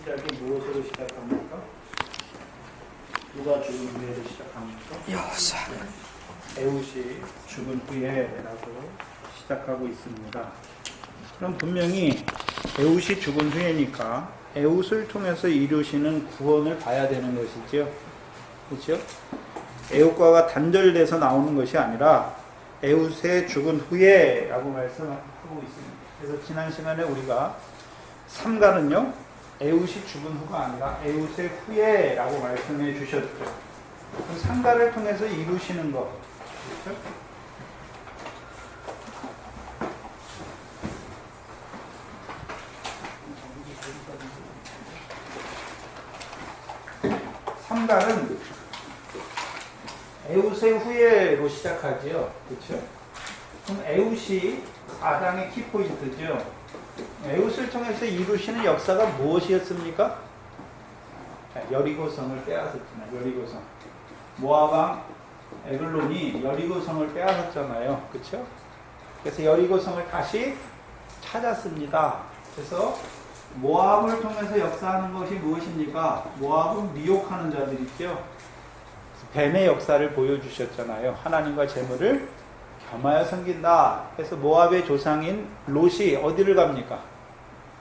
시작이 무엇으로 시작합니까? 누가 죽은 후에로 시작합니까? 여사. 에웃이 죽은 후에라고 시작하고 있습니다. 그럼 분명히 에웃이 죽은 후에니까 에웃을 통해서 이루시는 구원을 봐야 되는 것이죠. 그렇죠? 에웃과가 단절돼서 나오는 것이 아니라 에웃의 죽은 후에라고 말씀하고 있습니다. 그래서 지난 시간에 우리가 삼가는요, 에웃이 죽은 후가 아니라 에웃의 후에라고 말씀해 주셨죠. 그 삼가를 통해서 이루시는 것, 그렇죠? 삼가는 에웃의 후예로 시작하지요. 그렇죠? 그럼 에웃이 아당의 키포인트죠. 에웃을 통해서 이루시는 역사가 무엇이었습니까? 여리고성을 빼앗았잖아요. 여리고성. 모압왕 에글론이 여리고성을 빼앗았잖아요. 그렇죠? 그래서 여리고성을 다시 찾았습니다. 그래서 모압을 통해서 역사하는 것이 무엇입니까? 모압은 미혹하는 자들이죠. 뱀의 역사를 보여주셨잖아요. 하나님과 재물을 겸하여 섬긴다. 그래서 모압의 조상인 롯이 어디를 갑니까?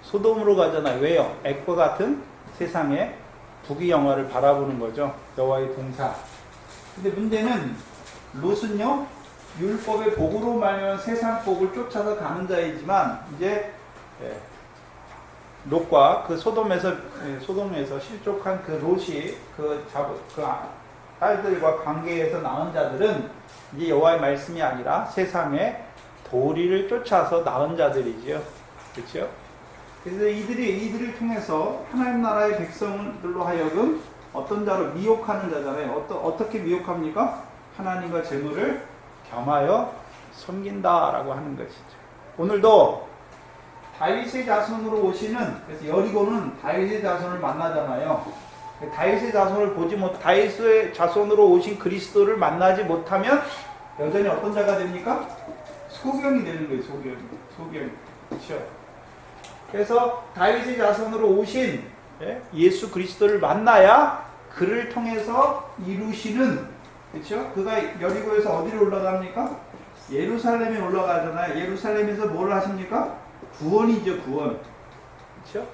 소돔으로 가잖아요. 왜요? 액과 같은 세상의 부귀 영화를 바라보는 거죠. 여호와의 동사. 근데 문제는 롯은요, 율법의 복으로 말미암은 세상 복을 쫓아서 가는 자이지만 이제 롯과 그 소돔에서 실족한 그 롯이 그 딸들과 관계에서 낳은 자들은 이제 여호와의 말씀이 아니라 세상의 도리를 쫓아서 낳은 자들이지요. 그렇죠? 그래서 이들을 통해서 하나님 나라의 백성들로 하여금 어떤 자로 미혹하는 자잖아요. 어떻게 미혹합니까? 하나님과 재물을 겸하여 섬긴다라고 하는 것이죠. 오늘도 다윗의 자손으로 오시는, 그래서 여리고는 다윗의 자손을 만나잖아요. 다윗의 자손을 다윗의 자손으로 오신 그리스도를 만나지 못하면 여전히 어떤 자가 됩니까? 소경이 되는 거예요. 소경이. 그렇죠? 그래서 다윗의 자손으로 오신 예수 그리스도를 만나야 그를 통해서 이루시는, 그렇죠? 그가 여리고에서 어디로 올라갑니까? 예루살렘에 올라가잖아요. 예루살렘에서 뭘 하십니까? 구원이죠, 구원. 그렇죠?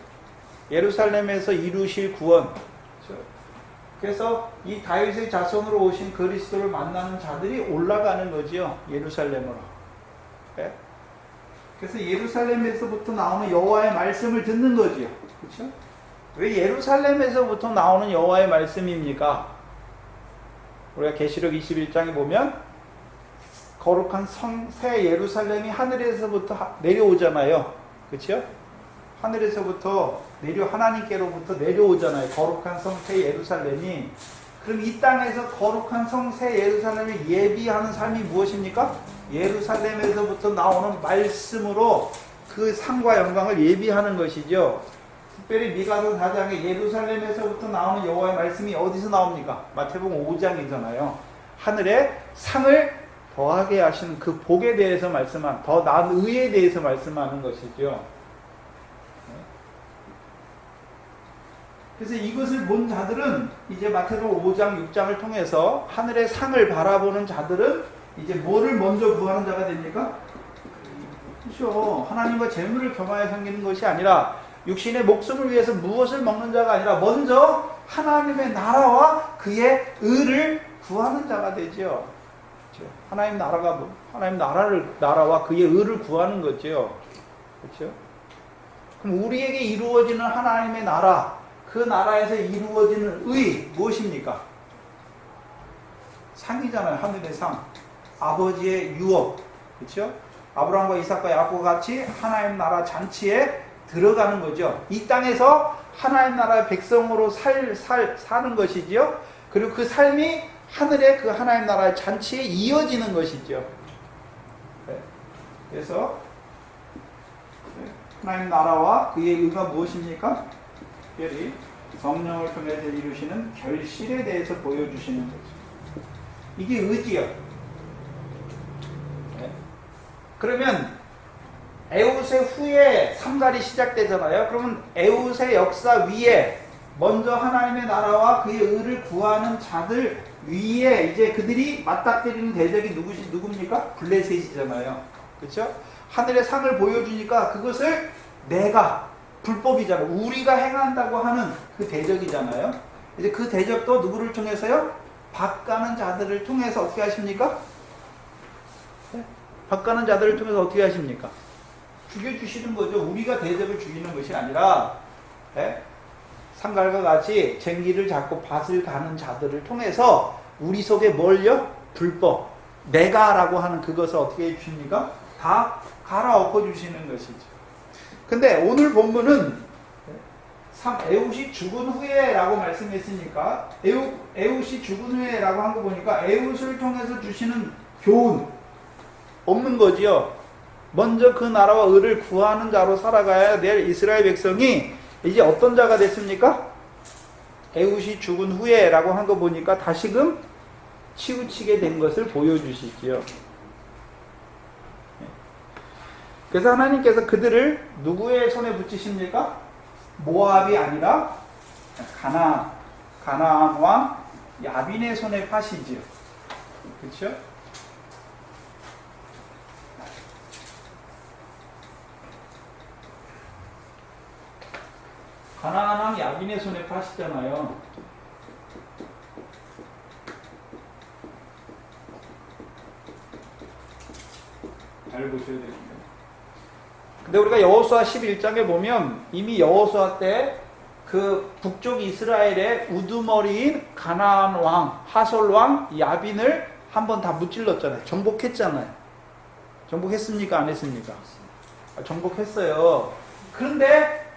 예루살렘에서 이루실 구원. 그렇죠? 그래서 이 다윗의 자손으로 오신 그리스도를 만나는 자들이 올라가는 거지요, 예루살렘으로. 네? 그래서 예루살렘에서부터 나오는 여호와의 말씀을 듣는 거지요. 그렇죠? 왜 예루살렘에서부터 나오는 여호와의 말씀입니까? 우리가 계시록 21장에 보면 거룩한 성 새 예루살렘이 하늘에서부터 내려오잖아요. 그렇죠? 하늘에서부터 하나님께로부터 내려오잖아요. 거룩한 성 새 예루살렘이. 그럼 이 땅에서 거룩한 성 새 예루살렘을 예비하는 삶이 무엇입니까? 예루살렘에서부터 나오는 말씀으로 그 상과 영광을 예비하는 것이죠. 특별히 미가서 4장에 예루살렘에서부터 나오는 여호와의 말씀이 어디서 나옵니까? 마태복음 5장이잖아요. 하늘에 상을 더하게 하시는 그 복에 대해서 더 나은 의에 대해서 말씀하는 것이죠. 그래서 이것을 본 자들은 이제 마태복음 5장, 6장을 통해서 하늘의 상을 바라보는 자들은 이제 뭐를 먼저 구하는 자가 됩니까? 그렇죠. 하나님과 재물을 겸하여 섬기는 것이 아니라 육신의 목숨을 위해서 무엇을 먹는 자가 아니라 먼저 하나님의 나라와 그의 의를 구하는 자가 되죠. 그렇죠? 하나님 나라와 그의 의를 구하는 거죠. 그렇죠? 그럼 우리에게 이루어지는 하나님의 나라, 그 나라에서 이루어지는 의 무엇입니까? 상이잖아요. 하늘의 상. 아버지의 유업. 그렇죠? 아브라함과 이삭과 야곱과 같이 하나님 나라 잔치에 들어가는 거죠. 이 땅에서 하나님 나라의 백성으로 사는 것이지요. 그리고 그 삶이 하늘의 그 하나님 나라의 잔치에 이어지는 것이죠. 네. 그래서 하나님 나라와 그의 의가 무엇입니까? 특별히 성령을 통해서 이루시는 결실에 대해서 보여주시는 거죠. 이게 의지요. 네. 그러면 에웃의 후에 삼갈이 시작되잖아요. 그러면 에웃의 역사 위에 먼저 하나님의 나라와 그의 의를 구하는 자들 위에 이제 그들이 맞닥뜨리는 대적이 누굽니까? 블레셋이잖아요. 그렇죠? 하늘의 상을 보여주니까 그것을 내가 불법이잖아요. 우리가 행한다고 하는 그 대적이잖아요. 이제 그 대적도 누구를 통해서요? 밭가는 자들을 통해서 어떻게 하십니까? 밭가는 자들을 통해서 어떻게 하십니까? 죽여주시는 거죠. 우리가 대적을 죽이는 것이 아니라 상갈과 같이 쟁기를 잡고 밭을 가는 자들을 통해서 우리 속에 뭘요? 불법, 내가라고 하는 그것을 어떻게 해주십니까? 다 갈아엎어 주시는 것이죠. 근데 오늘 본문은 에웃이 죽은 후에 라고 말씀했으니까 에웃이 죽은 후에 라고 한 거 보니까 에웃을 통해서 주시는 교훈 없는 거지요. 먼저 그 나라와 의를 구하는 자로 살아가야 될 이스라엘 백성이 이제 어떤 자가 됐습니까? 에웃이 죽은 후에 라고 한 거 보니까 다시금 치우치게 된 것을 보여주시지요. 그래서 하나님께서 그들을 누구의 손에 붙이십니까? 모압이 아니라 가나안 왕 야빈의 손에 파시지요. 그렇죠? 가나안 왕 야빈의 손에 파시잖아요. 잘 보셔야 됩니다. 근데 우리가 여호수아 11장에 보면 이미 여호수아 때 그 북쪽 이스라엘의 우두머리인 가나안 왕, 하솔 왕 야빈을 한번 다 무찔렀잖아요. 정복했잖아요. 정복했습니까? 안 했습니까? 정복했어요. 그런데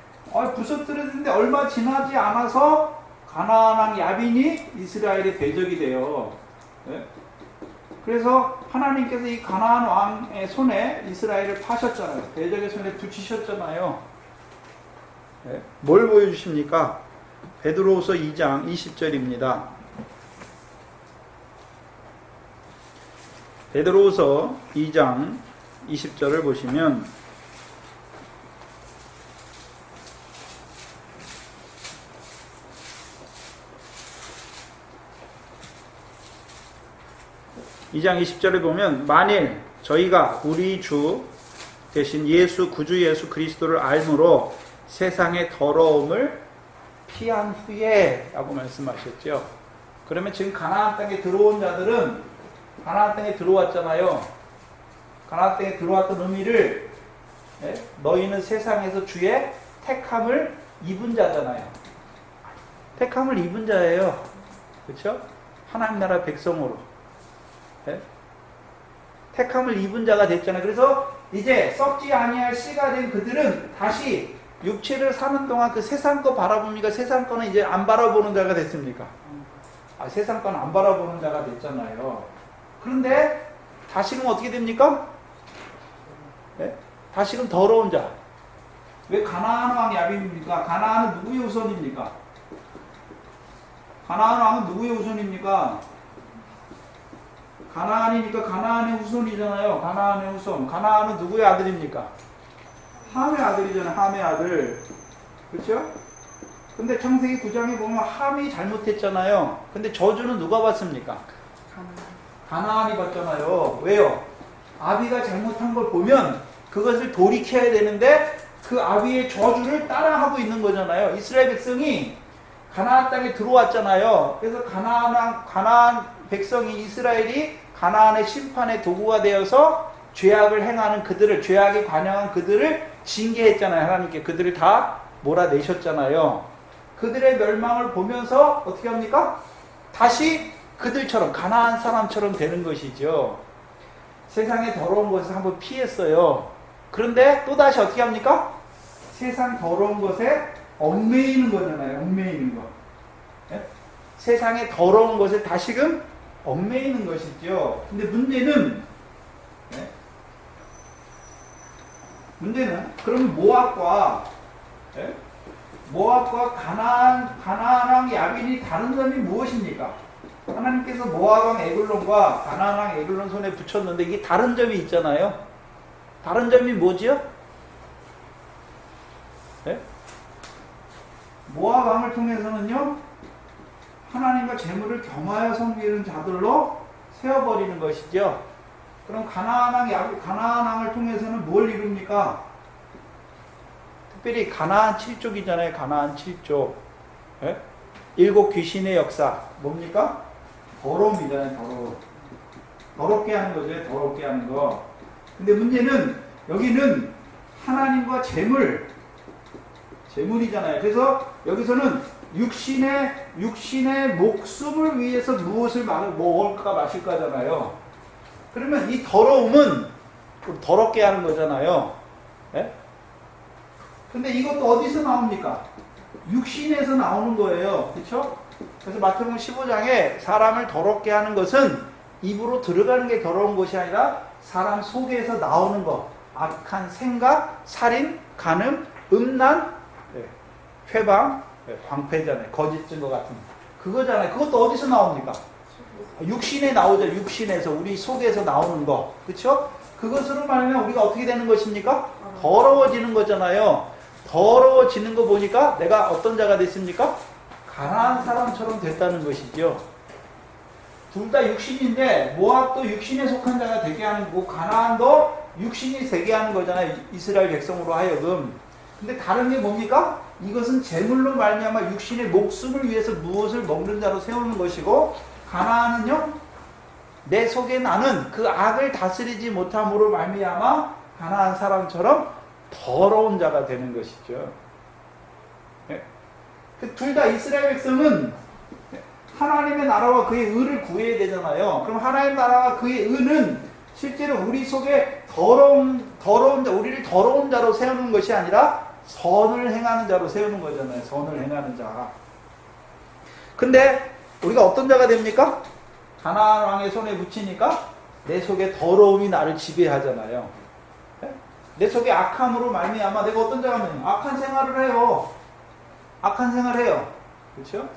부서뜨렸는데 얼마 지나지 않아서 가나안 왕 야빈이 이스라엘의 대적이 돼요. 네? 그래서 하나님께서 이 가나안 왕의 손에 이스라엘을 파셨잖아요. 대적의 손에 붙이셨잖아요. 네. 뭘 보여주십니까? 베드로후서 2장 20절입니다. 베드로후서 2장 20절을 보시면 2장 20절에 보면 만일 저희가 우리 주 대신 구주 예수 그리스도를 알므로 세상의 더러움을 피한 후에 라고 말씀하셨죠. 그러면 지금 가나안 땅에 들어온 자들은 가나안 땅에 들어왔잖아요. 가나안 땅에 들어왔던 의미를 너희는 세상에서 주의 택함을 입은 자잖아요. 택함을 입은 자예요. 그렇죠? 하나님 나라 백성으로 택함을 입은 자가 됐잖아요. 그래서 이제 썩지 아니할 씨가 된 그들은 다시 육체를 사는 동안 그 세상 거 바라봅니까? 세상 거는 이제 안 바라보는 자가 됐습니까? 세상 거는 안 바라보는 자가 됐잖아요. 그런데 다시금 어떻게 됩니까? 다시금 더러운 자. 왜 가나안 왕 야빈입니까? 가나안은 누구의 후손입니까? 가나안 왕은 누구의 후손입니까? 가나안이니까 가나안의 후손이잖아요. 가나안의 후손. 가나안은 누구의 아들입니까? 함의 아들이잖아요. 함의 아들. 그렇죠? 근데 창세기 9장에 보면 함이 잘못했잖아요. 근데 저주는 누가 받습니까? 가나안이 받잖아요. 왜요? 아비가 잘못한 걸 보면 그것을 돌이켜야 되는데 그 아비의 저주를 따라하고 있는 거잖아요. 이스라엘 백성이 가나안 땅에 들어왔잖아요. 그래서 가나안 백성이 이스라엘이 가나안의 심판의 도구가 되어서 죄악을 행하는 그들을, 죄악에 관여한 그들을 징계했잖아요. 하나님께 그들을 다 몰아내셨잖아요. 그들의 멸망을 보면서 어떻게 합니까? 다시 그들처럼 가나안 사람처럼 되는 것이죠. 세상의 더러운 것을 한번 피했어요. 그런데 또다시 어떻게 합니까? 세상 더러운 것에 얽매이는 거잖아요. 얽매이는 거. 세상의 더러운 것에 다시금 얽매이는 것이죠. 근데 문제는 그러면 모압과 가나안 왕 야빈이 다른 점이 무엇입니까? 하나님께서 모압 왕 에글론과 가나안 왕 에글론 손에 붙였는데 이게 다른 점이 있잖아요. 다른 점이 뭐지요? 네? 모압 왕을 통해서는요, 하나님과 재물을 겸하여 섬기는 자들로 세워버리는 것이죠. 그럼 가나안 왕을 통해서는 뭘 이룹니까? 특별히 가나안 7족이잖아요. 가나안 7족. 예? 7 귀신의 역사. 뭡니까? 더러움이잖아요. 더러움. 더럽게 하는 거죠. 더럽게 하는 거. 근데 문제는 여기는 하나님과 재물이잖아요. 그래서 여기서는 육신의 목숨을 위해서 무엇을 먹을까 마실까잖아요. 그러면 이 더러움은 더럽게 하는 거잖아요. 예? 근데 이것도 어디서 나옵니까? 육신에서 나오는 거예요. 그렇죠? 그래서 마태복음 15장에 사람을 더럽게 하는 것은 입으로 들어가는 게 더러운 것이 아니라 사람 속에서 나오는 것. 악한 생각, 살인, 간음, 음란, 회방, 광패잖아요. 거짓 증거 같은 거. 그거잖아요. 그것도 어디서 나옵니까? 육신에 나오죠. 육신에서 우리 속에서 나오는 거. 그렇죠? 그것으로 말하면 우리가 어떻게 되는 것입니까? 더러워지는 거잖아요. 더러워지는 거 보니까 내가 어떤 자가 됐습니까? 가난한 사람처럼 됐다는 것이죠. 둘 다 육신인데 모압도 육신에 속한 자가 되게 하는 거고 가나안도 육신이 되게 하는 거잖아요. 이스라엘 백성으로 하여금. 근데 다른 게 뭡니까? 이것은 재물로 말미암아 육신의 목숨을 위해서 무엇을 먹는 자로 세우는 것이고 가나안은요, 내 속에 나는 그 악을 다스리지 못함으로 말미암아 가나안 사람처럼 더러운 자가 되는 것이죠. 둘 다 이스라엘 백성은 하나님의 나라와 그의 의를 구해야 되잖아요. 그럼 하나님의 나라와 그의 의는 실제로 우리 속에 우리를 더러운 자로 세우는 것이 아니라 선을 행하는 자로 세우는 거잖아요. 선을 행하는 자. 근데 우리가 어떤 자가 됩니까? 가나안 왕의 손에 묻히니까 내 속에 더러움이 나를 지배하잖아요. 내 속에 악함으로 말미암아 내가 어떤 자가 되냐? 악한 생활을 해요. 악한 생활을 해요. 그렇죠?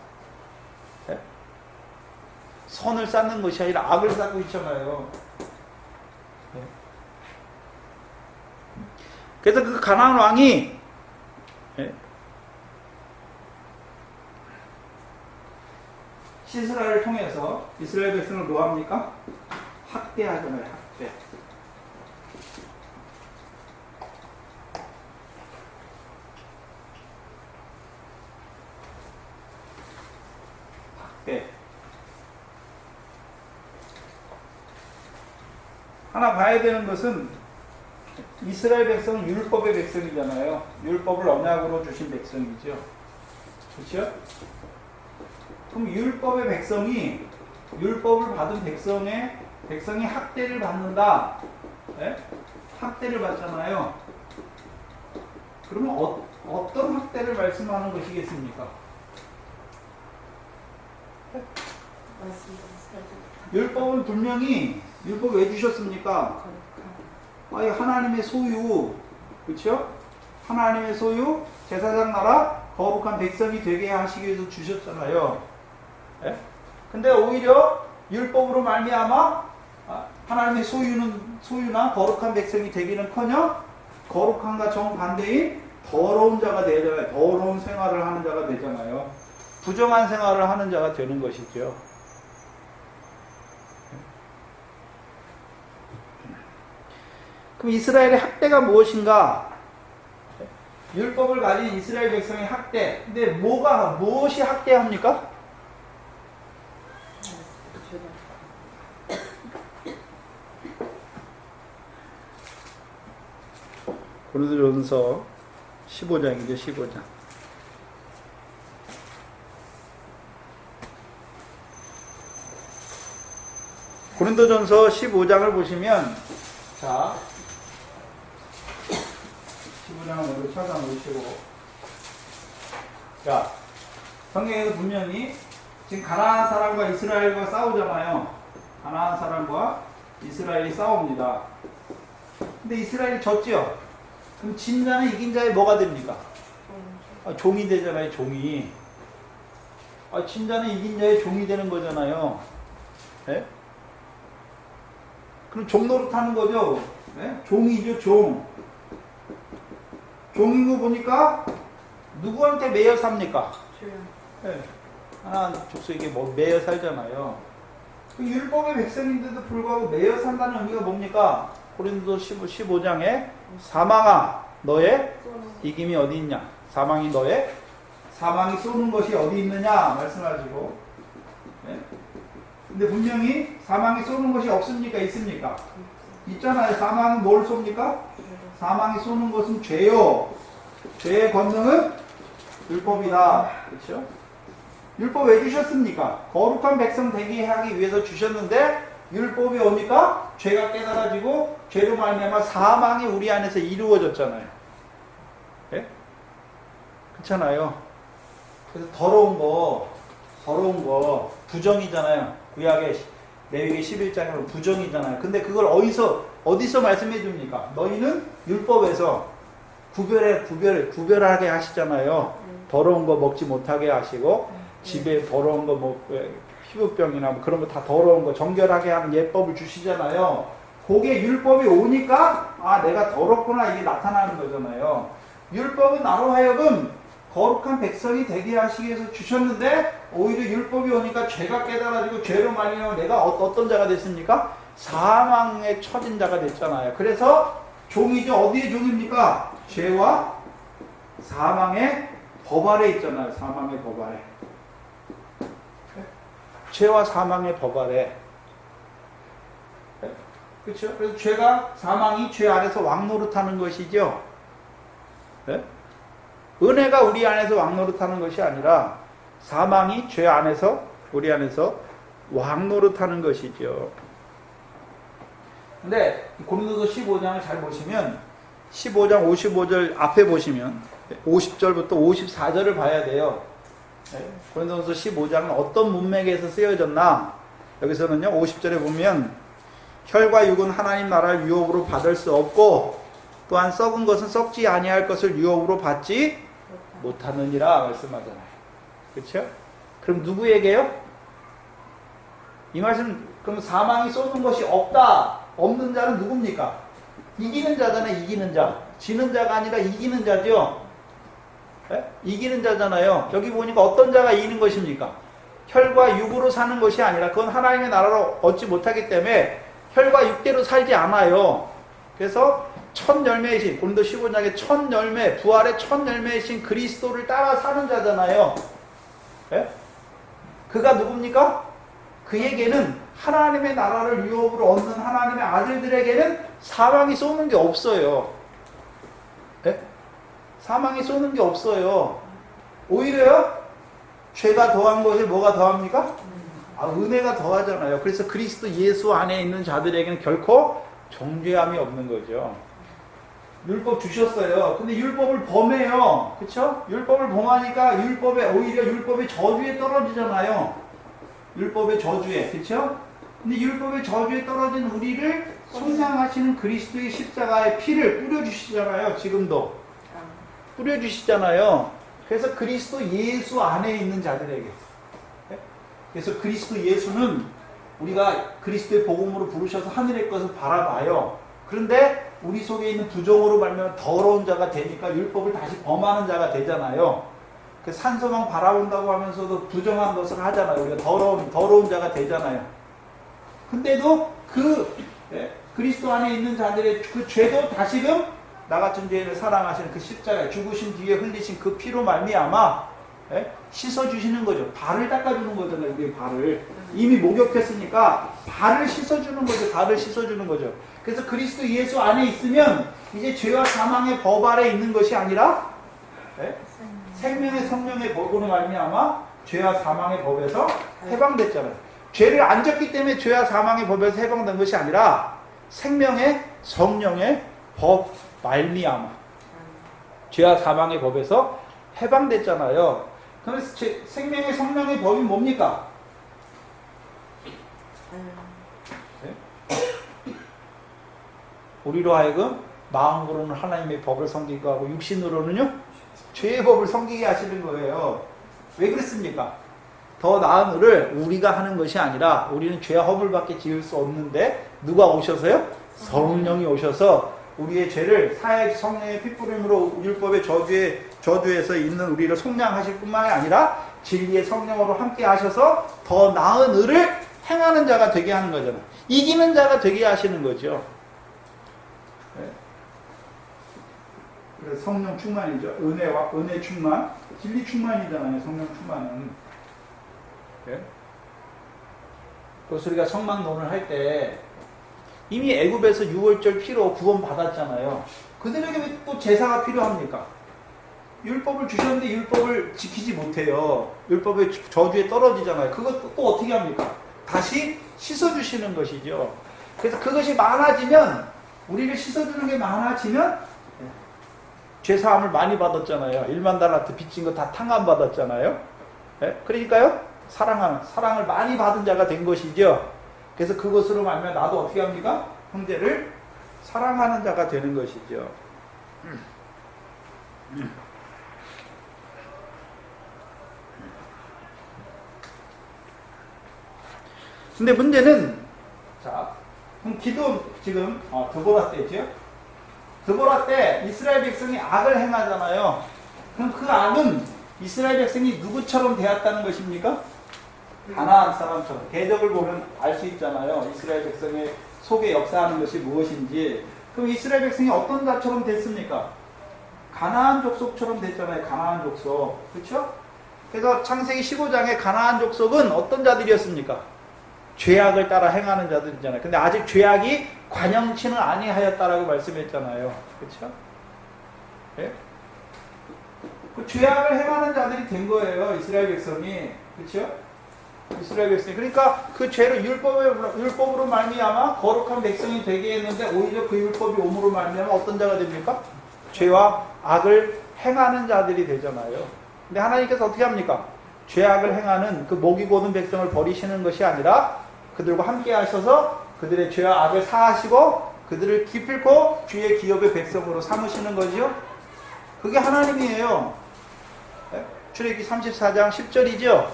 선을 쌓는 것이 아니라 악을 쌓고 있잖아요. 그래서 그 가나안 왕이 시스라를 통해서 이스라엘 백성을 뭐합니까? 학대하잖아요. 학대. 하나 봐야 되는 것은 이스라엘 백성은 율법의 백성이잖아요. 율법을 언약으로 주신 백성이죠. 그렇죠? 그럼 율법의 백성이 율법을 받은 백성이 학대를 받는다. 네? 학대를 받잖아요. 그러면 어떤 학대를 말씀하는 것이겠습니까? 율법은 분명히 율법 왜 주셨습니까? 아니 하나님의 소유, 그렇죠? 하나님의 소유, 제사장 나라, 거룩한 백성이 되게 하시기 위해서 주셨잖아요. 예? 근데 오히려 율법으로 말미암아 하나님의 소유나 거룩한 백성이 되기는커녕 거룩함과 정반대인 더러운 자가 되잖아요. 더러운 생활을 하는 자가 되잖아요. 부정한 생활을 하는 자가 되는 것이죠. 그럼 이스라엘의 학대가 무엇인가? 율법을 가진 이스라엘 백성의 학대. 근데 무엇이 학대합니까? 고린도전서 15장이죠, 15장. 고린도전서 15장을 보시면, 자, 15장을 먼저 찾아놓으시고, 자, 성경에서 분명히 지금 가나안 사람과 이스라엘과 싸우잖아요. 가나안 사람과 이스라엘이 싸웁니다. 근데 이스라엘이 졌지요. 그럼 진 자는 이긴 자의 뭐가 됩니까? 종이 되잖아요, 종이. 진 자는 이긴 자의 종이 되는 거잖아요. 네? 그럼 종 노릇하는 거죠. 네? 종이죠, 종. 종인 거 보니까 누구한테 매여 삽니까? 죄요. 네. 하나 족속에게 뭐 매여 살잖아요. 그 율법의 백성인데도 불구하고 매여 산다는 의미가 뭡니까? 고린도서 15장에 사망아 너의 이김이 어디 있냐? 사망이 사망이 쏘는 것이 어디 있느냐 말씀하시고. 네? 근데 분명히 사망이 쏘는 것이 없습니까? 있습니까? 있잖아요. 사망은 뭘 쏩니까? 사망이 쏘는 것은 죄요. 죄의 권능은 율법이다. 그렇죠? 율법 왜 주셨습니까? 거룩한 백성 되게 하기 위해서 주셨는데 율법이 뭡니까? 죄가 깨달아지고 죄로 말미암아 사망이 우리 안에서 이루어졌잖아요. 예? 그렇잖아요. 그래서 더러운 거 부정이잖아요. 구약의 레위기 11장에 보면 부정이잖아요. 근데 그걸 어디서 말씀해 줍니까? 너희는 율법에서 구별하게 하시잖아요. 더러운 거 먹지 못하게 하시고 집에 더러운 거 피부병이나 뭐 그런 거 다 더러운 거 정결하게 하는 예법을 주시잖아요. 그게 율법이 오니까 아 내가 더럽구나 이게 나타나는 거잖아요. 율법은 나로 하여금 거룩한 백성이 되게 하시기 위해서 주셨는데 오히려 율법이 오니까 죄가 깨달아지고 죄로 말미암아 내가 어떤 자가 됐습니까? 사망에 처진 자가 됐잖아요. 그래서 종이죠. 어디에 종입니까? 죄와 사망의 법 아래 있잖아요. 사망의 법 아래. 죄와 사망의 법 아래. 그렇죠? 그래서 죄가 사망이 죄 아래서 왕노릇하는 것이죠. 네? 은혜가 우리 안에서 왕노릇하는 것이 아니라 사망이 죄 안에서 우리 안에서 왕노릇하는 것이죠. 근데 고린도서 15장을 잘 보시면 15장 55절 앞에 보시면 50절부터 54절을 봐야 돼요. 고린도서 15장은 어떤 문맥에서 쓰여졌나? 여기서는요 50절에 보면 혈과 육은 하나님 나라를 유업으로 받을 수 없고 또한 썩은 것은 썩지 아니할 것을 유업으로 받지 못하느니라 말씀하잖아요. 그렇죠? 그럼 누구에게요? 이 말씀 그럼 사망이 쏘는 것이 없는 자는 누굽니까? 이기는 자잖아요. 이기는 자. 지는 자가 아니라 이기는 자죠. 네? 이기는 자잖아요. 여기 보니까 어떤 자가 이기는 것입니까? 혈과 육으로 사는 것이 아니라 그건 하나님의 나라로 얻지 못하기 때문에 혈과 육대로 살지 않아요. 그래서 첫 열매이신 고린도 15장의 첫 열매, 부활의 첫 열매이신 그리스도를 따라 사는 자잖아요. 네? 그가 누굽니까? 그에게는 하나님의 나라를 유업으로 얻는 하나님의 아들들에게는 사망이 쏘는 게 없어요. 네? 사망이 쏘는 게 없어요. 오히려요, 죄가 더한 것이 뭐가 더합니까? 은혜가 더하잖아요. 그래서 그리스도 예수 안에 있는 자들에게는 결코 정죄함이 없는 거죠. 율법 주셨어요. 근데 율법을 범해요. 그쵸? 율법을 범하니까 오히려 율법의 저주에 떨어지잖아요. 율법의 저주에. 그쵸? 근데 율법의 저주에 떨어진 우리를 속량하시는 그리스도의 십자가의 피를 뿌려주시잖아요. 지금도. 뿌려주시잖아요. 그래서 그리스도 예수 안에 있는 자들에게. 그래서 그리스도 예수는 우리가 그리스도의 복음으로 부르셔서 하늘의 것을 바라봐요. 그런데 우리 속에 있는 부정으로 말미암아 더러운 자가 되니까 율법을 다시 범하는 자가 되잖아요. 그 산소만 바라본다고 하면서도 부정한 것을 하잖아요. 우리가 더러운 자가 되잖아요. 근데도 그리스도 안에 있는 자들의 그 죄도 다시금 나 같은 죄인을 사랑하시는 그 십자가에 죽으신 뒤에 흘리신 그 피로 말미암아 씻어주시는 거죠. 발을 닦아주는 거잖아요. 우리 발을. 이미 목욕했으니까 발을 씻어주는 거죠. 발을 씻어주는 거죠. 그래서 그리스도 예수 안에 있으면 이제 죄와 사망의 법 아래 있는 것이 아니라 생명의 성령의 법으로 말미암아 죄와 사망의 법에서 해방됐잖아요. 죄를 안 졌기 때문에 죄와 사망의 법에서 해방된 것이 아니라 생명의 성령의 법 말미암아 죄와 사망의 법에서 해방됐잖아요. 그래서 생명의 성령의 법이 뭡니까? 우리로 하여금 마음으로는 하나님의 법을 섬기게 하고 육신으로는요 죄의 법을 섬기게 하시는 거예요. 왜 그랬습니까? 더 나은 일을 우리가 하는 것이 아니라 우리는 죄와 허물밖에 지을 수 없는데 누가 오셔서요? 성령이 오셔서 우리의 죄를 사해 성령의 핏부림으로 율법의 저주에서 있는 우리를 속량하실 뿐만이 아니라 진리의 성령으로 함께 하셔서 더 나은 의를 행하는 자가 되게 하는 거잖아요. 이기는 자가 되게 하시는 거죠. 네. 그래서 성령 충만이죠. 은혜 충만, 진리 충만이잖아요. 성령 충만은. 네. 그래서 우리가 성막론을 할 때 이미 애굽에서 유월절 피로 구원 받았잖아요. 그들에게 왜 또 제사가 필요합니까? 율법을 주셨는데 율법을 지키지 못해요. 율법의 저주에 떨어지잖아요. 그것도 또 어떻게 합니까? 다시 씻어주시는 것이죠. 그래서 그것이 많아지면, 우리를 씻어주는 게 많아지면 죄사함을 많이 받았잖아요. 1만 달란트 빚진 거 다 탕감받았잖아요. 네? 그러니까요, 사랑을 많이 받은 자가 된 것이죠. 그래서 그것으로 말하면 나도 어떻게 합니까? 형제를 사랑하는 자가 되는 것이죠. 근데 문제는, 자, 기도 지금 드보라 때죠. 드보라 때 이스라엘 백성이 악을 행하잖아요. 그럼 그 악은 이스라엘 백성이 누구처럼 되었다는 것입니까? 가나안 사람처럼. 대적을 보면 알 수 있잖아요. 이스라엘 백성의 속에 역사하는 것이 무엇인지. 그럼 이스라엘 백성이 어떤 자처럼 됐습니까? 가나안 족속처럼 됐잖아요. 가나안 족속. 그렇죠? 그래서 창세기 15장에 가나안 족속은 어떤 자들이었습니까? 죄악을 따라 행하는 자들이잖아요. 근데 아직 죄악이 관영치는 아니하였다라고 말씀했잖아요. 그렇죠? 네? 그 죄악을 행하는 자들이 된 거예요. 이스라엘 백성이. 그렇죠? 이스라엘 백성이. 그러니까 그 죄로 율법으로 말미암아 거룩한 백성이 되게 했는데, 오히려 그 율법이 옴으로 말미암아 어떤 자가 됩니까? 죄와 악을 행하는 자들이 되잖아요. 근데 하나님께서 어떻게 합니까? 죄악을 행하는 그 목이 고든 백성을 버리시는 것이 아니라 그들과 함께 하셔서 그들의 죄와 악을 사하시고 그들을 기필코 주의 기업의 백성으로 삼으시는 거죠. 그게 하나님이에요. 네? 출애굽기 34장 10절이죠.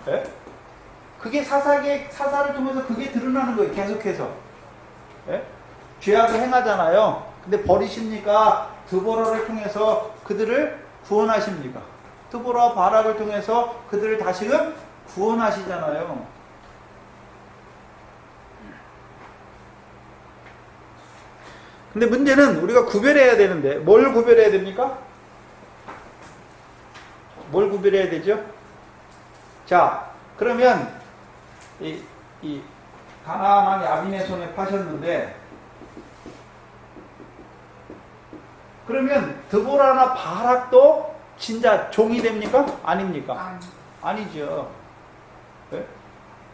네? 그게 사사를 통해서 그게 드러나는 거예요. 계속해서. 네? 죄악을 행하잖아요. 근데 버리십니까? 드보라를 통해서 그들을 구원하십니까? 드보라와 바락을 통해서 그들을 다시금 구원하시잖아요. 근데 문제는 우리가 구별해야 되는데, 뭘 구별해야 됩니까? 뭘 구별해야 되죠? 자, 그러면 이 가나안 야빈의 손에 파셨는데, 그러면 드보라나 바락도 진짜 종이 됩니까? 아닙니까? 아니죠. 네?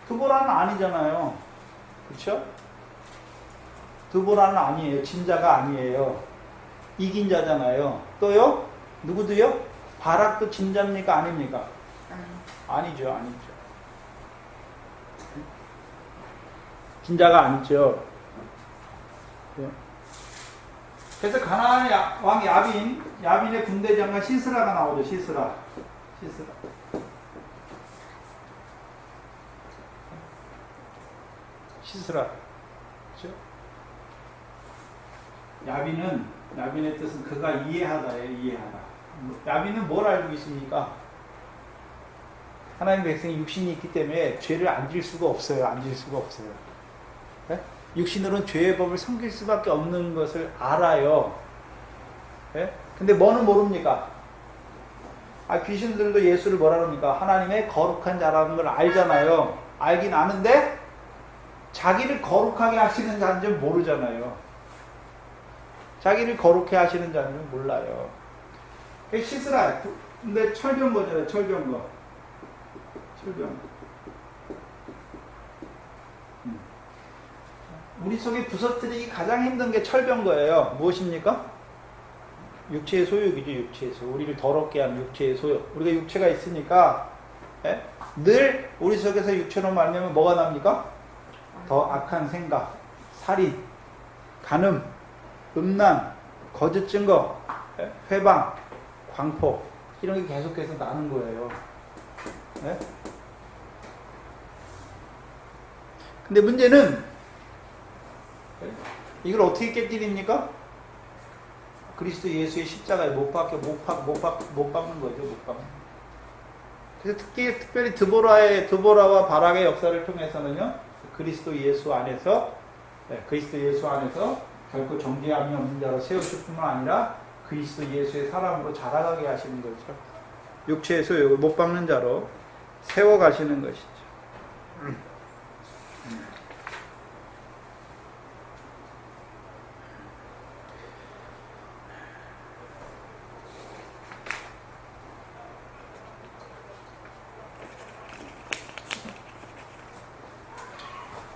드보라는 아니잖아요. 그렇죠? 드보라는 아니에요. 진자가 아니에요. 이긴 자잖아요. 또요? 누구도요? 바락도 진자입니까? 아닙니까? 아니죠. 진자가 아니죠. 네. 그래서 가나안 왕 야빈의 군대 장관 시스라가 나오죠. 시스라. 그렇죠? 야빈의 뜻은 그가 이해하다예요. 이해하다. 야빈은 뭘 알고 있습니까? 하나님 백성이 육신이 있기 때문에 죄를 안 질 수가 없어요. 네? 육신으로는 죄의 법을 섬길 수밖에 없는 것을 알아요. 네? 근데 뭐는 모릅니까? 귀신들도 예수를 뭐라 그럽니까? 하나님의 거룩한 자라는 걸 알잖아요. 알긴 아는데 자기를 거룩하게 하시는 자는 좀 모르잖아요. 자기를 거룩해 하시는 자는 몰라요. 시스라, 근데 철병거잖아요. 철병거. 우리 속에 부서뜨리기 가장 힘든 게 철병거예요. 무엇입니까? 육체의 소욕이죠. 육체의 소욕. 우리를 더럽게 하는 육체의 소욕. 우리가 육체가 있으니까 늘 우리 속에서 육체로 말미암아 뭐가 납니까? 더 악한 생각, 살인, 간음, 음란, 거짓 증거, 회방, 광포, 이런 게 계속해서 나는 거예요. 네? 근데 문제는 이걸 어떻게 깨뜨립니까? 그리스도 예수의 십자가에 못 박는 거죠. 못 박는. 그래서 특별히 드보라와 바락의 역사를 통해서는요, 그리스도 예수 안에서 결코 정죄함이 없는 자로 세우실 뿐만 아니라 그리스도 예수의 사람으로 자라가게 하시는 거죠. 육체의 소욕을 못 박는 자로 세워가시는 것이죠.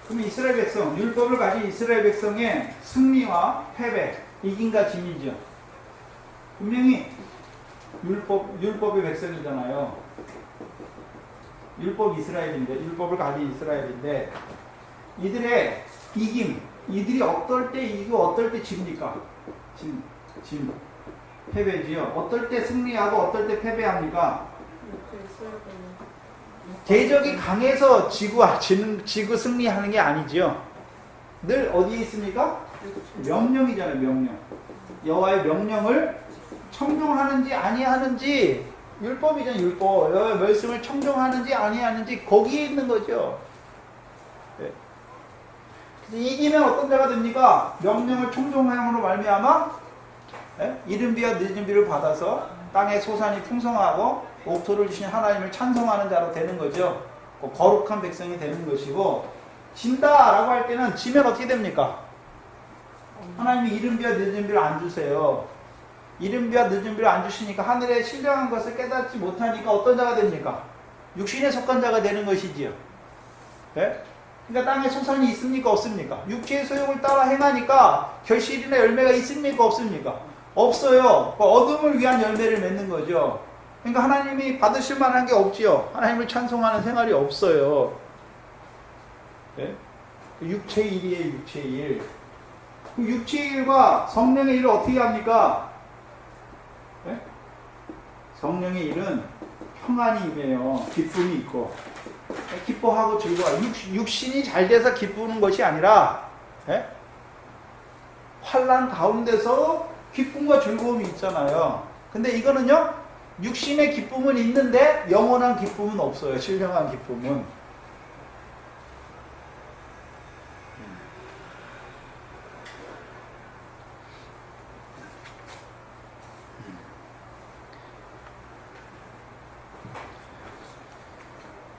그럼 이스라엘 백성, 율법을 가진 이스라엘 백성의 승리와 패배, 이긴과 짐이죠. 분명히 율법의 백성이잖아요. 율법을 가진 이스라엘인데, 이들의 이김, 이들이 어떨 때 이기고 어떨 때 집니까? 패배지요. 어떨 때 승리하고 어떨 때 패배합니까? 대적이 강해서 지고 승리하는 게 아니지요. 늘 어디에 있습니까? 명령이잖아요, 명령. 여호와의 명령을 청종하는지 아니하는지, 율법이잖아요, 율법. 여호와의 말씀을 청종하는지 아니하는지 거기에 있는 거죠. 네. 그래서 이기면 어떤 자가 됩니까? 명령을 청종함으로 말미암아 이른 비와 늦은 비를 받아서 땅의 소산이 풍성하고 옥토를 주신 하나님을 찬송하는 자로 되는 거죠. 거룩한 백성이 되는 것이고, 진다라고 할 때는 지면 어떻게 됩니까? 하나님이 이른 비와 늦은 비를 안 주세요. 이른 비와 늦은 비를 안 주시니까 하늘의 신령한 것을 깨닫지 못하니까 어떤 자가 됩니까? 육신에 속한 자가 되는 것이지요. 네? 그러니까 땅에 소산이 있습니까? 없습니까? 육체의 소욕을 따라 행하니까 결실이나 열매가 있습니까? 없습니까? 없어요. 어둠을 위한 열매를 맺는 거죠. 그러니까 하나님이 받으실 만한 게 없지요. 하나님을 찬송하는 생활이 없어요. 네? 육체의 일이에요, 육체의 일. 그 육체의 일과 성령의 일을 어떻게 합니까? 네? 성령의 일은 평안이 임해요. 기쁨이 있고. 기뻐하고 즐거워. 육신이 잘 돼서 기쁘는 것이 아니라, 네? 환난 가운데서 기쁨과 즐거움이 있잖아요. 근데 이거는요, 육신의 기쁨은 있는데 영원한 기쁨은 없어요. 신령한 기쁨은.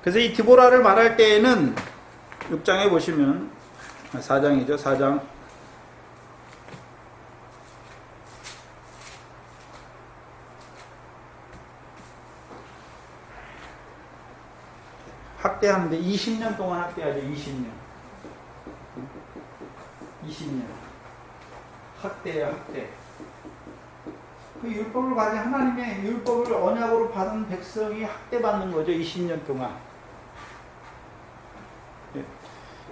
그래서 이 드보라를 말할 때에는 6장에 보시면 4장이죠. 4장 학대하는데 20년 동안 학대하죠. 20년. 학대예요, 학대. 그 율법을 가진 하나님의 율법을 언약으로 받은 백성이 학대받는 거죠. 20년 동안.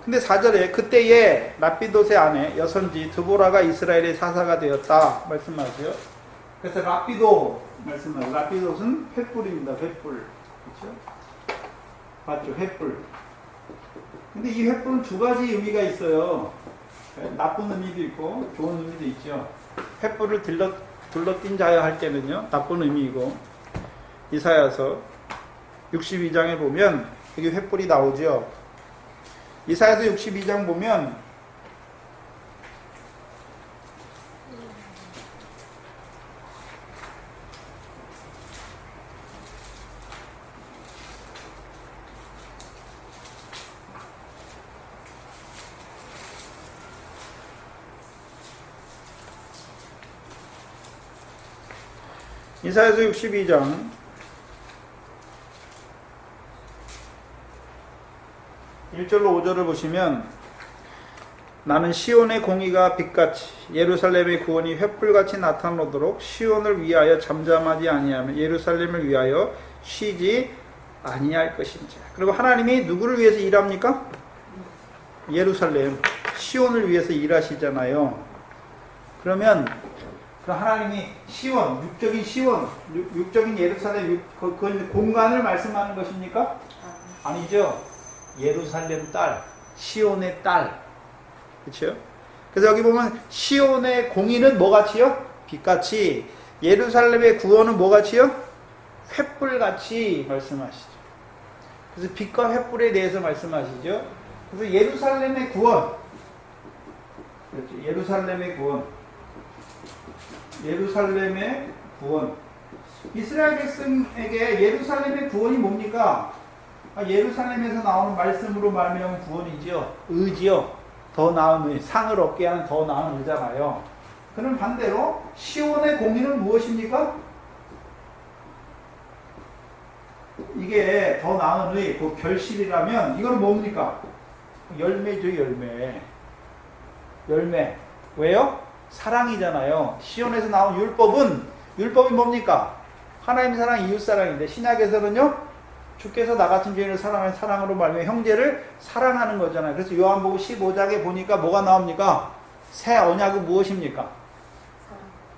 근데 4절에 그때에 라피돗의 아내 여선지 드보라가 이스라엘의 사사가 되었다 말씀하세요. 그래서 라피돗 말씀하세요. 라피돗은 횃불입니다. 횃불. 그렇죠? 맞죠? 횃불. 근데 이 횃불은 두 가지 의미가 있어요. 나쁜 의미도 있고 좋은 의미도 있죠. 횃불을 둘러띈 자여 할 때는요, 나쁜 의미이고, 이사야서 62장에 보면 여기 횃불이 나오죠. 이사야서 62장 보면 이사야서 62장 1절로 5절을 보시면 나는 시온의 공의가 빛같이 예루살렘의 구원이 횃불같이 나타나도록 시온을 위하여 잠잠하지 아니하며 예루살렘을 위하여 쉬지 아니할 것인지. 그리고 하나님이 누구를 위해서 일합니까? 예루살렘, 시온을 위해서 일하시잖아요. 그러면 하나님이 시온, 육적인 예루살렘, 그 공간을 말씀하는 것입니까? 아니죠. 예루살렘 딸, 시온의 딸. 그렇죠? 그래서 여기 보면 시온의 공의는 뭐같이요? 빛같이 예루살렘의 구원은 뭐같이요? 횃불같이 말씀하시죠. 그래서 빛과 횃불에 대해서 말씀하시죠. 그래서 예루살렘의 구원, 그렇죠. 예루살렘의 구원, 예루살렘의 구원. 이스라엘 백성에게 예루살렘의 구원이 뭡니까? 예루살렘에서 나오는 말씀으로 말미암은 구원이지요. 의지요. 더 나은 의, 상을 얻게 하는 더 나은 의잖아요. 그럼 반대로 시온의 공의는 무엇입니까? 이게 더 나은 의, 그 결실이라면 이거는 뭡니까? 열매죠, 열매. 열매. 왜요? 사랑이잖아요. 시온에서 나온 율법이 뭡니까? 하나님 사랑, 이웃 사랑인데 신약에서는요, 주께서 나 같은 죄인을 사랑하는 사랑으로 말미암아 형제를 사랑하는 거잖아요. 그래서 요한복음 15장에 보니까 뭐가 나옵니까? 새 언약은 무엇입니까?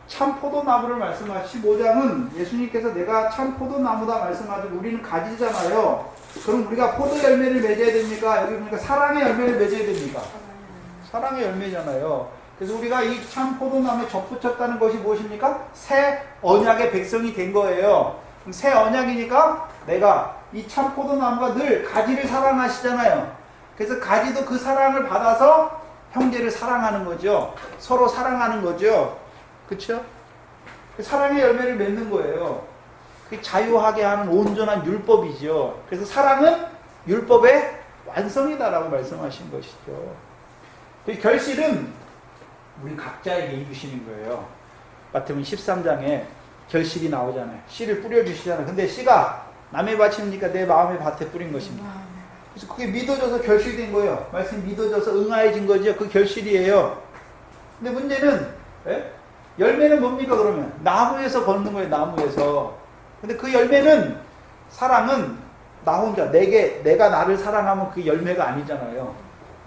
참 포도나무를 말씀하시 15장은 예수님께서 내가 참 포도나무다 말씀하시고 우리는 가지잖아요. 그럼 우리가 포도 열매를 맺어야 됩니까? 여기 보니까 사랑의 열매를 맺어야 됩니까? 사랑의 열매잖아요. 그래서 우리가 이 참 포도나무에 접붙였다는 것이 무엇입니까? 새 언약의 백성이 된 거예요. 그럼 새 언약이니까 내가 이 참 포도나무가 늘 가지를 사랑하시잖아요. 그래서 가지도 그 사랑을 받아서 형제를 사랑하는 거죠. 서로 사랑하는 거죠. 그렇죠? 사랑의 열매를 맺는 거예요. 그게 자유하게 하는 온전한 율법이죠. 그래서 사랑은 율법의 완성이다라고 말씀하신 것이죠. 그 결실은 우리 각자에게 이루시는 거예요. 마태복음 13장에 결실이 나오잖아요. 씨를 뿌려주시잖아요. 근데 씨가 남의 밭입니까? 내 마음의 밭에 뿌린 것입니다. 그래서 그게 믿어져서 결실된 거예요. 말씀이 믿어져서 응하여진 거죠. 그 결실이에요. 근데 문제는 열매는 뭡니까 그러면? 나무에서 걷는 거예요. 나무에서. 근데 그 열매는 사랑은 나 혼자 내가 나를 사랑하면 그 열매가 아니잖아요.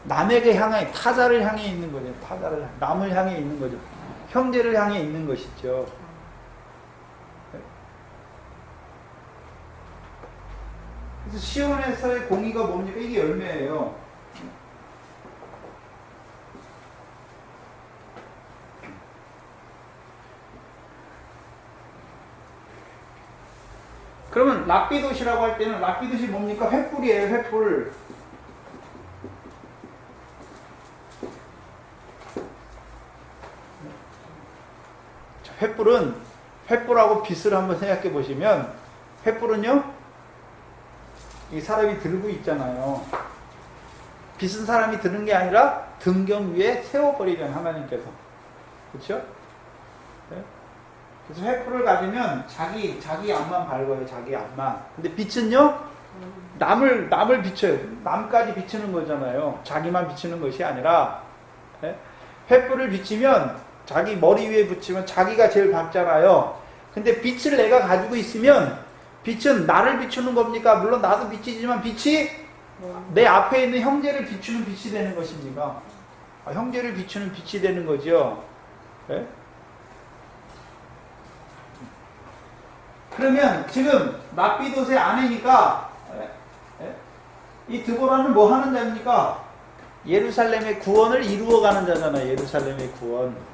남에게 향해 타자를 향해 있는 거죠. 타자를 남을 향해 있는 거죠. 형제를 향해 있는 것이죠. 그래서 시온에서의 공의가 뭡니까? 이게 열매예요. 그러면 랍비돗이라고 할 때는 랍비돗이 뭡니까? 횃불이에요. 횃불. 횃불하고 빛을 한번 생각해 보시면 횃불은요 이 사람이 들고 있잖아요. 빛은 사람이 드는 게 아니라 등경 위에 세워버리잖아요. 하나님께서. 그렇죠? 네? 그래서 횃불을 가지면 자기 앞만 밝아요. 자기 앞만. 근데 빛은요 남을 비춰요. 남까지 비추는 거잖아요. 자기만 비추는 것이 아니라 네? 횃불을 비치면 자기 머리 위에 붙이면 자기가 제일 밝잖아요. 근데 빛을 내가 가지고 있으면 빛은 나를 비추는 겁니까? 물론 나도 빛이지만 빛이 내 앞에 있는 형제를 비추는 빛이 되는 것입니까? 형제를 비추는 빛이 되는 거죠. 네? 그러면 지금 랍비돗의 아내니까 이 드보라는 뭐 하는 자입니까? 예루살렘의 구원을 이루어가는 자잖아요. 예루살렘의 구원.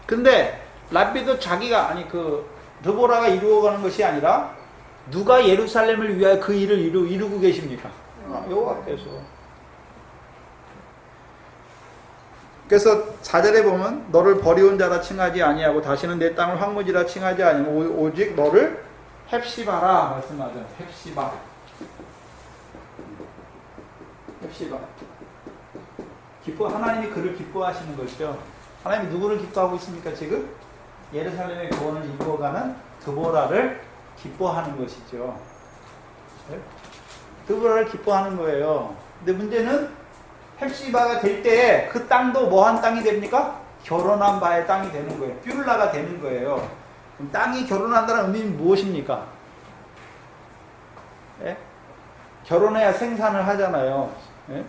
근데 랍비도 자기가 드보라가 이루어가는 것이 아니라 누가 예루살렘을 위하여 그 일을 이루고 계십니까? 여호와께서. 그래서 4절에 보면 너를 버리온 자라 칭하지 아니하고 다시는 내 땅을 황무지라 칭하지 아니하고 오직 너를 헵시바라 말씀하죠. 헵시바. 하나님이 그를 기뻐하시는 것이죠. 하나님이 누구를 기뻐하고 있습니까? 지금 예루살렘의 구원을 이루어가는 드보라를 기뻐하는 것이죠. 드보라를 기뻐하는 거예요. 근데 문제는 헵시바가 될 때에 그 땅도 뭐한 땅이 됩니까? 결혼한 바의 땅이 되는 거예요. 뷰를라가 되는 거예요. 그럼 땅이 결혼한다는 의미는 무엇입니까? 예? 결혼해야 생산을 하잖아요. 예?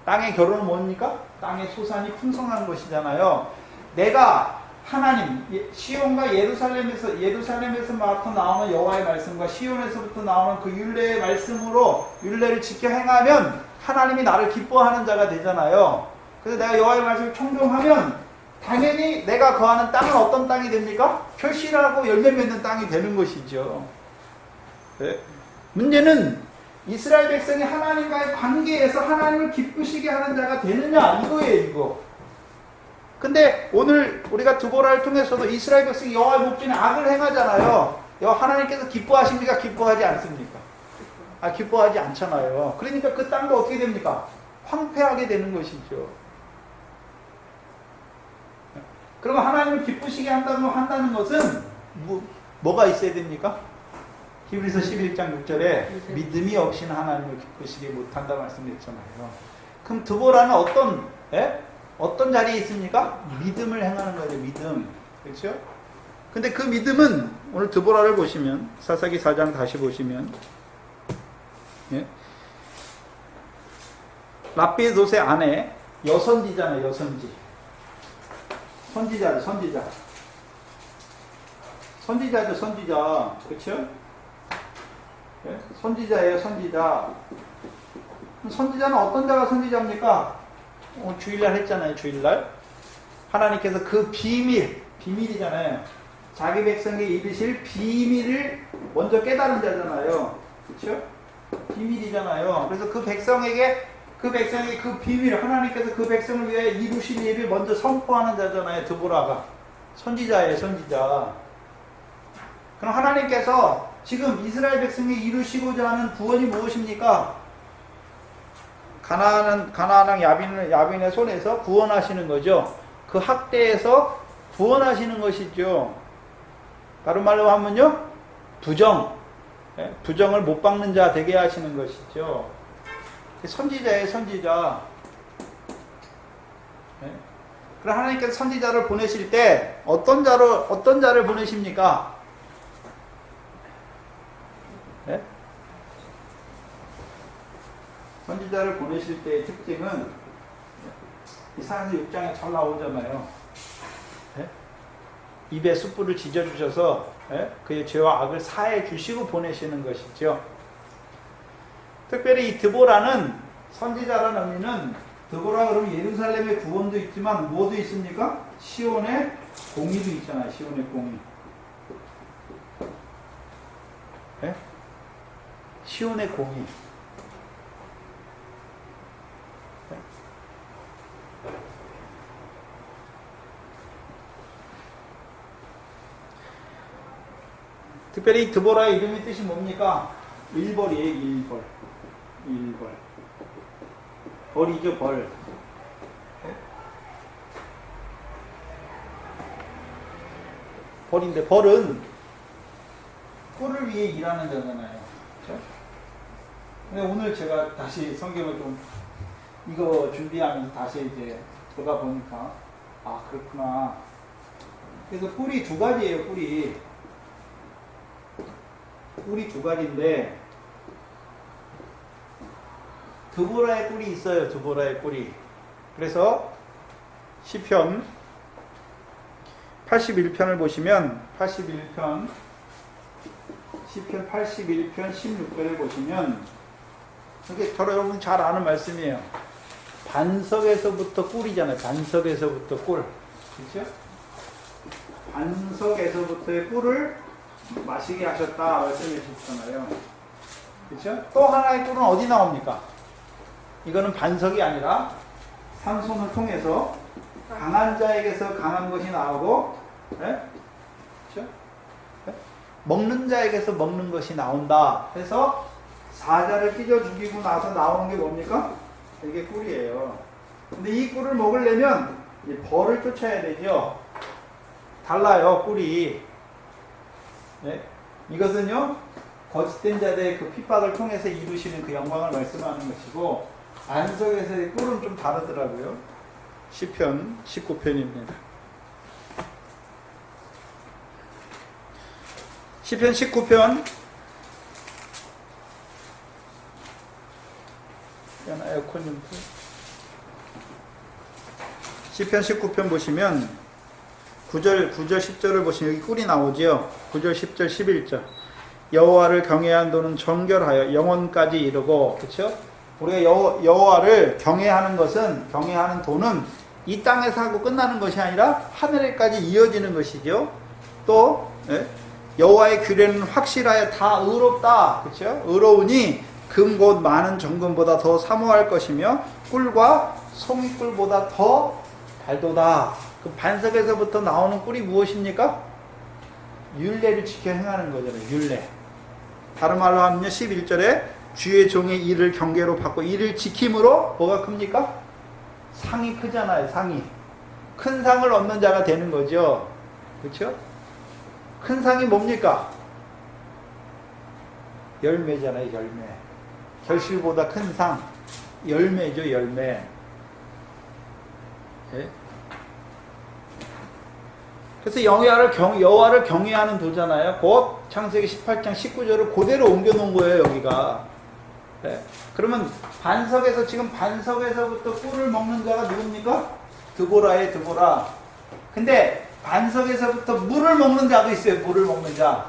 땅의 결혼은 뭡니까? 땅의 소산이 풍성한 것이잖아요. 내가 하나님, 시온과 예루살렘에서부터 나오는 여호와의 말씀과 시온에서부터 나오는 그 율례의 말씀으로 율례를 지켜 행하면 하나님이 나를 기뻐하는 자가 되잖아요. 그래서 내가 여호와의 말씀을 청종하면 당연히 내가 거하는 땅은 어떤 땅이 됩니까? 결실하고 열매 맺는 땅이 되는 것이죠. 네. 문제는 이스라엘 백성이 하나님과의 관계에서 하나님을 기쁘시게 하는 자가 되느냐 이거예요, 이거. 근데 오늘 우리가 드보라를 통해서도 이스라엘 백성이 여호와의 목전에 악을 행하잖아요. 하나님께서 기뻐하십니까? 기뻐하지 않습니까? 기뻐하지 않잖아요. 그러니까 그 땅도 어떻게 됩니까? 황폐하게 되는 것이죠. 그러면 하나님을 기쁘시게 한다는 것은 뭐가 있어야 됩니까? 히브리서 11장 6절에 믿음이 없이는 하나님을 기쁘시게 못한다 말씀드렸잖아요. 그럼 드보라는 어떤 자리에 있습니까? 믿음을 행하는 거죠. 믿음. 그렇죠? 근데 그 믿음은 오늘 드보라를 보시면 사사기 4장 다시 보시면 예? 라피도스의 아내 여선지잖아요. 여선지. 선지자죠. 선지자. 그렇죠? 예? 선지자예요. 선지자는 어떤 자가 선지자입니까? 주일날 했잖아요. 주일날. 하나님께서 그 비밀이잖아요. 자기 백성에게 이르실 비밀을 먼저 깨달은 자잖아요. 그렇죠? 비밀이잖아요. 그래서 그 백성에게 그 비밀, 하나님께서 그 백성을 위해 이루신 일을 먼저 선포하는 자잖아요. 드보라가. 선지자예요. 선지자. 그럼 하나님께서 지금 이스라엘 백성이 이루시고자 하는 구원이 무엇입니까? 가나안 왕 야빈의 손에서 구원하시는 거죠. 그 학대에서 구원하시는 것이죠. 다른 말로 하면요, 부정을 못 박는 자 되게 하시는 것이죠. 선지자예요, 선지자. 그럼 하나님께서 선지자를 보내실 때 어떤 자를 보내십니까? 선지자를 보내실 때의 특징은 이사야서 6장에 잘 나오잖아요. 입에 숯불을 지져주셔서 그의 죄와 악을 사해 주시고 보내시는 것이죠. 특별히 이 드보라는 선지자라는 의미는 드보라 그러면 예루살렘의 구원도 있지만 뭐도 있습니까? 시온의 공의도 있잖아요. 시온의 공의. 시온의 공의. 특별히 드보라의 이름의 뜻이 뭡니까? 일벌이에요. 일벌. 벌이죠, 벌. 벌인데 벌은 꼴을 위해 일하는 자잖아요. 그렇죠? 근데 오늘 제가 다시 성경을 좀 이거 준비하면서 다시 이제 보다 보니까 그렇구나. 그래서 꿀이 두 가지예요. 꿀이 두 가지인데 드보라의 꿀이 있어요. 드보라의 꿀이. 그래서 시편 81편을 보시면 시편 81편 16절을 보시면 이게 여러분 잘 아는 말씀이에요. 반석에서부터 꿀이잖아요. 반석에서부터 꿀. 그렇죠? 반석에서부터의 꿀을 마시게 하셨다 말씀해 주셨잖아요. 그렇죠? 또 하나의 꿀은 어디 나옵니까? 이거는 반석이 아니라 삼손을 통해서 강한 자에게서 강한 것이 나오고, 그렇죠? 먹는 자에게서 먹는 것이 나온다 해서 사자를 찢어 죽이고 나서 나오는 게 뭡니까? 이게 꿀이에요. 근데 이 꿀을 먹으려면 벌을 쫓아야 되죠. 달라요, 꿀이. 이것은요, 거짓된 자들의 그 핍박을 통해서 이루시는 그 영광을 말씀하는 것이고, 안석에서의 꿀은 좀 다르더라고요. 시편 19편입니다. 시편 19편 에어컨 좀 시편 19편 보시면 9절 10절을 보시면 여기 꿀이 나오지요. 9절 10절 11절 여호와를 경외한 도는 정결하여 영원까지 이르고, 그렇죠? 우리가 여호와를 경외하는 것은, 경외하는 도는 이 땅에서 하고 끝나는 것이 아니라 하늘에까지 이어지는 것이죠. 또 여호와의 규례는 확실하여 다 의롭다. 그렇죠? 의로우니 금 곧 많은 정금보다 더 사모할 것이며 꿀과 송이꿀보다 더 달도다. 그 반석에서부터 나오는 꿀이 무엇입니까? 율례를 지켜 행하는 거잖아요. 율례. 다른 말로 하면요, 11절에 주의 종의 일을 경계로 받고 이를 지킴으로 뭐가 큽니까? 상이 크잖아요. 상이. 큰 상을 얻는 자가 되는 거죠. 그렇죠? 큰 상이 뭡니까? 열매잖아요. 열매. 결실보다 큰 상. 열매죠. 열매. 예? 그래서 여호와를 경외하는 도잖아요. 곧 창세기 18장 19절을 그대로 옮겨놓은 거예요. 여기가. 네. 그러면 지금 반석에서부터 꿀을 먹는 자가 누굽니까? 드보라의 드보라. 근데 반석에서부터 물을 먹는 자도 있어요. 물을 먹는 자.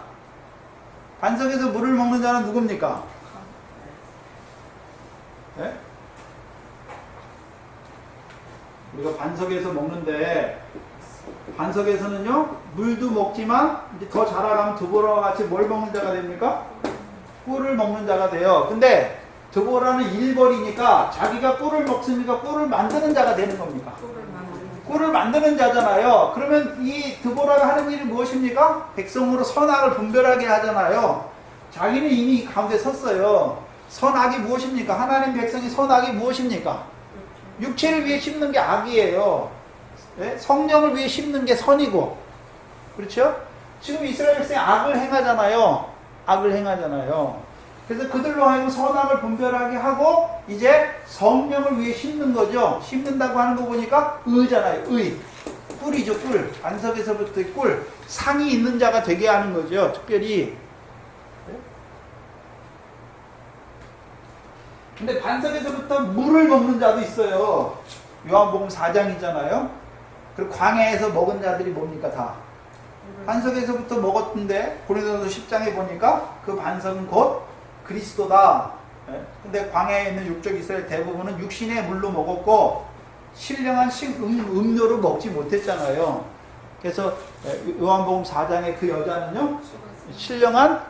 반석에서 물을 먹는 자는 누굽니까? 네? 우리가 반석에서 먹는데, 반석에서는요, 물도 먹지만 이제 더 자라가면 드보라와 같이 뭘 먹는 자가 됩니까? 꿀을 먹는 자가 돼요. 근데 드보라는 일벌이니까 자기가 꿀을 먹습니까? 꿀을 만드는 자가 되는 겁니까? 꿀을 만드는 자잖아요. 그러면 이 드보라가 하는 일이 무엇입니까? 백성으로 선악을 분별하게 하잖아요. 자기는 이미 가운데 섰어요. 선악이 무엇입니까? 하나님 백성이 선악이 무엇입니까? 육체를 위해 심는 게 악이에요. 네? 성령을 위해 심는 게 선이고, 그렇죠? 지금 이스라엘 백성이 악을 행하잖아요. 악을 행하잖아요. 그래서 그들로 하여금 선악을 분별하게 하고 이제 성령을 위해 심는 거죠. 심는다고 하는 거 보니까 의잖아요. 의. 꿀이죠. 꿀. 반석에서부터 꿀. 상이 있는 자가 되게 하는 거죠. 특별히. 근데 반석에서부터 물을 먹는 자도 있어요. 요한복음 4장이잖아요. 그리고 광야에서 먹은 자들이 뭡니까? 다 반석에서부터 먹었는데 고린도서 10장에 보니까 그 반석은 곧 그리스도다. 근데 광야에 있는 육적 이스라엘 대부분은 육신의 물로 먹었고 신령한 음료를 먹지 못했잖아요. 그래서 요한복음 4장에 그 여자는요, 신령한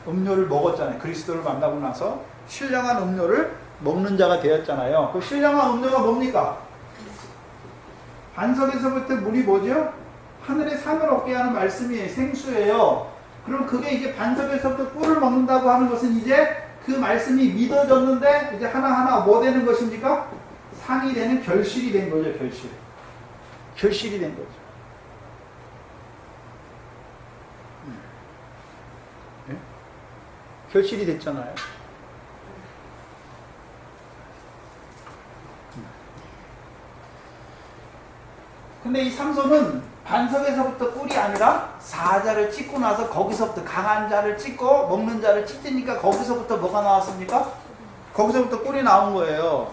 음료를 먹었잖아요. 그리스도를 만나고 나서 신령한 음료를 먹는 자가 되었잖아요. 그 신령한 음료가 뭡니까? 반석에서부터 물이 뭐죠? 하늘의 산을 얻게 하는 말씀이에요. 생수예요. 그럼 그게 이제 반석에서부터 꿀을 먹는다고 하는 것은 이제 그 말씀이 믿어졌는데 이제 하나하나 뭐 되는 것입니까? 상이 되는 결실이 된 거죠. 결실. 결실이 된 거죠. 네? 결실이 됐잖아요. 근데 이 삼손은 반석에서부터 꿀이 아니라 사자를 찍고 나서 거기서부터 강한 자를 찍고 먹는 자를 찍으니까 거기서부터 뭐가 나왔습니까? 거기서부터 꿀이 나온 거예요.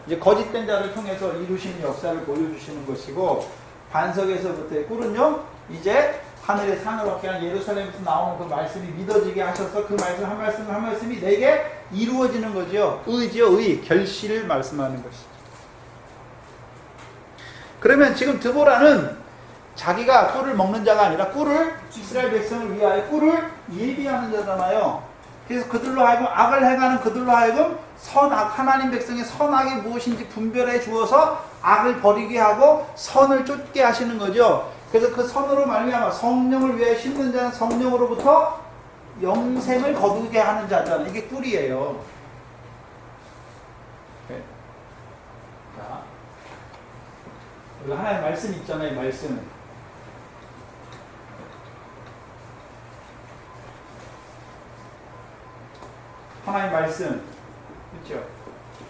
이제 거짓된 자를 통해서 이루시는 역사를 보여주시는 것이고, 반석에서부터의 꿀은요, 이제 하늘의 산을 얻게 한 예루살렘에서 나오는 그 말씀이 믿어지게 하셔서 그 말씀 한 말씀이 내게 이루어지는 거죠. 의죠, 의. 결실을 말씀하는 것이죠. 그러면 지금 드보라는 자기가 꿀을 먹는 자가 아니라 꿀을, 이스라엘 백성을 위하여 꿀을 예비하는 자잖아요. 그래서 그들로 하여금 악을 행하는 그들로 하여금 선악, 하나님 백성의 선악이 무엇인지 분별해 주어서 악을 버리게 하고 선을 쫓게 하시는 거죠. 그래서 그 선으로 말미암아 성령을 위해 심는 자는 성령으로부터 영생을 거두게 하는 자잖아요. 이게 꿀이에요. 네. 자, 여기 하나의 말씀 있잖아요. 말씀. 하나의 말씀. 그렇죠?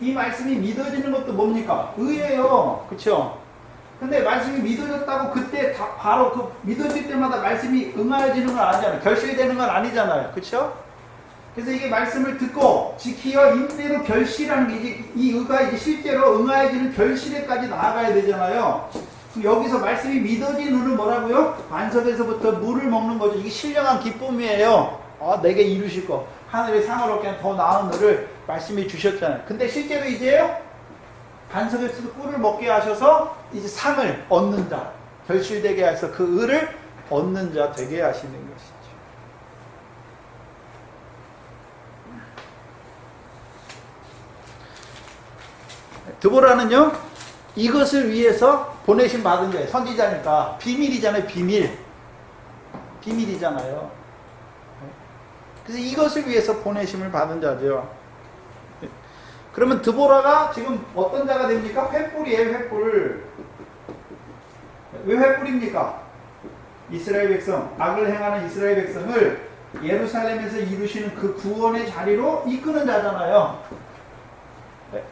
이 말씀이 믿어지는 것도 뭡니까? 의예요. 그렇죠? 근데 말씀이 믿어졌다고 그때 바로 그 믿어질 때마다 말씀이 응하여지는 건 아니잖아요. 결실되는 건 아니잖아요. 그렇죠? 그래서 이게 말씀을 듣고 지키어 인내로 결실하는 게 이 의가 이제 실제로 응하여지는 결실에까지 나아가야 되잖아요. 여기서 말씀이 믿어진 의는 뭐라고요? 반석에서부터 물을 먹는 거죠. 이게 신령한 기쁨이에요. 내게 이루실 거. 하늘의 상을 얻게 한 더 나은 의를 말씀해 주셨잖아요. 근데 실제로 이제요, 반석에서도 꿀을 먹게 하셔서 이제 상을 얻는 자, 결실되게 해서 그 의를 얻는 자 되게 하시는 것이죠. 드보라는요, 이것을 위해서 보내심 받은 자예요. 선지자니까 비밀이잖아요. 비밀이잖아요. 그래서 이것을 위해서 보내심을 받은 자죠. 그러면 드보라가 지금 어떤 자가 됩니까? 횃불이에요. 횃불. 왜 횃불입니까? 이스라엘 백성, 악을 행하는 이스라엘 백성을 예루살렘에서 이루시는 그 구원의 자리로 이끄는 자잖아요.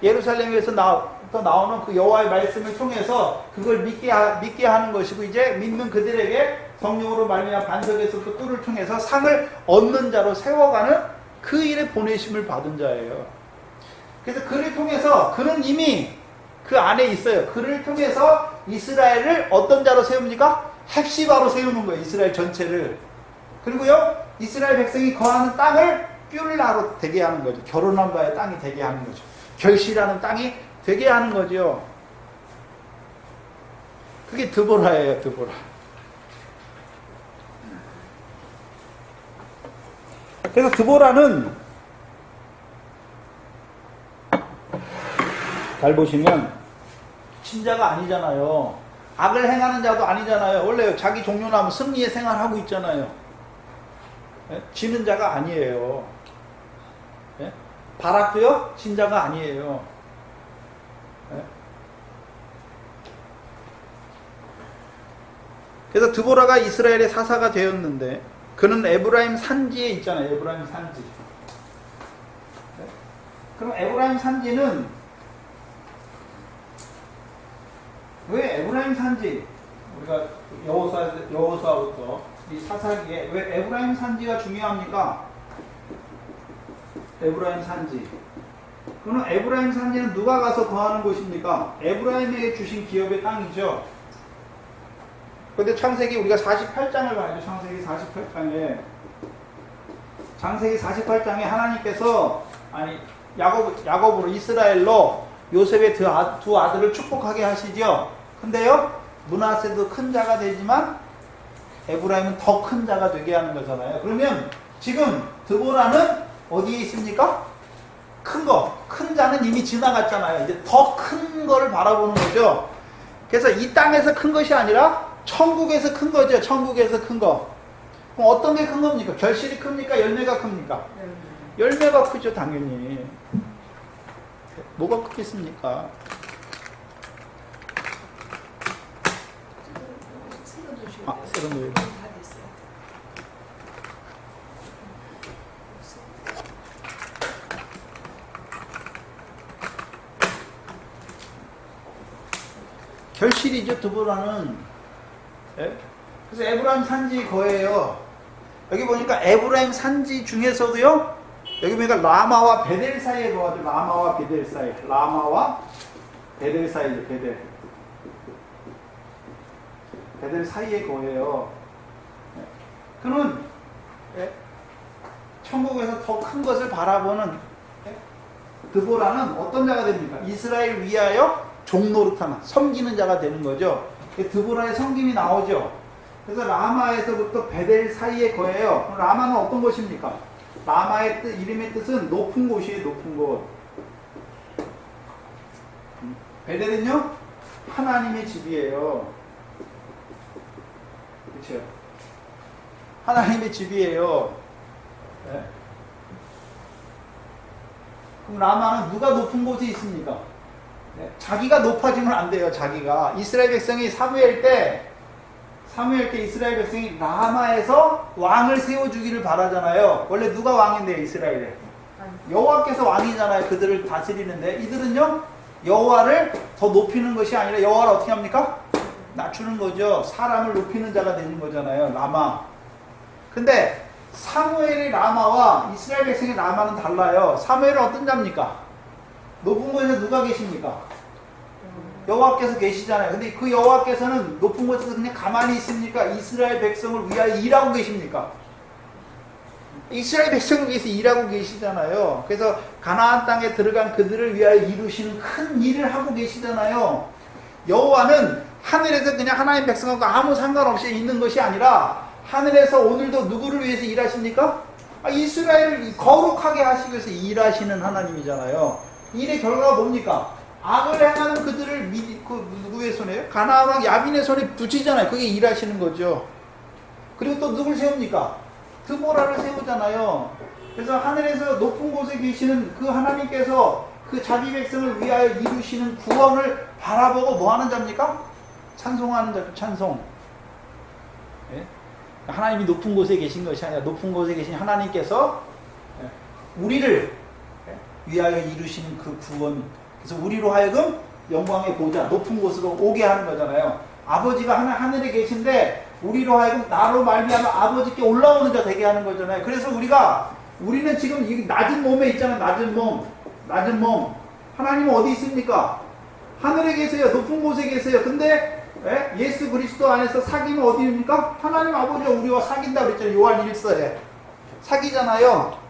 예루살렘에서 나오는 그 여호와의 말씀을 통해서 그걸 믿게 하는 것이고, 이제 믿는 그들에게 성령으로 말미암아 반석에서부터 꿀을 통해서 상을 얻는 자로 세워가는 그 일에 보내심을 받은 자예요. 그래서 그를 통해서, 그는 이미 그 안에 있어요. 그를 통해서 이스라엘을 어떤 자로 세웁니까? 헵시바로 세우는 거예요. 이스라엘 전체를. 그리고요, 이스라엘 백성이 거하는 땅을 뷸라로 되게 하는 거죠. 결혼한 바의 땅이 되게 하는 거죠. 결실하는 땅이 되게 하는 거죠. 그게 드보라예요. 드보라. 그래서 드보라는 잘 보시면 신자가 아니잖아요. 악을 행하는 자도 아니잖아요. 원래 자기 종료나면 승리의 생활하고 있잖아요. 지는 자가 아니에요. 바락도요, 신자가 아니에요. 그래서 드보라가 이스라엘의 사사가 되었는데, 그는 에브라임 산지에 있잖아요. 에브라임 산지. 그럼 에브라임 산지는 왜 에브라임 산지? 우리가 여호수아부터 이 사사기에 왜 에브라임 산지가 중요합니까? 에브라임 산지. 그러면 에브라임 산지는 누가 가서 거하는 곳입니까? 에브라임에게 주신 기업의 땅이죠. 그런데 창세기 우리가 48장을 봐야죠. 창세기 48장에. 창세기 48장에 하나님께서, 야곱으로, 이스라엘로 요셉의 두 아들을 축복하게 하시죠. 근데요, 므낫세도 큰 자가 되지만 에브라임은 더 큰 자가 되게 하는 거잖아요. 그러면 지금 드보라는 어디에 있습니까? 큰 자는 이미 지나갔잖아요. 이제 더 큰 거를 바라보는 거죠. 그래서 이 땅에서 큰 것이 아니라 천국에서 큰 거죠. 천국에서 큰 거. 그럼 어떤 게 큰 겁니까? 결실이 큽니까? 열매가 큽니까? 열매가 크죠, 당연히. 뭐가 크겠습니까? 새로 놓여요. 결실이죠, 드보라는. 그래서 에브라임 산지 거예요. 여기 보니까 에브라임 산지 중에서도요, 여기 보니까 라마와 베델 사이에 거하죠. 라마와 베델 사이. 라마와 베델 사이죠, 베델 사이에 거예요. 그러면 천국에서 더 큰 것을 바라보는 드보라는 어떤 자가 됩니까? 이스라엘 위하여 종노릇하는, 섬기는 자가 되는 거죠. 드보라의 섬김이 나오죠. 그래서 라마에서부터 베델 사이에 거예요. 그럼 라마는 어떤 곳입니까? 라마의 이름의 뜻은 높은 곳이에요. 높은 곳. 베델은요, 하나님의 집이에요. 그렇죠? 하나님의 집이에요. 네. 그럼 라마는 누가 높은 곳에 있습니까? 네. 자기가 높아지면 안 돼요. 자기가. 이스라엘 백성이 사무엘 때 이스라엘 백성이 라마에서 왕을 세워주기를 바라잖아요. 원래 누가 왕인데요, 이스라엘에? 여호와께서 왕이잖아요. 그들을 다스리는데, 이들은요, 여호와를 더 높이는 것이 아니라 여호와를 어떻게 합니까? 낮추는 거죠. 사람을 높이는 자가 되는 거잖아요. 라마. 근데 사무엘의 라마와 이스라엘 백성의 라마는 달라요. 사무엘은 어떤 자입니까? 높은 곳에서 누가 계십니까? 여호와께서 계시잖아요. 근데 그 여호와께서는 높은 곳에서 그냥 가만히 있습니까? 이스라엘 백성을 위하여 일하고 계십니까? 이스라엘 백성을 위해서 일하고 계시잖아요. 그래서 가나안 땅에 들어간 그들을 위하여 이루시는 큰 일을 하고 계시잖아요. 여호와는 하늘에서 그냥 하나님 백성하고 아무 상관없이 있는 것이 아니라 하늘에서 오늘도 누구를 위해서 일하십니까? 이스라엘을 거룩하게 하시기 위해서 일하시는 하나님이잖아요. 일의 결과가 뭡니까? 악을 행하는 그들을 누구의 손에요? 가나안 왕 야빈의 손에 붙이잖아요. 그게 일하시는 거죠. 그리고 또 누굴 세웁니까? 드보라를 세우잖아요. 그래서 하늘에서 높은 곳에 계시는 그 하나님께서 그 자기 백성을 위하여 이루시는 구원을 바라보고 뭐 하는 자입니까? 찬송하는 자죠. 찬송. 예? 하나님이 높은 곳에 계신 것이 아니라 높은 곳에 계신 하나님께서 우리를 위하여 이루시는 그 구원, 그래서 우리로 하여금 영광의 보좌, 높은 곳으로 오게 하는 거잖아요. 아버지가 하늘에 계신데 우리로 하여금 나로 말미암아 아버지께 올라오는 자 되게 하는 거잖아요. 그래서 우리는 지금 이 낮은 몸에 있잖아요. 낮은 몸. 하나님은 어디 있습니까? 하늘에 계세요. 높은 곳에 계세요. 근데 예수 그리스도 안에서 사귀면 어디입니까? 하나님 아버지가 우리와 사귄다 그랬잖아요. 요한 1서에 사귀잖아요.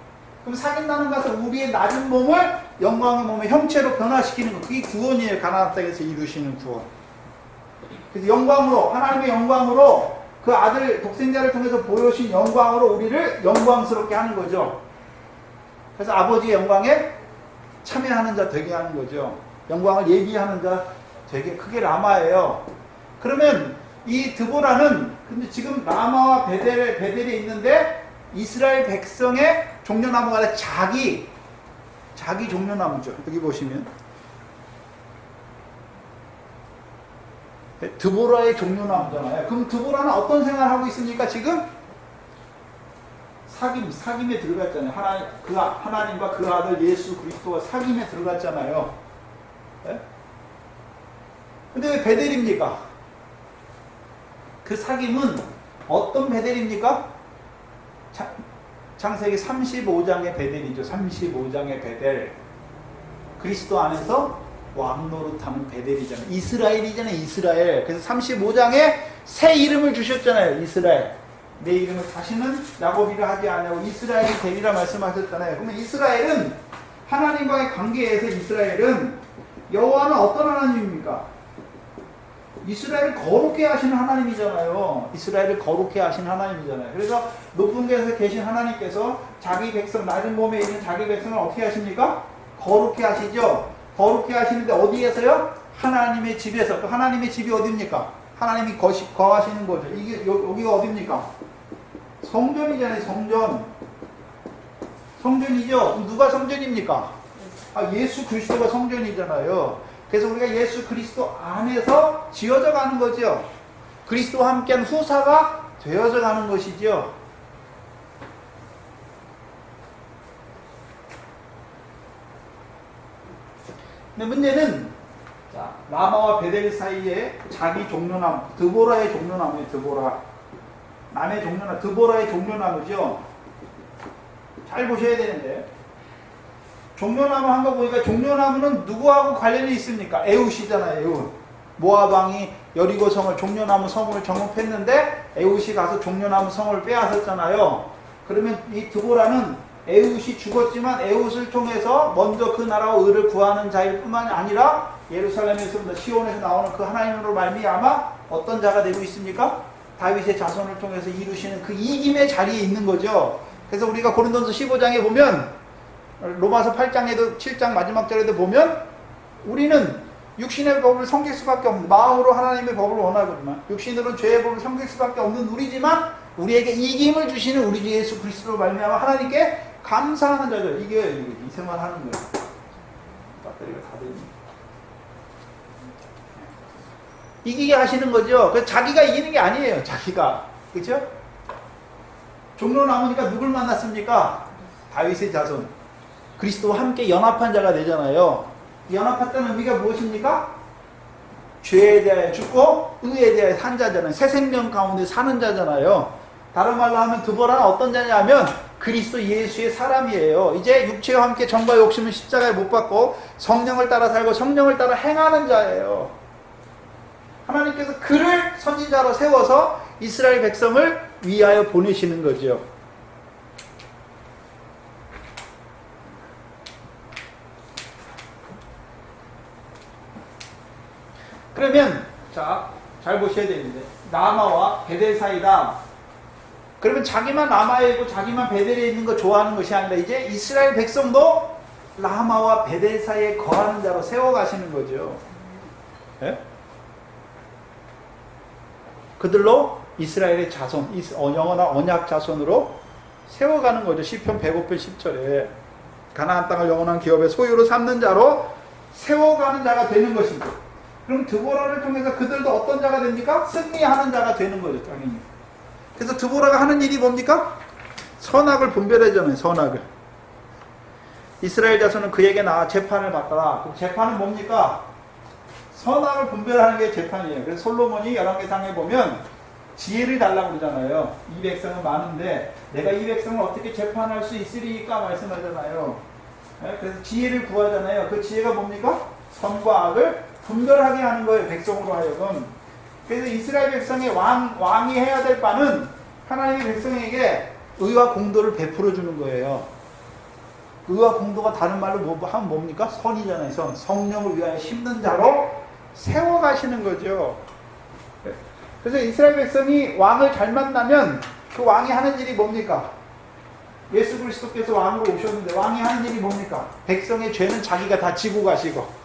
그럼 사귄다는 것은 우리의 낮은 몸을 영광의 몸의 형체로 변화시키는 것. 그게 구원이에요. 가나안 땅에서 이루시는 구원. 그래서 영광으로, 하나님의 영광으로 그 아들 독생자를 통해서 보여주신 영광으로 우리를 영광스럽게 하는 거죠. 그래서 아버지의 영광에 참여하는 자 되게 하는 거죠. 영광을 예비하는 자 되게, 크게 라마예요. 그러면 이 드보라는 근데 지금 라마와 베델에 있는데 이스라엘 백성의 종려나무가 아니라 자기 종려나무죠. 여기 보시면 드보라의 종려나무잖아요. 그럼 드보라는 어떤 생활을 하고 있습니까? 지금 사귐에 들어갔잖아요. 하나님과 그 아들 예수 그리스도가 사귐에 들어갔잖아요. 네? 근데 왜 베델입니까? 그 사귐은 어떤 베델입니까? 창세기 35장의 베델이죠. 35장의 베델. 그리스도 안에서 왕 노릇하는 베델이잖아요. 이스라엘이잖아요. 이스라엘. 그래서 35장에 새 이름을 주셨잖아요. 이스라엘. 내 이름을 다시는 야곱이라 하지 아니하고 이스라엘이 되리라 말씀하셨잖아요. 그러면 이스라엘은 하나님과의 관계에서 이스라엘은 여호와는 어떤 하나님입니까? 이스라엘을 거룩해 하시는 하나님이잖아요. 이스라엘을 거룩해 하시는 하나님이잖아요. 그래서 높은 곳에 계신 하나님께서 자기 백성, 낮은 몸에 있는 자기 백성을 어떻게 하십니까? 거룩해 하시죠. 거룩해 하시는데 어디에서요? 하나님의 집에서. 또 하나님의 집이 어디입니까? 하나님이 거하시는 거죠. 이게 여기가 어디입니까? 성전이잖아요. 성전이죠. 누가 성전입니까? 예수 그리스도가 성전이잖아요. 그래서 우리가 예수 그리스도 안에서 지어져 가는 거죠. 그리스도와 함께한 후사가 되어져 가는 것이죠. 근데 문제는 라마와 베델 사이에 자기 종려나무, 드보라의 종려나무예요. 남의 종려나무, 드보라의 종려나무죠. 잘 보셔야 되는데 종려나무 한 거 보니까 종려나무는 누구하고 관련이 있습니까? 에훗이잖아요. 에훗. 모압 왕이 여리고 성을 종려나무 성을 정복했는데 에훗이 가서 종려나무 성을 빼앗았잖아요. 그러면 이 드보라는 에훗이 죽었지만 에훗을 통해서 먼저 그 나라와 의를 구하는 자일 뿐만이 아니라 예루살렘에서 시온에서 나오는 그 하나님으로 말미암아 어떤 자가 되고 있습니까? 다윗의 자손을 통해서 이루시는 그 이김의 자리에 있는 거죠. 그래서 우리가 고린도전서 15장에 보면 로마서 8장에도 7장 마지막 절에도 보면 우리는 육신의 법을 섬길 수밖에 없는, 마음으로 하나님의 법을 원하거든요. 육신으로는 죄의 법을 섬길 수밖에 없는 우리지만 우리에게 이김을 주시는 우리 주 예수 그리스도로 말미암아 하나님께 감사하는 자죠. 이게 이 생활하는 거예요. 배터리가 다 되니 이기게 하시는 거죠. 그래서 자기가 이기는 게 아니에요. 자기가. 그렇죠? 종로 나오니까 누굴 만났습니까? 다윗의 자손. 그리스도와 함께 연합한 자가 되잖아요. 연합했다는 의미가 무엇입니까? 죄에 대하여 죽고 의에 대하여 산 자잖아요. 새 생명 가운데 사는 자잖아요. 다른 말로 하면 드보라는 어떤 자냐면 그리스도 예수의 사람이에요. 이제 육체와 함께 정과 욕심은 십자가에 못 박고 성령을 따라 살고 성령을 따라 행하는 자예요. 하나님께서 그를 선지자로 세워서 이스라엘 백성을 위하여 보내시는 거죠. 그러면 자, 잘 보셔야 되는데 라마와 베델 사이다. 그러면 자기만 라마에 있고 자기만 베델에 있는 거 좋아하는 것이 아니라 이제 이스라엘 백성도 라마와 베델 사이에 거하는 자로 세워가시는 거죠. 예? 그들로 이스라엘의 자손, 영원한 언약 자손으로 세워가는 거죠. 시편 105편 10절에 가나안 땅을 영원한 기업의 소유로 삼는 자로 세워가는 자가 되는 것입니다. 그럼 드보라를 통해서 그들도 어떤 자가 됩니까? 승리하는 자가 되는 거죠, 당연히. 그래서 드보라가 하는 일이 뭡니까? 선악을 분별하잖아요, 선악을. 이스라엘 자손은 그에게 나와 재판을 받더라. 그 재판은 뭡니까? 선악을 분별하는 게 재판이에요. 그래서 솔로몬이 열왕기상에 보면 지혜를 달라고 그러잖아요. 이 백성은 많은데 내가 이 백성을 어떻게 재판할 수 있으리까 말씀하잖아요. 그래서 지혜를 구하잖아요. 그 지혜가 뭡니까? 선과 악을 분별하게 하는 거예요. 백성으로 하여금. 그래서 이스라엘 백성의 왕이 해야 될 바는 하나님의 백성에게 의와 공도를 베풀어 주는 거예요. 의와 공도가 다른 말로 하면 뭡니까? 선이잖아요. 선. 성령을 위하여 심는 자로 세워가시는 거죠. 그래서 이스라엘 백성이 왕을 잘 만나면 그 왕이 하는 일이 뭡니까? 예수 그리스도께서 왕으로 오셨는데 왕이 하는 일이 뭡니까? 백성의 죄는 자기가 다 지고 가시고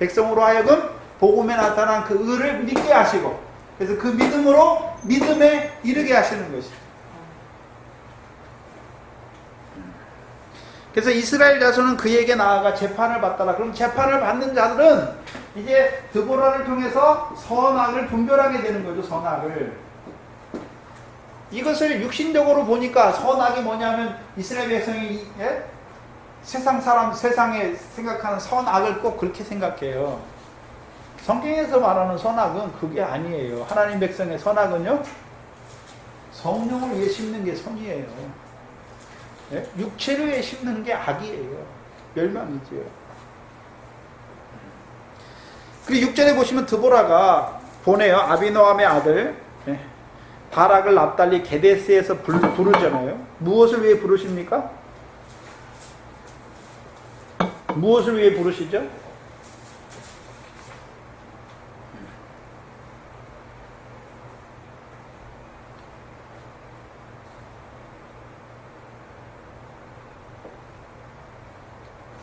백성으로 하여금 복음에 나타난 그 의를 믿게 하시고 그래서 그 믿음으로 믿음에 이르게 하시는 것이죠. 그래서 이스라엘 자손은 그에게 나아가 재판을 받더라. 그럼 재판을 받는 자들은 이제 드보라를 통해서 선악을 분별하게 되는 거죠. 선악을. 이것을 육신적으로 보니까 선악이 뭐냐면 이스라엘 백성이 세상에 생각하는 선악을 꼭 그렇게 생각해요. 성경에서 말하는 선악은 그게 아니에요. 하나님 백성의 선악은요, 성령을 위해 심는 게 선이에요. 육체를 위해 심는 게 악이에요. 멸망이죠. 그리고 6절에 보시면 드보라가 보내요. 아비노함의 아들 바락을 납달리 게데스에서 부르잖아요. 무엇을 위해 부르십니까? 무엇을 위해 부르시죠?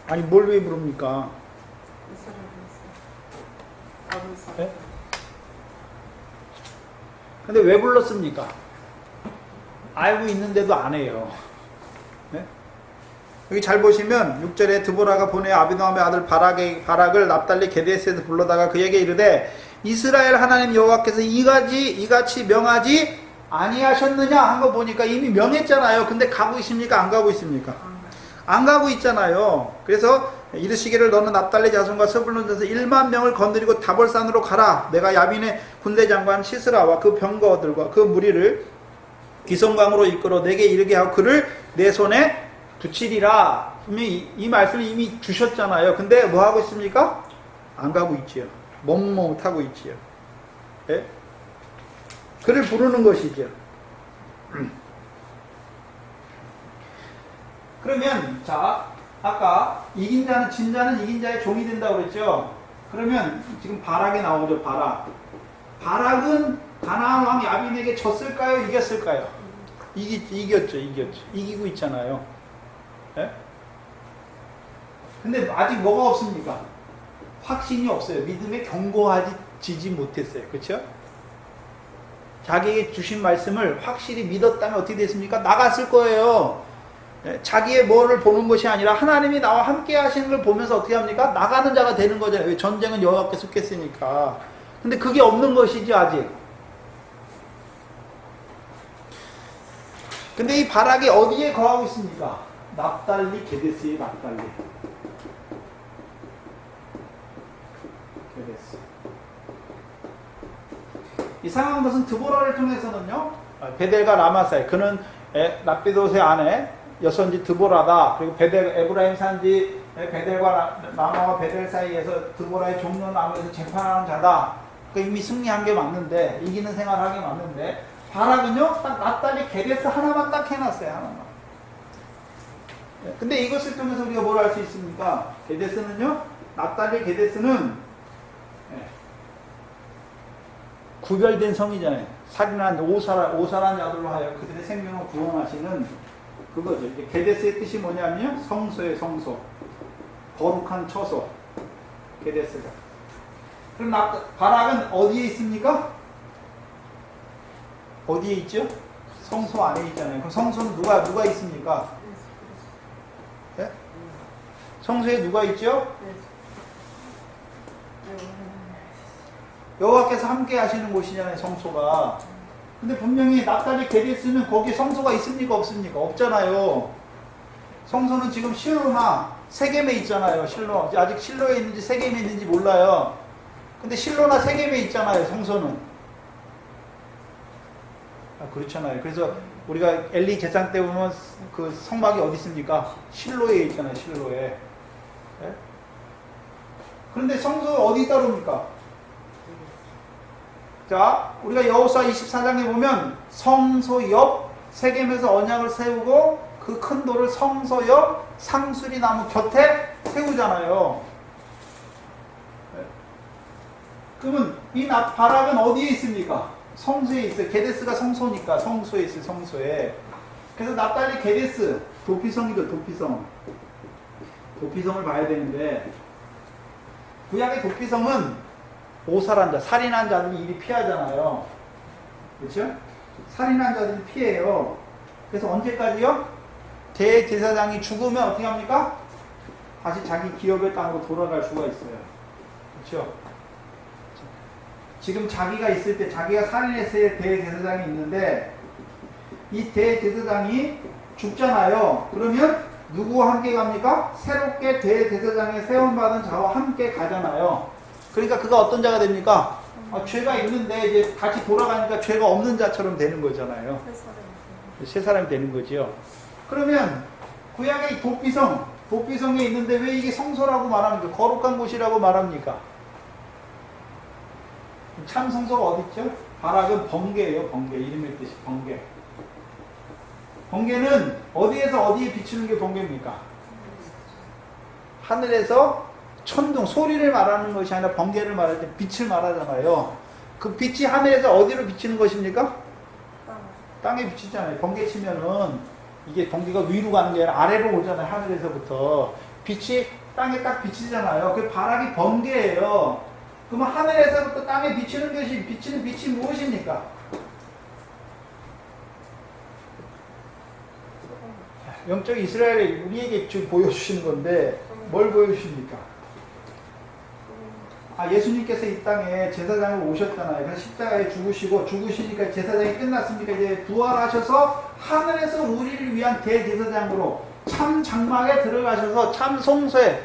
아니 뭘 위해 부릅니까? 네? 근데 왜 불렀습니까? 알고 있는데도 안 해요. 네? 여기 잘 보시면 6절에 드보라가 보내 아비노함의 아들 바락을 납달리 게데스에서 불러다가 그에게 이르되 이스라엘 하나님 여호와께서 이같이 명하지 아니하셨느냐 한 거 보니까 이미 명했잖아요. 근데 가고 있습니까? 안 가고 있습니까? 안 가고 있잖아요. 그래서 이르시기를 너는 납달리 자손과 스불론 자손 1만 명을 건드리고 다볼산으로 가라. 내가 야빈의 군대 장관 시스라와 그 병거들과 그 무리를 기성강으로 이끌어 내게 이르게 하고 그를 내 손에 붙이리라. 이 말씀을 이미 주셨잖아요. 근데 뭐 하고 있습니까? 안 가고 있지요. 못하고 있지요. 예? 그를 부르는 것이죠. 그러면 자 아까 이긴 자는 진 자는 이긴 자의 종이 된다고 그랬죠. 그러면 지금 바락이 나오죠. 바락은 가나안 왕 야빈에게 졌을까요? 이겼을까요? 이겼죠. 이기고 있잖아요. 예? 근데 아직 뭐가 없습니까? 확신이 없어요. 믿음에 견고하지 못했어요. 그렇죠? 자기에게 주신 말씀을 확실히 믿었다면 어떻게 됐습니까? 나갔을 거예요. 자기의 뭐를 보는 것이 아니라 하나님이 나와 함께 하시는 걸 보면서 어떻게 합니까? 나가는 자가 되는 거잖아요. 전쟁은 여호와께 속했으니까. 근데 그게 없는 것이지 아직. 근데 이 바락이 어디에 거하고 있습니까? 납달리 게데스의 납달리. 게데스. 이상한 것은 드보라를 통해서는요. 베델과 라마 사이. 그는 랍비도스의 아내 여선지 드보라다. 그리고 에브라임 산지 베델과 라마와 베델 사이에서 드보라의 종려 나무에서 재판하는 자다. 그러니까 이미 승리한 게 맞는데 이기는 생활을 하게 맞는데 바락은요 딱 납달리 게데스 하나만 딱 해놨어요. 하나만. 근데 이것을 통해서 우리가 뭘 알 수 있습니까? 납달리 게데스는 구별된 성이잖아요. 살인한 오살한 자들로 하여 그들의 생명을 구원하시는 그거죠. 이제 게데스의 뜻이 뭐냐면요, 성소의 성소, 거룩한 처소, 게데스가. 그럼 바락은 어디에 있습니까? 어디에 있죠? 성소 안에 있잖아요. 그럼 성소는 누가 있습니까? 네? 성소에 누가 있죠? 여호와께서 함께 하시는 곳이잖아요, 성소가. 근데 분명히 납달리 게데스는 거기 성소가 있습니까? 없습니까? 없잖아요. 성소는 지금 실로나 세겜에 있잖아요. 실로. 아직 실로에 있는지 세겜에 있는지 몰라요. 근데 실로나 세겜에 있잖아요, 성소는. 그렇잖아요. 그래서 우리가 엘리 제상 때 보면 그 성막이 어디 있습니까? 실로에 있잖아요, 실로에. 네? 그런데 성소 어디 따릅니까? 자, 우리가 여호수아 24장에 보면 성소 옆 세겜에서 언약을 세우고 그 큰 돌을 성소 옆 상수리 나무 곁에 세우잖아요. 네. 그러면 이 바락은 어디에 있습니까? 성소에 있어요. 게데스가 성소니까 성소에 있어요. 성소에. 그래서 납달리 게데스 도피성이죠. 도피성을 봐야 되는데 구약의 도피성은 오살한 자, 살인한 자들이 이리 피하잖아요. 그렇죠? 살인한 자들이 피해요. 그래서 언제까지요? 대제사장이 죽으면 어떻게 합니까? 다시 자기 기업의 땅으로 돌아갈 수가 있어요. 그렇죠? 지금 자기가 있을 때 자기가 살인했을 때 대제사장이 있는데 이 대제사장이 죽잖아요. 그러면 누구와 함께 갑니까? 새롭게 대제사장에 세움받은 자와 함께 가잖아요. 그러니까 그가 어떤 자가 됩니까? 죄가 있는데 이제 다시 돌아가니까 죄가 없는 자처럼 되는 거잖아요. 새 사람이 되는 거죠. 그러면 구약의 도피성에 있는데 왜 이게 성소라고 말합니까? 거룩한 곳이라고 말합니까? 참 성소가 어디 있죠? 바락은 번개예요. 번개. 이름의 뜻이 번개. 번개는 어디에서 어디에 비추는 게 번개입니까? 하늘에서 천둥, 소리를 말하는 것이 아니라 번개를 말할 때 빛을 말하잖아요. 그 빛이 하늘에서 어디로 비치는 것입니까? 땅에 비치잖아요. 번개 치면은 이게 번개가 위로 가는 게 아니라 아래로 오잖아요. 하늘에서부터. 빛이 땅에 딱 비치잖아요. 그 바락이 번개예요. 그러면 하늘에서부터 땅에 비치는 빛이 무엇입니까? 영적 이스라엘이 우리에게 지금 보여주시는 건데 뭘 보여주십니까? 예수님께서 이 땅에 제사장으로 오셨잖아요. 그래서 십자가에 죽으시니까 제사장이 끝났으니까 이제 부활하셔서 하늘에서 우리를 위한 대제사장으로 참 장막에 들어가셔서 참 성소에,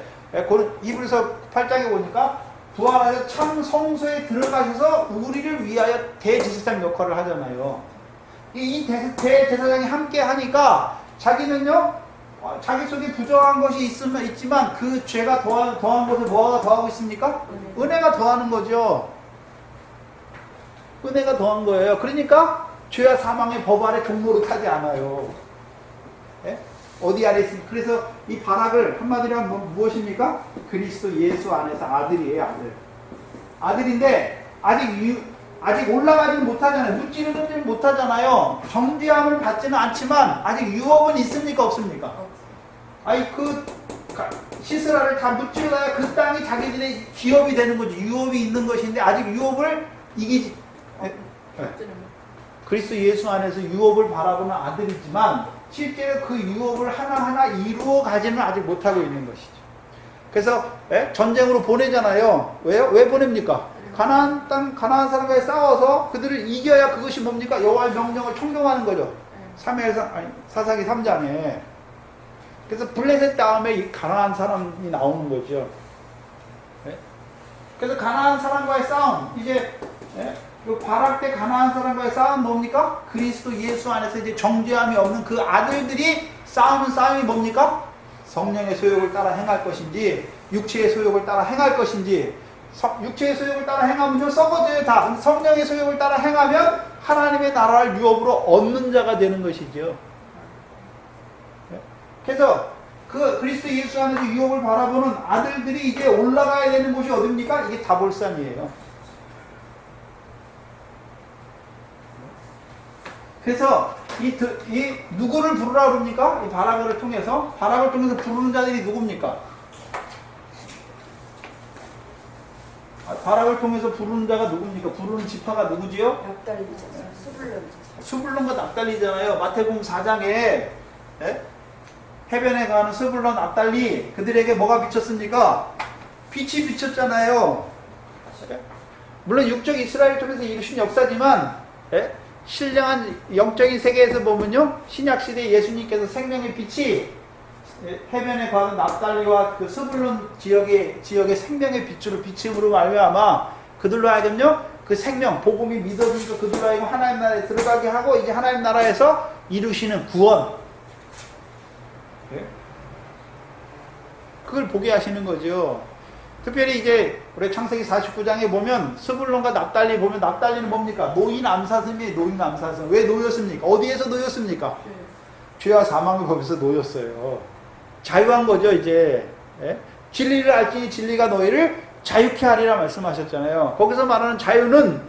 이브리서 8장에 보니까 부활하셔서 참 성소에 들어가셔서 우리를 위하여 대제사장 역할을 하잖아요. 이 대제사장이 함께 하니까 자기는요, 자기 속에 부정한 것이 있지만 그 죄가 더한 것을 뭐가 더하고 있습니까? 은혜가 더하는 거죠. 은혜가 더한 거예요. 그러니까 죄와 사망의 법 아래 종로로 타지 않아요. 네? 어디 아래 있습니까? 그래서 이 바락을 한마디로 하면 무엇입니까? 그리스도 예수 안에서 아들이에요. 아들인데 아직 올라가지는 못하잖아요. 무찌르지는 못하잖아요. 정죄함을 받지는 않지만 아직 유업은 있습니까? 없습니까? 시스라를 다 무찌러야 그 땅이 자기들의 기업이 되는 거죠. 유업이 있는 것인데 아직 유업을 이기지. 그리스도 예수 안에서 유업을 바라보는 아들이지만 실제로 그 유업을 하나하나 이루어 가지는 아직 못하고 있는 것이죠. 그래서 전쟁으로 보내잖아요. 왜요? 왜 보냅니까? 가나안 땅, 가나안 사람과의 싸워서 그들을 이겨야 그것이 뭡니까? 여호와의 명령을 청종하는 거죠. 사사기 3장에. 그래서 블레셋 다음에 이 가나안 사람이 나오는 거죠. 그래서 가나안 사람과의 싸움, 이제 그 바락 때 가나안 사람과의 싸움 뭡니까? 그리스도 예수 안에서 이제 정죄함이 없는 그 아들들이 싸우는 싸움이 뭡니까? 성령의 소욕을 따라 행할 것인지, 육체의 소욕을 따라 행할 것인지. 육체의 소욕을 따라 행하면 썩어져요. 다. 성령의 소욕을 따라 행하면 하나님의 나라를 유업으로 얻는 자가 되는 것이죠. 그래서 그 그리스도 예수 안에서 유업을 바라보는 아들들이 이제 올라가야 되는 곳이 어딥니까? 이게 다볼산이에요. 그래서 이 누구를 부르라 그럽니까? 이 바락을 통해서 부르는 자들이 누굽니까? 바락을 통해서 부르는 자가 누굽니까? 부르는 지파가 누구지요? 납달리 자손, 스불론 자손. 스불론과 납달리잖아요. 마태복음 4장에 예? 해변에 가는 스불론, 납달리 그들에게 뭐가 비쳤습니까? 빛이 비쳤잖아요. 예? 물론 육적 이스라엘 통해서 이루신 역사지만 예? 신령한 영적인 세계에서 보면요, 신약시대 예수님께서 생명의 빛이 해변에 가는 납달리와 그 스불론 지역의 생명의 빛으로 비침으로 말미암아 그들로 하여금요, 그 생명, 복음이 믿어지니까 그들로 하여금 하나님 나라에 들어가게 하고 이제 하나님 나라에서 이루시는 구원, 그걸 보게 하시는 거죠. 특별히 이제 우리 창세기 49장에 보면 스불론과 납달리 보면, 납달리는 뭡니까? 노인 암사슴이에요. 노인 암사슴. 왜 놓였습니까? 어디에서 놓였습니까? 죄와 사망의 법에서 놓였어요. 자유한 거죠, 이제. 예? 진리를 알지니 진리가 너희를 자유케 하리라 말씀하셨잖아요. 거기서 말하는 자유는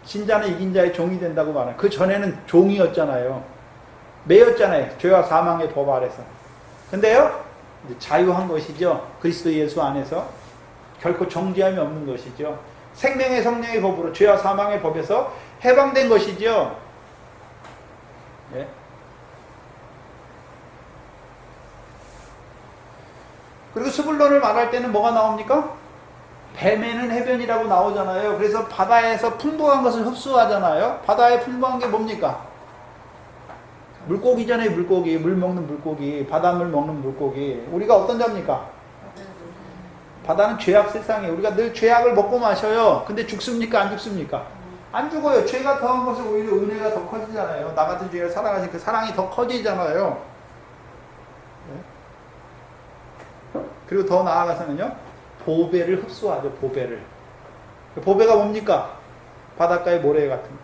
진자는 이긴 자의 종이 된다고 말하는, 그 전에는 종이었잖아요. 매였잖아요. 죄와 사망의 법 아래서. 근데요, 자유한 것이죠. 그리스도 예수 안에서 결코 정죄함이 없는 것이죠. 생명의 성령의 법으로 죄와 사망의 법에서 해방된 것이죠. 예? 그리고 스불론을 말할 때는 뭐가 나옵니까? 뱀에는 해변이라고 나오잖아요. 그래서 바다에서 풍부한 것을 흡수하잖아요. 바다에 풍부한 게 뭡니까? 물고기잖아요. 물고기, 물 먹는 물고기, 바닷물 먹는 물고기. 우리가 어떤 자입니까? 바다는 죄악 세상이에요. 우리가 늘 죄악을 먹고 마셔요. 근데 죽습니까? 안 죽습니까? 안 죽어요. 죄가 더한 것은 오히려 은혜가 더 커지잖아요. 나 같은 죄를 사랑하신 그 사랑이 더 커지잖아요. 그리고 더 나아가서는요, 보배를 흡수하죠. 보배를. 보배가 뭡니까? 바닷가의 모래 같은 거죠.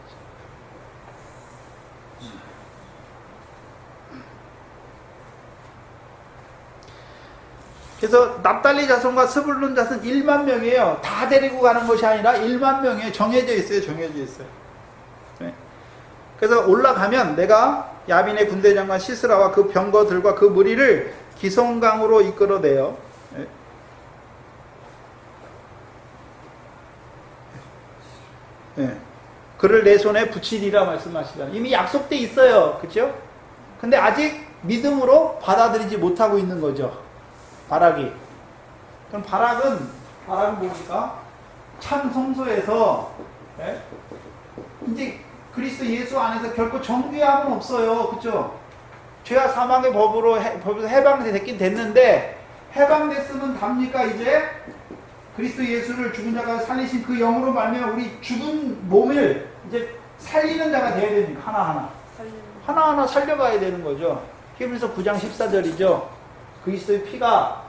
그래서 납달리 자손과 스불론 자손 1만 명이에요. 다 데리고 가는 것이 아니라 1만 명이에요. 정해져 있어요. 정해져 있어요. 네. 그래서 올라가면 내가 야빈의 군대장관 시스라와 그 병거들과 그 무리를 기송강으로 이끌어내요. 네. 네. 그를 내 손에 붙이리라 말씀하시잖아요. 이미 약속돼 있어요. 그렇죠? 근데 아직 믿음으로 받아들이지 못하고 있는 거죠. 바락이. 그럼 바락은 뭡니까? 참 성소에서 예? 이제 그리스도 예수 안에서 결코 정죄함은 없어요. 그렇죠? 죄와 사망의 법에서 해방됐긴 됐는데, 해방됐으면 답니까? 이제 그리스도 예수를 죽은 자가 살리신 그 영으로 말미암아 우리 죽은 몸을 이제 살리는 자가 되어야 됩니까? 하나하나 살려가야 되는 거죠. 히브리서 9장 14절이죠. 그리스도의 피가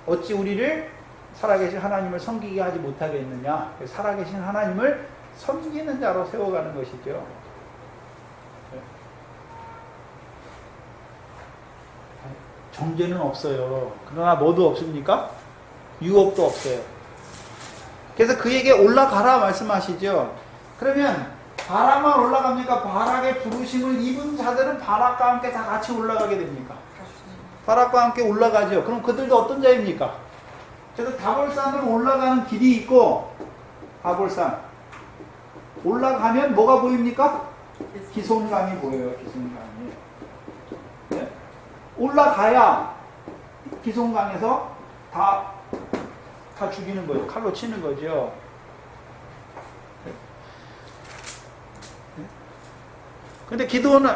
어찌 우리를 살아계신 하나님을 섬기게 하지 못하겠느냐. 살아계신 하나님을 섬기는 자로 세워가는 것이죠. 정죄는 없어요. 그러나 뭐도 없습니까? 유업도 없어요. 그래서 그에게 올라가라 말씀하시죠. 그러면 바락만 올라갑니까? 바락의 부르심을 입은 자들은 바락과 함께 다 같이 올라가게 됩니까? 바락과 함께 올라가죠. 그럼 그들도 어떤 자입니까? 그래서 다볼산으로 올라가는 길이 있고, 다볼산 올라가면 뭐가 보입니까? 기손강이 보여요. 기손강이. 네? 올라가야 기손강에서 다 죽이는 거예요. 칼로 치는 거죠. 근데 기도는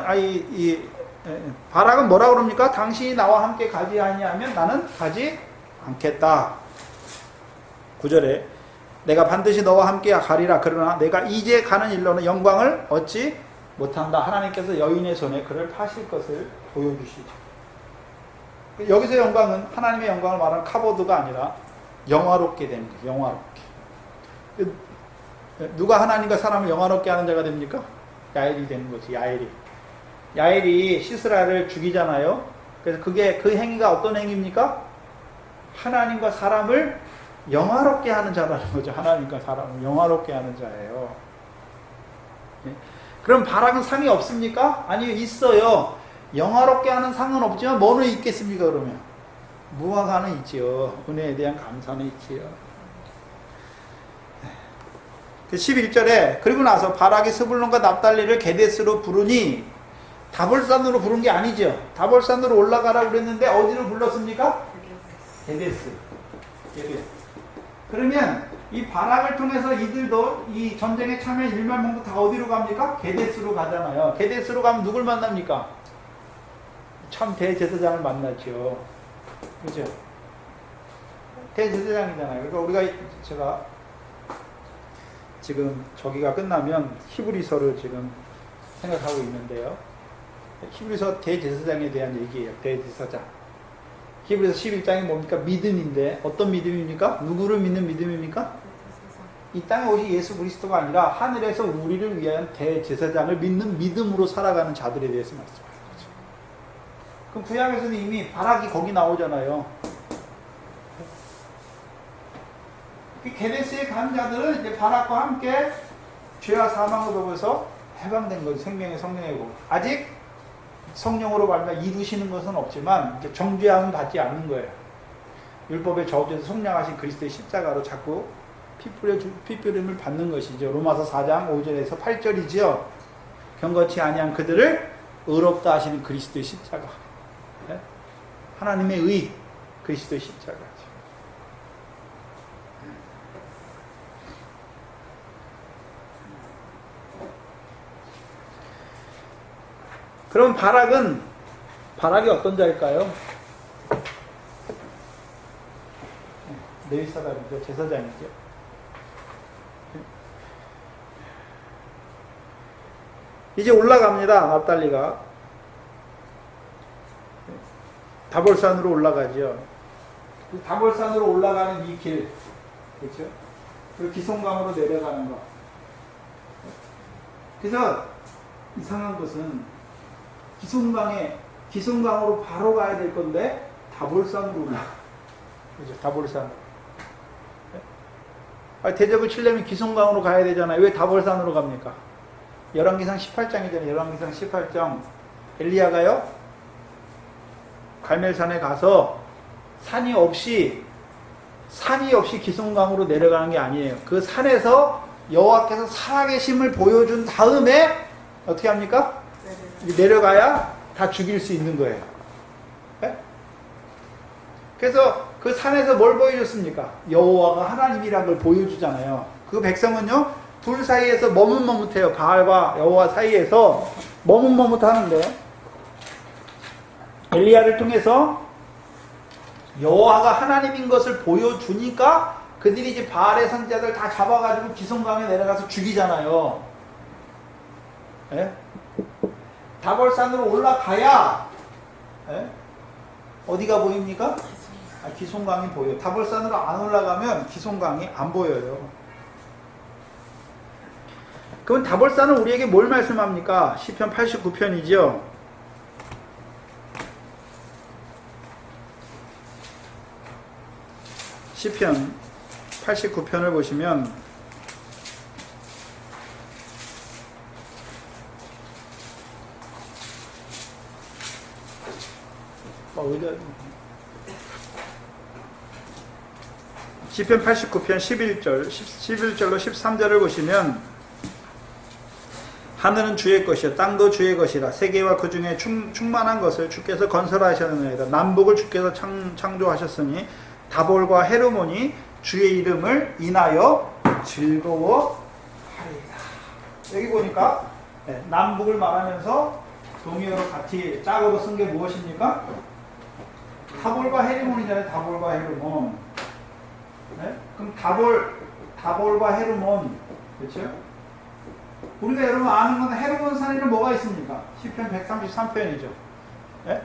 바락은 뭐라 그럽니까? 당신이 나와 함께 가지 아니하면 나는 가지 않겠다. 9절에 내가 반드시 너와 함께 가리라. 그러나 내가 이제 가는 일로는 영광을 얻지 못한다. 하나님께서 여인의 손에 그를 파실 것을 보여주시죠. 여기서 영광은 하나님의 영광을 말하는 카보드가 아니라 영화롭게 되는 거예요. 영화롭게. 누가 하나님과 사람을 영화롭게 하는 자가 됩니까? 야엘이 되는 거지. 야엘이 시스라를 죽이잖아요. 그래서 그 행위가 어떤 행위입니까? 하나님과 사람을 영화롭게 하는 자라는 거죠. 하나님과 사람을 영화롭게 하는 자예요. 그럼 바락은 상이 없습니까? 아니요, 있어요. 영화롭게 하는 상은 없지만 뭐는 있겠습니까? 그러면 무화과는 있지요. 은혜에 대한 감사는 있지요. 11절에 그리고 나서 바락이 스불론과 납달리를 게데스로 부르니 다볼산으로 부른 게 아니죠. 다볼산으로 올라가라고 그랬는데 어디로 불렀습니까? 게데스. 그러면 이 바락을 통해서 이들도 이 전쟁에 참여한 1만 명도 다 어디로 갑니까? 게데스로 가잖아요. 게데스로 가면 누굴 만납니까? 참 대제사장을 만나죠. 그죠? 대제사장이잖아요. 그러니까 우리가 제가 지금 저기가 끝나면 히브리서를 지금 생각하고 있는데요. 히브리서 대제사장에 대한 얘기예요. 대제사장. 히브리서 11장이 뭡니까? 믿음인데 어떤 믿음입니까? 누구를 믿는 믿음입니까? 이 땅에 오직 예수 그리스도가 아니라 하늘에서 우리를 위한 대제사장을 믿는 믿음으로 살아가는 자들에 대해서 말씀하는 거죠. 그럼 구약에서는 이미 바락이 거기 나오잖아요. 게데스에 간 자들은 이제 바락과 함께 죄와 사망으로부터 해방된 거죠. 생명의 성령의 복. 아직 성령으로 말미암아 이루시는 것은 없지만 이제 정죄함은 받지 않는 거예요. 율법의 저주에서 속량하신 그리스도의 십자가로 자꾸 피뿌림을 받는 것이죠. 로마서 4장 5절에서 8절이죠. 경건치 아니한 그들을 의롭다 하시는 그리스도의 십자가. 네? 하나님의 의 그리스도의 십자가죠. 그럼 바락이 어떤 자일까요? 레위 사람이죠. 제사장이죠. 이제 올라갑니다. 납달리가 다볼산으로 올라가죠. 다볼산으로 올라가는 이 길, 그렇죠? 그리고 기송강으로 내려가는 거. 그래서 이상한 것은 기송강으로 바로 가야 될 건데 다볼산으로 올라가. 그렇죠? 다볼산. 대적을 치려면 기송강으로 가야 되잖아요. 왜 다볼산으로 갑니까? 열왕기상 18장이잖아요. 열왕기상 18장. 엘리야가요, 갈멜산에 가서 산이 없이 기송강으로 내려가는 게 아니에요. 그 산에서 여호와께서 살아계심을 보여준 다음에 어떻게 합니까? 내려가야 다 죽일 수 있는 거예요. 네? 그래서 그 산에서 뭘 보여줬습니까? 여호와가 하나님이라는 걸 보여주잖아요. 그 백성은요, 둘 사이에서 머뭇머뭇해요. 바알과 여호와 사이에서 머뭇머뭇하는데 엘리야를 통해서 여호와가 하나님인 것을 보여주니까 그들이 이제 바알의 선지자들 다 잡아가지고 기송강에 내려가서 죽이잖아요. 네? 다볼산으로 올라가야 어디가 보입니까? 기송강이 보여요. 다볼산으로 안 올라가면 기송강이 안 보여요. 그럼 다볼산은 우리에게 뭘 말씀합니까? 시편 89편이죠. 시편 89편을 보시면 시편 89편 11절로 13절을 보시면 하늘은 주의 것이요 땅도 주의 것이라 세계와 그 중에 충만한 것을 주께서 건설하셨느니라. 남북을 주께서 창조하셨으니 다볼과 헤르몬이 주의 이름을 인하여 즐거워하리라. 여기 보니까 남북을 말하면서 동의어로 같이 짝으로 쓴 게 무엇입니까? 다볼과 헤르몬이잖아요. 다볼과 헤르몬. 네? 그럼 다볼과 헤르몬, 그렇죠? 우리가 여러분 아는 건 헤르몬 산에는 뭐가 있습니까? 시편 133편이죠. 네?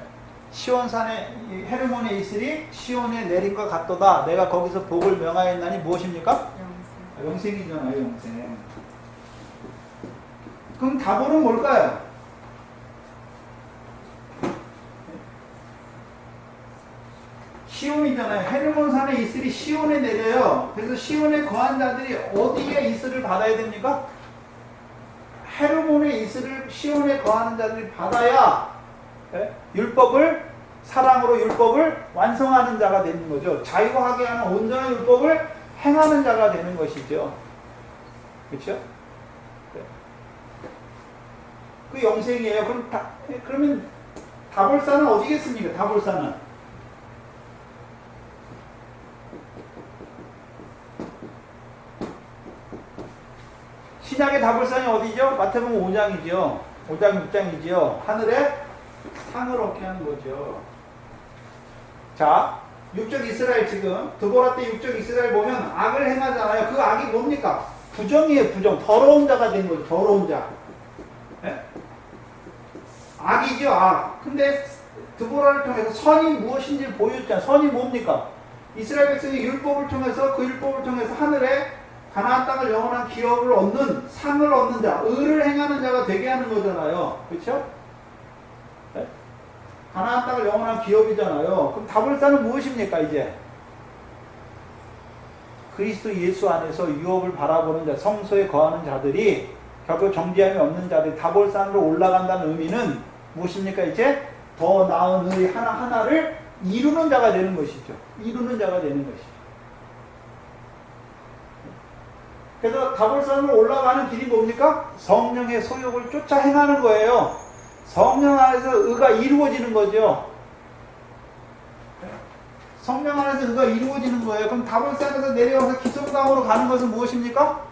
시온산에 헤르몬에 있으리 시온에 내림과 같도다. 내가 거기서 복을 명하였나니 무엇입니까? 영생이잖아요. 영생. 그럼 다볼은 뭘까요? 시온이잖아요. 헤르몬 산에 있으리 시온에 내려요. 그래서 시온에 거한 자들이 어디에 이슬을 받아야 됩니까? 헤르몬의 이슬을 시온에 거하는 자들이 받아야 예? 율법을 사랑으로 율법을 완성하는 자가 되는 거죠. 자유하게 하는 온전한 율법을 행하는 자가 되는 것이죠. 그렇죠? 네. 그 영생이에요. 그러면 다볼사는 어디겠습니까? 다볼사는 신약의 다볼산이 어디죠? 마태복음 5장이죠. 5장 6장이죠. 하늘에 상을 얻게 하는 거죠. 자, 육적 이스라엘 지금 드보라 때 육적 이스라엘 보면 악을 행하잖아요. 그 악이 뭡니까? 부정이에요. 부정. 더러운 자가 된 거죠. 더러운 자. 네? 악이죠. 악. 근데 드보라를 통해서 선이 무엇인지를 보여줬잖아요. 선이 뭡니까? 이스라엘 백성이 율법을 통해서 그 율법을 통해서 하늘에 가나안 땅을 영원한 기업을 얻는 상을 얻는 자, 의를 행하는 자가 되게 하는 거잖아요. 그렇죠? 네? 가나안 땅을 영원한 기업이잖아요. 그럼 다볼사는 무엇입니까 이제? 그리스도 예수 안에서 유업을 바라보는 자, 성소에 거하는 자들이 결국 정죄함이 없는 자들이 다볼산으로 올라간다는 의미는 무엇입니까 이제? 더 나은 의 하나하나를 이루는 자가 되는 것이죠. 이루는 자가 되는 것이죠. 그래서 다볼산으로 올라가는 길이 뭡니까? 성령의 소욕을 쫓아 행하는 거예요. 성령 안에서 의가 이루어지는 거죠. 성령 안에서 의가 이루어지는 거예요. 그럼 다볼산에서 내려와서 기성강으로 가는 것은 무엇입니까?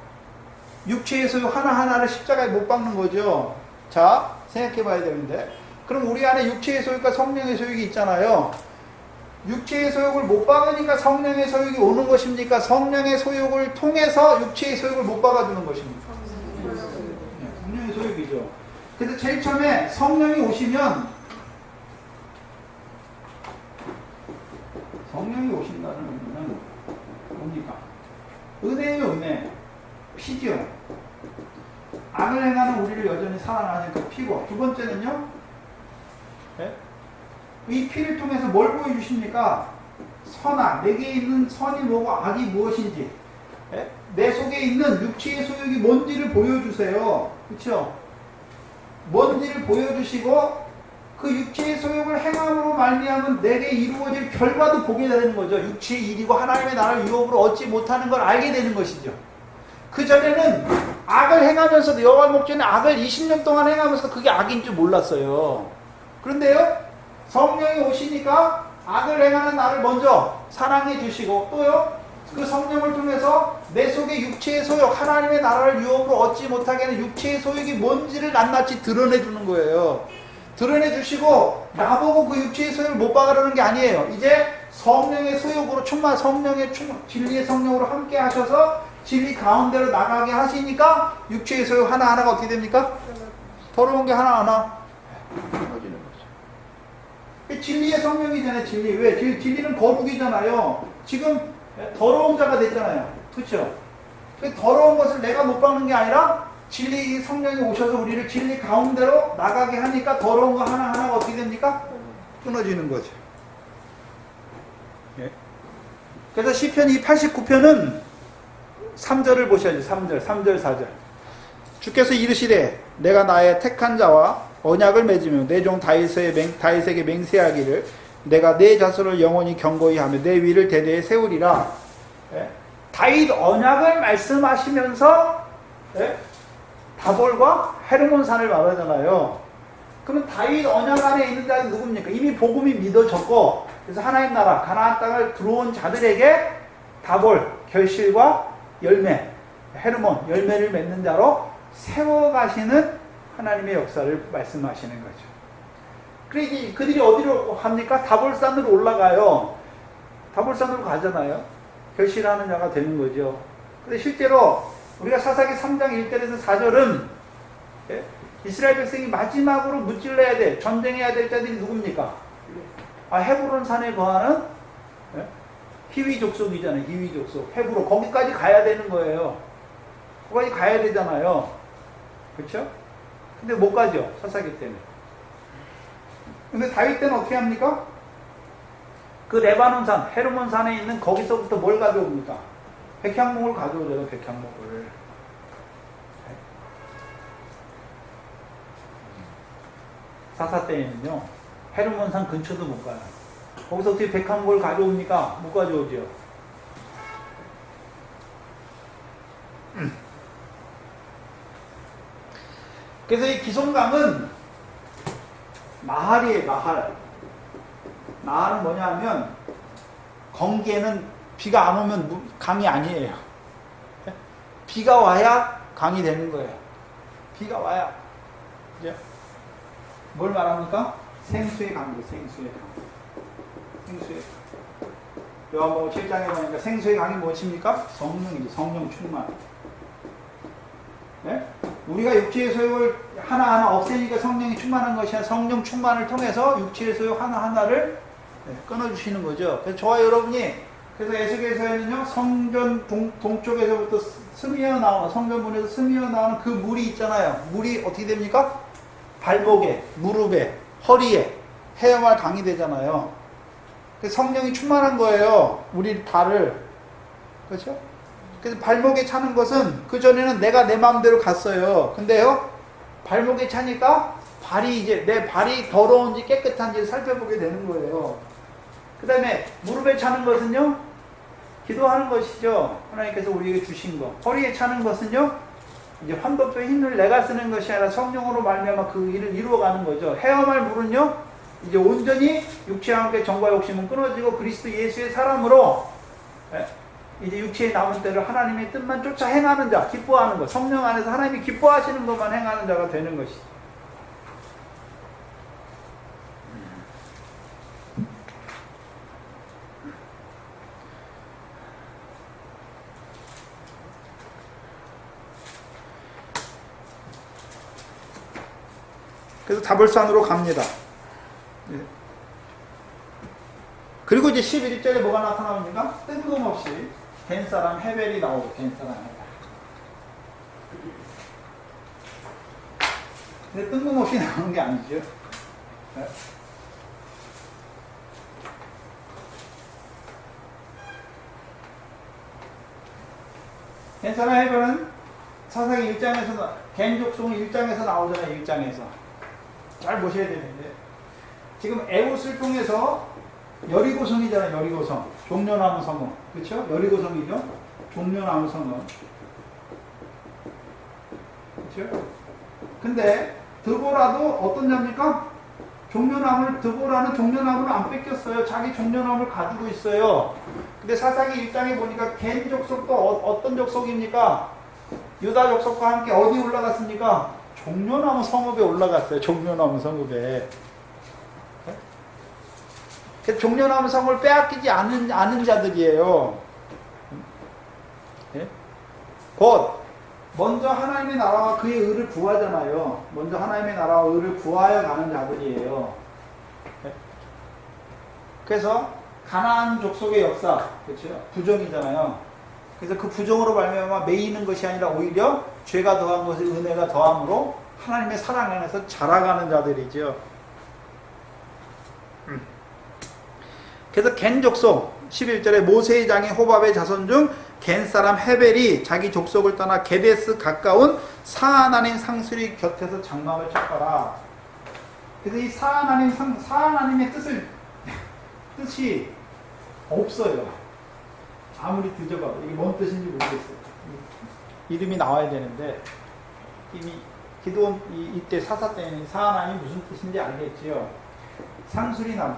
육체의 소욕 하나하나를 십자가에 못 박는 거죠. 자, 생각해 봐야 되는데. 그럼 우리 안에 육체의 소욕과 성령의 소욕이 있잖아요. 육체의 소욕을 못 박으니까 성령의 소욕이 오는 것입니까? 성령의 소욕을 통해서 육체의 소욕을 못 박아주는 것입니까? 성령의 소욕이죠. 그래서 제일 처음에 성령이 오시면 성령이 오신다는 의미는 뭡니까? 은혜예요, 은혜. 피죠. 악을 행하는 우리를 여전히 사랑하는 그 피고. 두 번째는요, 네? 이 피를 통해서 뭘 보여주십니까? 선악, 내게 있는 선이 뭐고 악이 무엇인지, 네? 내 속에 있는 육체의 소욕이 뭔지를 보여주세요. 그렇죠? 뭔지를 보여주시고 그 육체의 소욕을 행함으로 말미암은 내게 이루어질 결과도 보게 되는 거죠. 육체의 일이고 하나님의 나라를 유업으로 얻지 못하는 걸 알게 되는 것이죠. 그 전에는 악을 행하면서도 여호와 목전에 악을 20년 동안 행하면서 그게 악인 줄 몰랐어요. 그런데요, 성령이 오시니까 악을 행하는 나를 먼저 사랑해 주시고 또요, 그 성령을 통해서 내 속에 육체의 소욕, 하나님의 나라를 유업으로 얻지 못하게 하는 육체의 소욕이 뭔지를 낱낱이 드러내 주는 거예요. 드러내 주시고 나보고 그 육체의 소욕을 못 박으려는 게 아니에요. 이제 성령의 소욕으로 충만, 성령의 진리의 성령으로 함께 하셔서 진리 가운데로 나가게 하시니까 육체의 소욕 하나하나가 어떻게 됩니까? 더러운 게 하나하나 꺼지는 거죠. 진리의 성령이잖아요. 진리. 왜? 진리는 거룩이잖아요. 지금 더러운 자가 됐잖아요. 그렇죠? 더러운 것을 내가 못 박는 게 아니라 진리 성령이 오셔서 우리를 진리 가운데로 나가게 하니까 더러운 거 하나하나가 어떻게 됩니까? 끊어지는 거죠. 예. 그래서 시편 이 89편은 3절을 보셔야죠. 3절, 4절. 주께서 이르시되 내가 나의 택한 자와 언약을 맺으며 내 종 다윗에게 맹세하기를 내가 내 자손을 영원히 경고히 하며 내 위를 대대에 세우리라. 예? 다윗 언약을 말씀하시면서 예? 다볼과 헤르몬산을 말하잖아요. 그러면 다윗 언약 안에 있는 자는 누굽니까? 이미 복음이 믿어졌고 그래서 하나님 나라 가나안 땅을 들어온 자들에게 다볼 결실과 열매, 헤르몬 열매를 맺는 자로 세워가시는 하나님의 역사를 말씀하시는 거죠. 그러니 그들이 어디로 합니까? 다볼산으로 올라가요. 다볼산으로 가잖아요. 결실하는 자가 되는 거죠. 근데 실제로 우리가 사사기 3장 1절에서 4절은 예? 이스라엘 백성이 마지막으로 무찔러야 돼, 전쟁해야 될 자들이 누굽니까? 헤브론 산에 거하는 예? 히위 족속이잖아요. 히위 족속. 헤브론. 거기까지 가야 되는 거예요. 거기까지 가야 되잖아요. 그렇죠? 근데 못 가죠. 사사기 때는. 근데 다윗 때는 어떻게 합니까? 그 레바논산, 헤르몬 산에 있는 거기서부터 뭘 가져옵니까? 백향목을 가져오잖아요. 백향목을. 사사 때에는요. 헤르몬산 근처도 못 가요. 거기서 어떻게 101골 가져옵니까? 못 가져오죠. 그래서 이 기송강은 마할이에요, 마할. 마할은 뭐냐 하면, 건기에는 비가 안 오면 강이 아니에요. 비가 와야 강이 되는 거예요. 비가 와야. 이제 뭘 말합니까? 생수의 강도, 생수의 강. 생수의 강. 요한복음 7장에 보니까 생수의 강이 무엇입니까? 성령이지, 성령 충만. 네? 우리가 육체의 소욕을 하나하나 없애니까 성령이 충만한 것이 아니라 성령 충만을 통해서 육체의 소욕 하나하나를 끊어주시는 거죠. 그래서 저와 여러분이, 그래서 에스겔서에는요, 성전 동쪽에서부터 스미어 나오는, 성전문에서 스미어 나오는 그 물이 있잖아요. 물이 어떻게 됩니까? 발목에, 무릎에, 허리에 헤어말 강이 되잖아요. 그래서 성령이 충만한 거예요. 우리 발을. 그렇죠? 그래서 발목에 차는 것은 그전에는 내가 내 마음대로 갔어요. 근데요, 발목에 차니까 발이 이제 내 발이 더러운지 깨끗한지 살펴보게 되는 거예요. 그 다음에 무릎에 차는 것은요, 기도하는 것이죠. 하나님께서 우리에게 주신 거. 허리에 차는 것은요, 이제 환도표의 힘을 내가 쓰는 것이 아니라 성령으로 말미암아 그 일을 이루어가는 거죠. 헤어말 물은요, 이제 온전히 육체와 함께 정과 욕심은 끊어지고 그리스도 예수의 사람으로 이제 육체에 남은 때를 하나님의 뜻만 쫓아 행하는 자, 기뻐하는 것, 성령 안에서 하나님이 기뻐하시는 것만 행하는 자가 되는 것이죠. 그래서 다볼산으로 갑니다. 그리고 이제 11절에 뭐가 나타납니까? 뜬금없이 겐사람 헤벨이 나오고, 겐사람 헤벨. 근데 뜬금없이 나오는 게 아니죠. 네. 겐사람 헤벨은 사사기 1장에서, 겐족송 1장에서 나오잖아요, 1장에서. 잘 보셔야 되는데, 지금 에웃을 통해서 여리고성이잖아요, 여리고성. 종려나무 성읍. 그쵸? 여리고성이죠? 종려나무 성읍. 그쵸? 근데, 드보라도 어떤 자입니까? 드보라는 종려나무를 안 뺏겼어요. 자기 종려나무를 가지고 있어요. 근데 사사기 1장에 보니까 겐 족속도 어떤 족속입니까? 유다 족속과 함께 어디 올라갔습니까? 종려나무 성읍에 올라갔어요. 종려나무 성읍에. 종려나무 성을 빼앗기지 않은 자들이에요. 예? 곧 먼저 하나님의 나라와 그의 의를 구하잖아요. 먼저 하나님의 나라와 의를 구하여 가는 자들이에요. 예? 그래서 가나안 족속의 역사, 그렇죠? 부정이잖아요. 그래서 그 부정으로 말미암아 매이는 것이 아니라 오히려 죄가 더한 것에 은혜가 더함으로 하나님의 사랑 안에서 자라가는 자들이죠. 그래서 겐 족속 11절에 모세의 장인 호밥의 자손 중 겐 사람 헤벨이 자기 족속을 떠나 게데스 가까운 사하나님 상수리 곁에서 장막을 쳤더라. 그래서 이 사하나님의 뜻이 없어요. 아무리 뒤져봐도 이게 뭔 뜻인지 모르겠어요. 이름이 나와야 되는데 이미 기도원 이때 사사 때는 사하나님이 무슨 뜻인지 알겠지요. 상수리나무.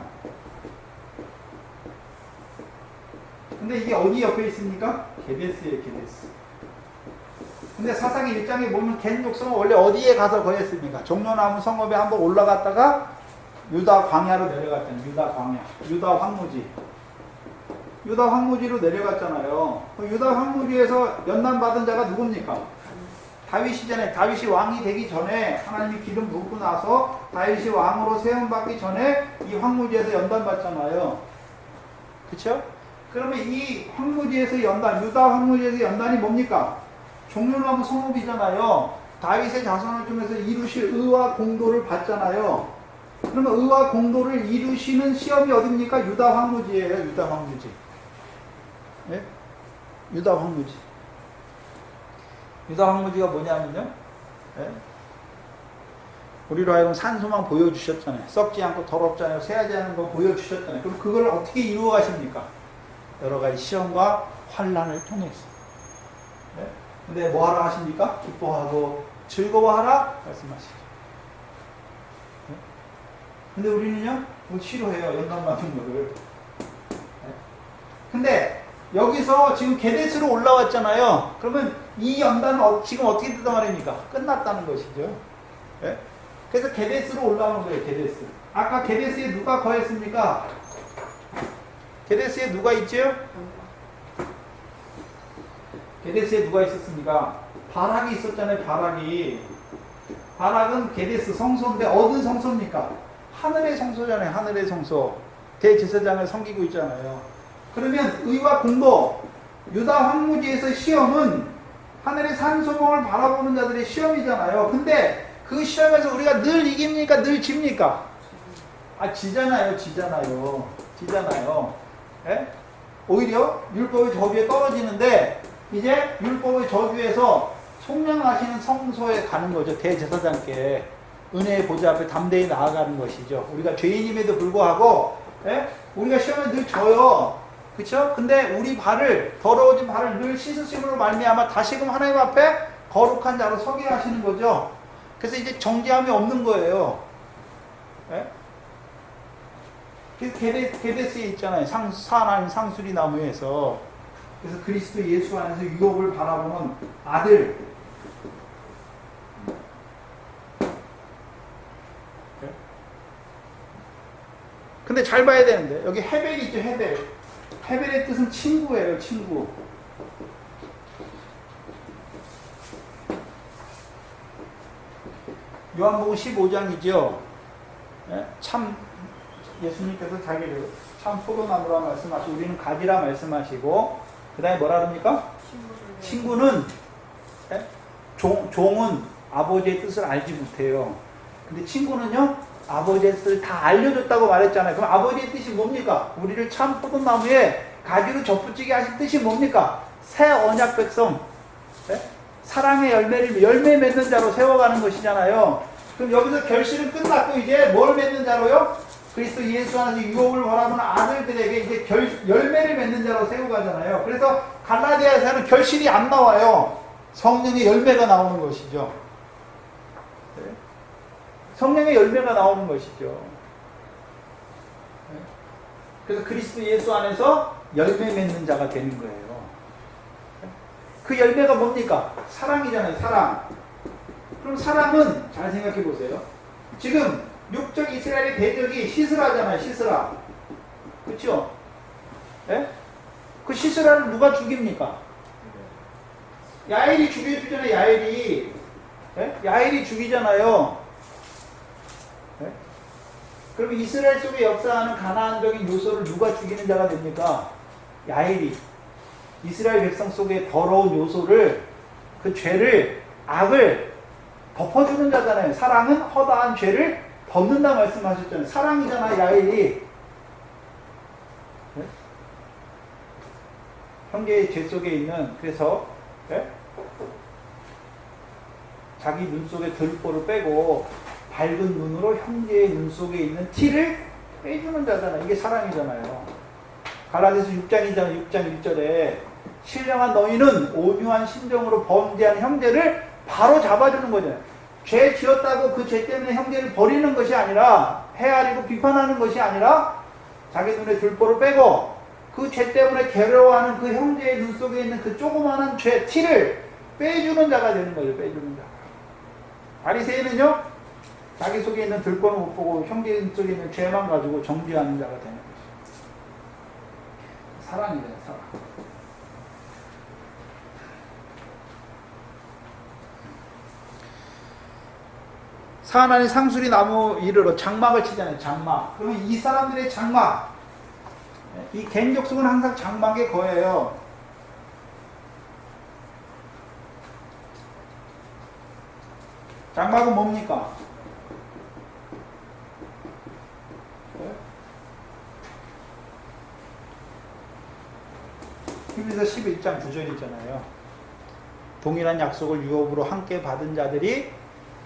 근데 이게 어디 옆에 있습니까? 게데스예요, 게데스. 근데 사사기 1장에 보면 겐 족속은 원래 어디에 가서 거했습니까? 종려나무 성읍에 한번 올라갔다가 유다 광야로 내려갔잖아요. 유다 광야, 유다 황무지. 유다 황무지로 내려갔잖아요. 유다 황무지에서 연단받은 자가 누굽니까? 다윗이 왕이 되기 전에 하나님이 기름 붓고 나서 다윗이 왕으로 세움받기 전에 이 황무지에서 연단받잖아요. 그쵸? 그러면 이 황무지에서 유다 황무지에서 연단이 뭡니까? 종려나무 성읍이잖아요. 다윗의 자손을 통해서 이루실 의와 공도를 받잖아요. 그러면 의와 공도를 이루시는 시험이 어딥니까? 유다 황무지예요. 유다 황무지. 네? 유다 황무지. 유다 황무지가 뭐냐면요. 네? 우리로 하여금 산소만 보여주셨잖아요. 썩지 않고 더럽지 않고 새하지 않은 거 보여주셨잖아요. 그럼 그걸 어떻게 이루어 가십니까? 여러 가지 시험과 환란을 통해서. 네? 근데 뭐 하라 하십니까? 기뻐하고 즐거워하라 말씀하시죠. 네? 근데 우리는요, 뭐 싫어해요. 연단 받은 거를. 네? 근데 여기서 지금 게데스로 올라왔잖아요. 그러면 이 연단은 지금 어떻게 됐단 말입니까? 끝났다는 것이죠. 네? 그래서 게데스로 올라오는 거예요. 게데스. 아까 게데스에 누가 거했습니까? 게데스에 누가 있죠? 게데스에 누가 있었습니까? 바락이 있었잖아요. 바락은 게데스 성소인데 어느 성소입니까? 하늘의 성소잖아요. 하늘의 성소. 대제사장을 섬기고 있잖아요. 그러면 의와 공도, 유다 황무지에서 시험은 하늘의 산소봉을 바라보는 자들의 시험이잖아요. 근데 그 시험에서 우리가 늘 이깁니까? 늘 집니까? 지잖아요. 예? 오히려 율법의 저주에 떨어지는데 이제 율법의 저주에서 속량하시는 성소에 가는 거죠. 대제사장께 은혜의 보좌 앞에 담대히 나아가는 것이죠. 우리가 죄인임에도 불구하고 우리가 시험에 늘 져요. 그렇죠? 근데 우리 발을 더러워진 발을 늘 씻으심으로 말미암아 다시금 하나님 앞에 거룩한 자로 서게 하시는 거죠. 그래서 이제 정죄함이 없는 거예요. 게데스에 있잖아요. 사나임 상수리 나무에서. 그래서 그리스도 예수 안에서 유업을 바라보는 아들. 근데 잘 봐야 되는데 여기 헤벨이 있죠. 헤벨의 뜻은 친구예요. 친구. 요한복음 15장이죠. 참 예수님께서 자기를 참 포도나무라 말씀하시고 우리는 가지라 말씀하시고 그 다음에 뭐라 그럽니까? 친구는 종은 아버지의 뜻을 알지 못해요. 근데 친구는요 아버지의 뜻을 다 알려줬다고 말했잖아요. 그럼 아버지의 뜻이 뭡니까? 우리를 참 포도나무에 가지로 접붙이게 하신 뜻이 뭡니까? 새 언약 백성, 사랑의 열매 맺는 자로 세워가는 것이잖아요. 그럼 여기서 결실은 끝났고 이제 뭘 맺는 자로요? 그리스도 예수 안에서 유업을 바라보는 아들들에게 이제 열매를 맺는 자로 세워가잖아요. 그래서 갈라디아에서는 결실이 안 나와요. 성령의 열매가 나오는 것이죠. 성령의 열매가 나오는 것이죠. 그래서 그리스도 예수 안에서 열매 맺는 자가 되는 거예요. 그 열매가 뭡니까? 사랑이잖아요. 사랑. 그럼 사랑은 잘 생각해 보세요. 지금 육적 이스라엘의 대적이 시스라잖아요. 시스라. 그렇죠? 그 시스라를 누가 죽입니까? 야엘이 죽여주잖아요. 야엘이 죽이잖아요. 그럼 이스라엘 속에 역사하는 가나안적인 요소를 누가 죽이는 자가 됩니까? 야엘이. 이스라엘 백성 속에 더러운 요소를, 그 죄를, 악을 덮어주는 자잖아요. 사랑은 허다한 죄를 덮는다 말씀하셨잖아요. 사랑이잖아, 야엘이. 형제의 죄 속에 있는, 그래서 자기 눈 속에 들보를 빼고 밝은 눈으로 형제의 눈 속에 있는 티를 빼주는 자잖아요. 이게 사랑이잖아요. 갈라디아서 6장이잖아요. 6장 1절에 신령한 너희는 온유한 심정으로 범죄한 형제를 바로 잡아주는 거잖아요. 죄 지었다고 그 죄 때문에 형제를 버리는 것이 아니라, 헤아리고 비판하는 것이 아니라 자기 눈에 들보를 빼고 그 죄 때문에 괴로워하는 그 형제의 눈 속에 있는 그 조그마한 죄 티를 빼주는 자가 되는 거죠. 빼주는 자. 바리새인은요, 자기 속에 있는 들보는 못 보고 형제 속에 있는 죄만 가지고 정죄하는 자가 되는 거죠. 사랑이잖아요. 사랑. 사나니 상수리 나무 이르러 장막을 치잖아요. 장막. 그러면 이 사람들의 장막, 이 갱족속은 항상 장막에 거예요. 장막은 뭡니까? 히브리서 11장 9절이잖아요. 동일한 약속을 유업으로 함께 받은 자들이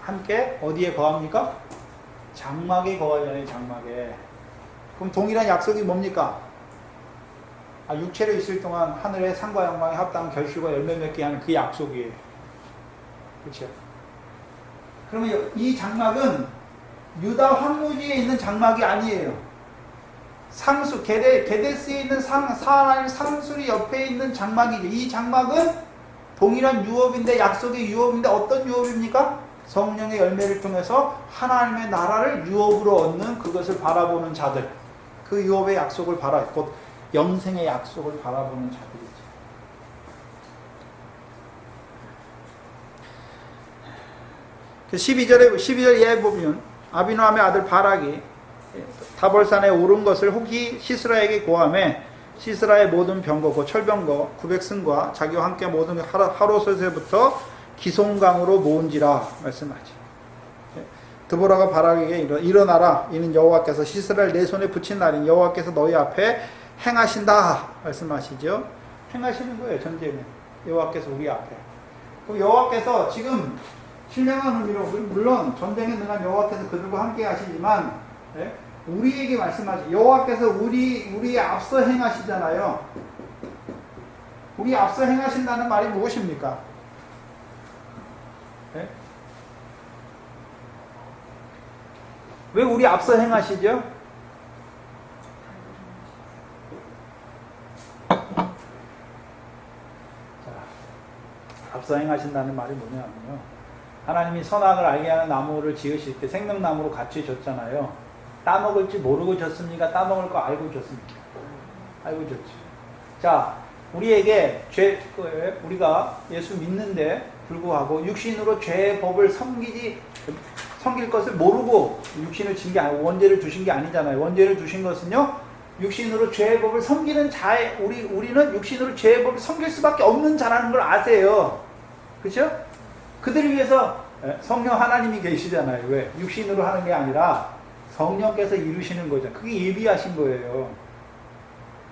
함께 어디에 거합니까? 장막에 거하잖아요. 장막에. 그럼 동일한 약속이 뭡니까? 육체로 있을 동안 하늘의 상과 영광에 합당한 결실과 열매 맺게 하는 그 약속이에요. 그렇죠? 그러면 이 장막은 유다 황무지에 있는 장막이 아니에요. 상수, 게데스에 있는 사하나님 상수리 옆에 있는 장막이죠. 이 장막은 동일한 유업인데, 약속의 유업인데, 어떤 유업입니까? 성령의 열매를 통해서 하나님의 나라를 유업으로 얻는 그것을 바라보는 자들. 그 유업의 약속을 곧 영생의 약속을 바라보는 자들이죠. 그 12절 이하에 보면 아비노함의 아들 바락이 다볼산에 오른 것을 혹이 시스라에게 고하매 시스라의 모든 병거, 그 철병거 900승과 자기와 함께 모든 하로셋에부터 기송강으로 모은지라 말씀하지. 드보라가 바락에게 일어나라. 이는 여호와께서 시스라를 내 손에 붙인 날인 여호와께서 너희 앞에 행하신다 말씀하시죠. 행하시는 거예요. 전제는 여호와께서 우리 앞에. 그럼 여호와께서 지금 신령한 의미로, 물론 전쟁에 능한 여호와께서 그들과 함께 하시지만 우리에게 말씀하시. 여호와께서 우리의 앞서 행하시잖아요. 우리 앞서 행하신다는 말이 무엇입니까? 왜 우리 앞서 행하시죠? 앞서 행하신다는 말이 뭐냐면요. 하나님이 선악을 알게 하는 나무를 지으실 때 생명나무로 같이 줬잖아요. 따먹을지 모르고 줬습니까? 따먹을 거 알고 줬습니까? 알고 줬죠. 자, 우리에게 우리가 예수 믿는데 불구하고 육신으로 죄의 법을 섬길 것을 모르고 육신을 진 게 아니고 원죄를 두신 게 아니잖아요. 원죄를 두신 것은요, 육신으로 죄의 법을 섬기는 자의, 우리는 육신으로 죄의 법을 섬길 수밖에 없는 자라는 걸 아세요. 그렇죠? 그들을 위해서 성령 하나님이 계시잖아요. 왜? 육신으로 하는 게 아니라 성령께서 이루시는 거죠. 그게 예비하신 거예요.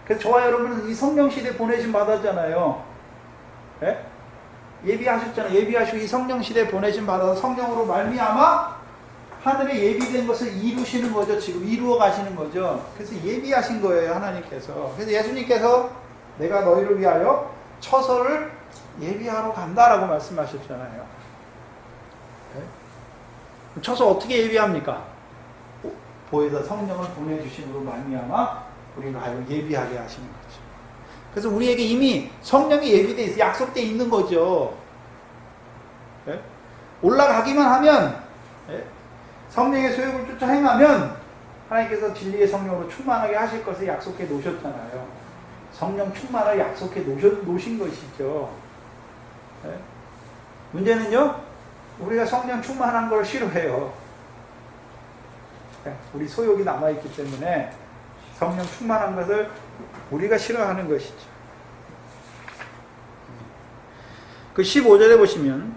그래서 저와 여러분은 이 성령 시대 보내심 받았잖아요. 예? 예비하셨잖아요. 예비하시고 이 성령 시대 보내심 받아서 성령으로 말미암아 하늘에 예비된 것을 이루시는 거죠. 지금 이루어 가시는 거죠. 그래서 예비하신 거예요. 하나님께서. 그래서 예수님께서 내가 너희를 위하여 처소를 예비하러 간다라고 말씀하셨잖아요. 네? 처소 어떻게 예비합니까? 보혜사 성령을 보내주심으로 말미암아 우리가 예비하게 하시는 거죠. 그래서 우리에게 이미 성령이 예비되어 있어, 약속되어 있는 거죠. 네? 올라가기만 하면, 네? 성령의 소욕을 쫓아 행하면 하나님께서 진리의 성령으로 충만하게 하실 것을 약속해 놓으셨잖아요. 성령 충만을 약속해 놓으신 것이죠. 네? 문제는요, 우리가 성령 충만한 걸 싫어해요. 네? 우리 소욕이 남아있기 때문에 성령 충만한 것을 우리가 싫어하는 것이죠. 그 15절에 보시면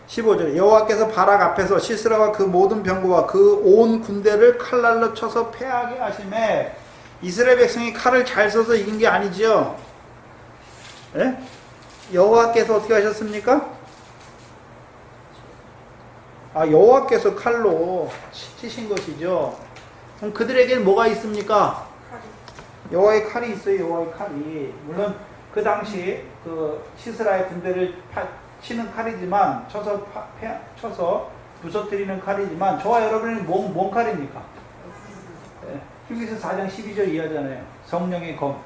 15절에 여호와께서 바락 앞에서 시스라와 그 모든 병거와 그 온 군대를 칼날로 쳐서 패하게 하심에 이스라엘 백성이 칼을 잘 써서 이긴 게 아니죠. 예? 여호와께서 어떻게 하셨습니까? 여호와께서 칼로 치신 것이죠. 그럼 그들에게는 뭐가 있습니까? 여호와의 칼이 있어요. 여호와의 칼이. 물론 그 당시 그 시스라의 군대를 치는 칼이지만 쳐서 부서뜨리는 칼이지만 저와 여러분은 뭔 칼입니까? 히브리서 4장 12절 이하잖아요. 성령의 검.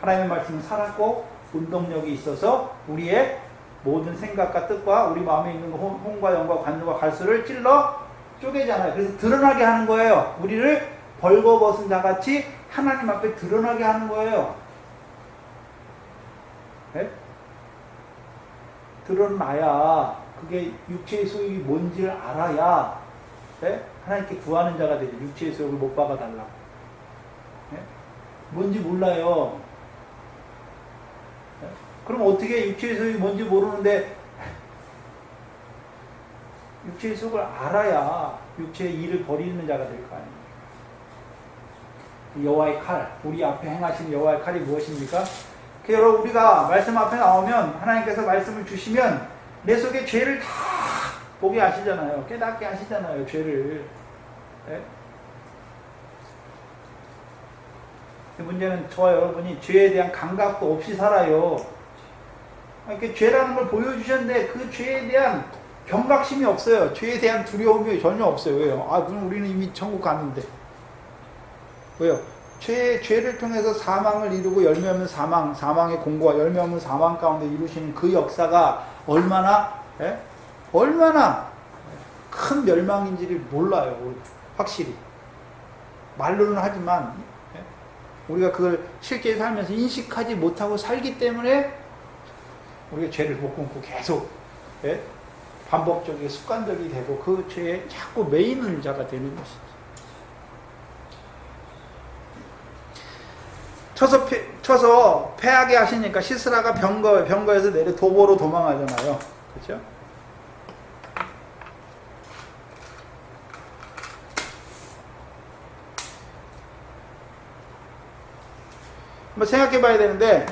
하나님의 말씀은 살았고 운동력이 있어서 우리의 모든 생각과 뜻과 우리 마음에 있는 혼과 영과 관념과 갈수를 찔러 쪼개잖아요. 그래서 드러나게 하는 거예요. 우리를 벌거벗은 자같이 하나님 앞에 드러나게 하는 거예요. 네? 드러나야 그게 육체의 소욕이 뭔지를 알아야 네? 하나님께 구하는 자가 되죠. 육체의 소욕을 못 박아달라고. 네? 뭔지 몰라요. 네? 그럼 어떻게 육체의 소욕이 뭔지 모르는데 육체의 소욕을 알아야 육체의 일을 버리는 자가 될 거 아닙니까? 여호와의 칼, 우리 앞에 행하신 여호와의 칼이 무엇입니까? 여러분 우리가 말씀 앞에 나오면 하나님께서 말씀을 주시면 내 속에 죄를 다 보게 하시잖아요. 깨닫게 하시잖아요. 죄를. 네? 문제는 저와 여러분이 죄에 대한 감각도 없이 살아요. 이렇게 죄라는 걸 보여주셨는데 그 죄에 대한 경각심이 없어요. 죄에 대한 두려움이 전혀 없어요. 왜요? 그럼 우리는 이미 천국 갔는데. 왜요? 죄를 통해서 사망을 이루고 열매 없는 사망의 공고와 열매 없는 사망 가운데 이루시는 그 역사가 얼마나 큰 멸망인지를 몰라요. 확실히. 말로는 하지만 우리가 그걸 실제 살면서 인식하지 못하고 살기 때문에 우리가 죄를 못 끊고 계속 반복적이고 습관적이 되고 그 죄에 자꾸 매이는 자가 되는 것이죠. 쳐서 패하게 하시니까 시스라가 병거에서 내려 도보로 도망하잖아요. 그렇죠? 한번 생각해 봐야 되는데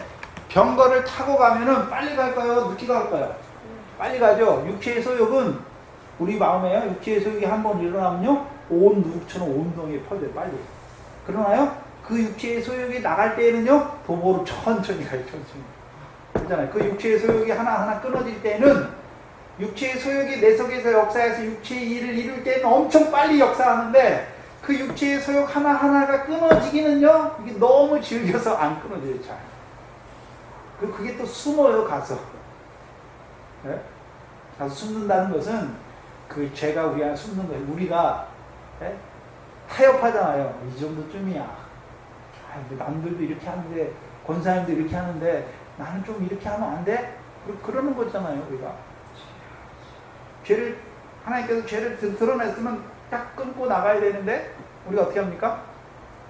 병거를 타고 가면은 빨리 갈까요? 늦게 갈까요? 빨리 가죠. 육체의 소욕은 우리 마음에요. 육체의 소욕이 한번 일어나면요 온 누룩처럼 온동에 퍼져요. 빨리. 그러나요? 그 육체의 소욕이 나갈 때에는요 도보로 천천히 가요. 천천히. 그렇잖아요. 그 육체의 소욕이 하나하나 끊어질 때는 육체의 소욕이 내 속에서 역사해서 육체의 일을 이룰 때는 엄청 빨리 역사하는데 그 육체의 소욕 하나하나가 끊어지기는요 이게 너무 즐겨서 안 끊어져요. 잘. 그리고 그게 또 숨어요. 가서. 네? 가서 숨는다는 것은 그 죄가 우리 안에 숨는 거예요. 우리가 타협하잖아요. 이 정도쯤이야. 남들도 이렇게 하는데 권사님도 이렇게 하는데 나는 좀 이렇게 하면 안 돼? 그러는 거잖아요. 우리가 죄를 하나님께서 죄를 드러냈으면 딱 끊고 나가야 되는데 우리가 어떻게 합니까?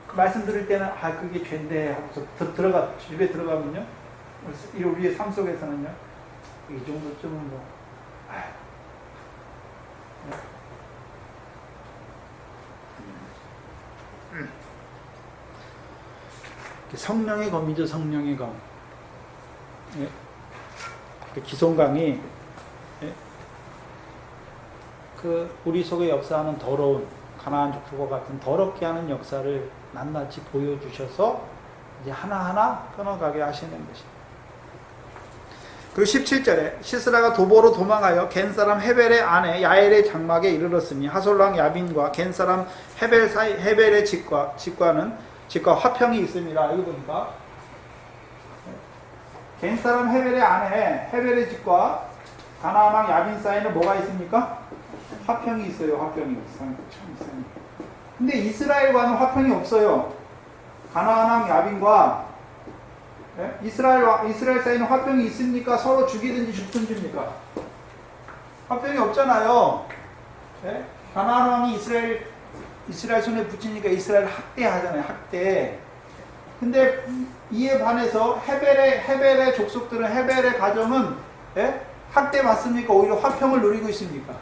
그 말씀 들을 때는 그게 죄인데 하고서 집에 들어가면요 우리의 삶 속에서는요 이 정도쯤은 뭐 성령의 검이죠. 성령의 검. 기송강이 그 우리 속에 역사하는 더러운 가나안 족속과 같은 더럽게 하는 역사를 낱낱이 보여주셔서 이제 하나하나 끊어가게 하시는 것입니다. 그리고 17절에 시스라가 도보로 도망하여 겐사람 헤벨의 아내 야엘의 장막에 이르렀으니 하솔랑 야빈과 겐사람 헤벨 사이 헤벨의 집과 화평이 있습니다. 여기 보니까 겐사람 헤벨의 아내 헤벨의 집과 가나안 왕 야빈 사이는 뭐가 있습니까? 화평이 있어요. 화평이 참 있어요. 근데 이스라엘과는 화평이 없어요. 가나안 왕 야빈과 이스라엘 사이는 화평이 있습니까? 서로 죽이든지 죽든지입니까? 화평이 없잖아요. 가나안 왕이 이스라엘 손에 붙이니까 이스라엘 학대하잖아요. 학대. 근데 이에 반해서 헤벨의 족속들은 헤벨의 가정은 학대 받습니까? 오히려 화평을 누리고 있습니까?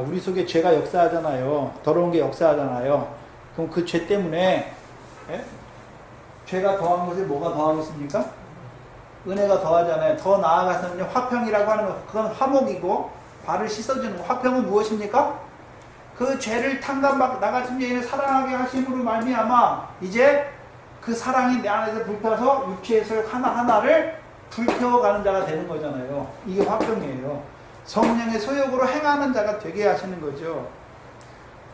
우리 속에 죄가 역사하잖아요. 더러운 게 역사하잖아요. 그럼 그 죄 때문에 죄가 더한 것에 뭐가 더하고 있습니까? 은혜가 더하잖아요. 더 나아가서는 화평이라고 하는 것, 그건 화목이고 발을 씻어주는 거. 화평은 무엇입니까? 그 죄를 탕감받고 나 같은 죄인을 사랑하게 하심으로 말미암아 이제 그 사랑이 내 안에서 불펴서 육체의 소욕 하나하나를 불태워가는 자가 되는 거잖아요. 이게 화평이에요. 성령의 소욕으로 행하는 자가 되게 하시는 거죠.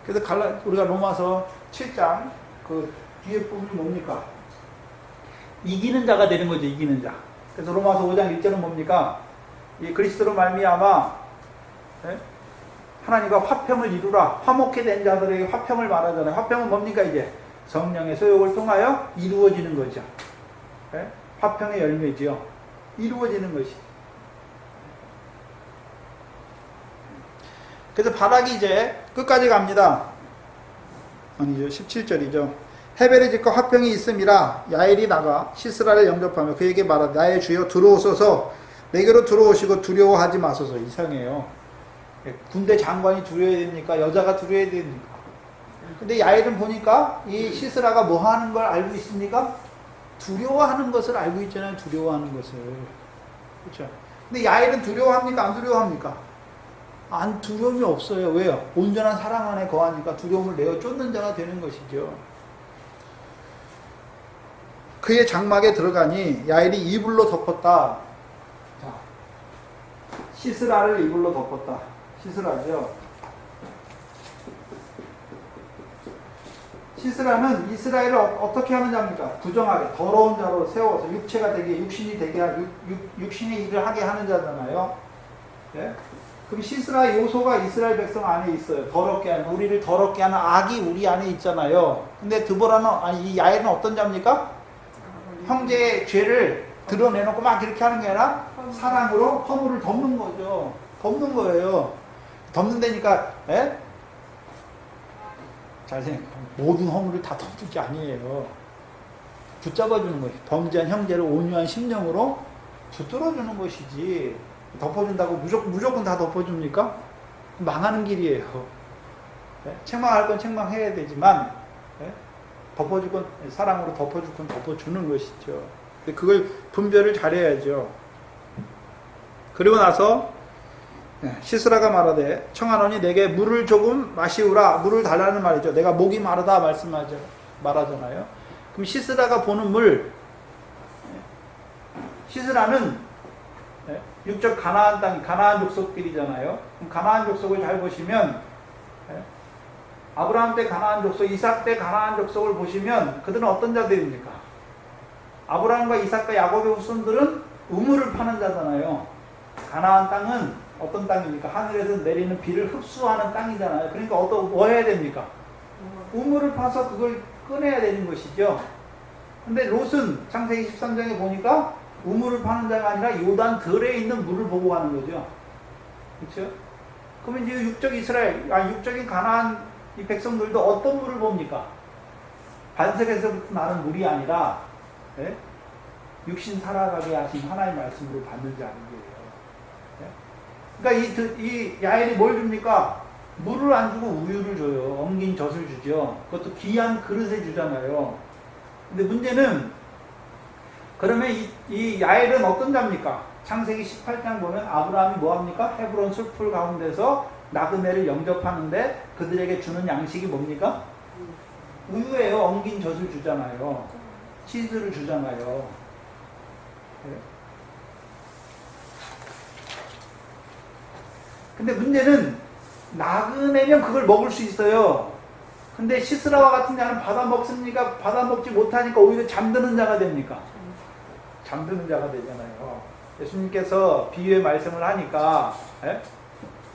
그래서 우리가 로마서 7장 그 뒤에 부분이 뭡니까? 이기는 자가 되는 거죠. 이기는 자. 그래서 로마서 5장 1절은 뭡니까? 이 그리스도로 말미암아 하나님과 화평을 이루라. 화목해 된 자들에게 화평을 말하잖아요. 화평은 뭡니까? 이제 성령의 소욕을 통하여 이루어지는 거죠. 화평의 열매지요. 이루어지는 것이. 그래서 바락이 이제 끝까지 갑니다. 아니죠. 17절이죠. 헤벨의 집과 화평이 있음이라 야엘이 나가 시스라를 영접하며 그에게 말하되 나의 주여 들어오소서 내게로 들어오시고 두려워하지 마소서. 이상해요. 군대 장관이 두려워야 됩니까? 여자가 두려워야 됩니까? 근데 야엘은 보니까 이 시스라가 뭐 하는 걸 알고 있습니까? 두려워하는 것을 알고 있잖아요. 두려워하는 것을. 그렇죠? 근데 야엘은 두려워합니까? 안 두려워합니까? 안 두려움이 없어요. 왜요? 온전한 사랑 안에 거하니까 두려움을 내어 쫓는 자가 되는 것이죠. 그의 장막에 들어가니 야엘이 이불로 덮었다. 자, 시스라를 이불로 덮었다. 시스라죠. 시스라는 이스라엘을 어떻게 하는 자입니까? 부정하게 더러운 자로 세워서 육체가 되게 육신이 되게 육신의 일을 하게 하는 자잖아요. 네? 그럼 시스라 요소가 이스라엘 백성 안에 있어요. 더럽게 하는, 우리를 더럽게 하는 악이 우리 안에 있잖아요. 근데 드보라는, 아니 이 야엘은 어떤 자입니까? 형제의 죄를 드러내놓고 막 이렇게 하는 게 아니라 사랑으로 허물을 덮는 거죠. 덮는 거예요. 덮는다니까, 예? 잘 생각하면 모든 허물을 다 덮는 게 아니에요. 붙잡아주는 것이, 범죄한 형제를 온유한 심령으로 붙들어주는 것이지, 덮어준다고 무조건 다 덮어줍니까? 망하는 길이에요. 예? 책망할 건 책망해야 되지만, 예? 덮어줄 건, 사랑으로 덮어줄 건 덮어주는 것이죠. 근데 그걸 분별을 잘해야죠. 그리고 나서 시스라가 말하되 청하노니 내게 물을 조금 마시우라. 물을 달라는 말이죠. 내가 목이 마르다 말하잖아요. 그럼 시스라가 보는 물, 시스라는 육적 가나안 땅, 가나안 족속들이잖아요. 그럼 가나안 족속을 잘 보시면 아브라함 때 가나안 족속, 이삭 때 가나안 족속을 보시면 그들은 어떤 자들입니까? 아브라함과 이삭과 야곱의 후손들은 우물을 파는 자잖아요. 가나안 땅은 어떤 땅입니까? 하늘에서 내리는 비를 흡수하는 땅이잖아요. 그러니까 뭐 해야 됩니까? 우물을 파서 그걸 꺼내야 되는 것이죠. 근데 롯은 창세기 13장에 보니까 우물을 파는 자가 아니라 요단 들에 있는 물을 보고 가는 거죠. 그렇죠? 그러면 이제 육적인 가나안 이 백성들도 어떤 물을 봅니까? 반석에서부터 나는 물이 아니라, 예? 육신 살아가게 하신 하나님의 말씀으로 받는 자들이에요. 그러니까 이 야엘이 뭘 줍니까? 물을 안 주고 우유를 줘요. 엉긴 젖을 주죠. 그것도 귀한 그릇에 주잖아요. 근데 문제는, 그러면 이 야엘은 어떤 자입니까? 창세기 18장 보면 아브라함이 뭐합니까? 헤브론 숲풀 가운데서 나그네를 영접하는데 그들에게 주는 양식이 뭡니까? 우유예요. 엉긴 젖을 주잖아요. 치즈를 주잖아요. 근데 문제는 나그네면 그걸 먹을 수 있어요. 근데 시스라와 같은 자는 받아 먹습니까? 받아 먹지 못하니까 오히려 잠드는 자가 됩니까? 잠드는 자가 되잖아요. 예수님께서 비유의 말씀을 하니까,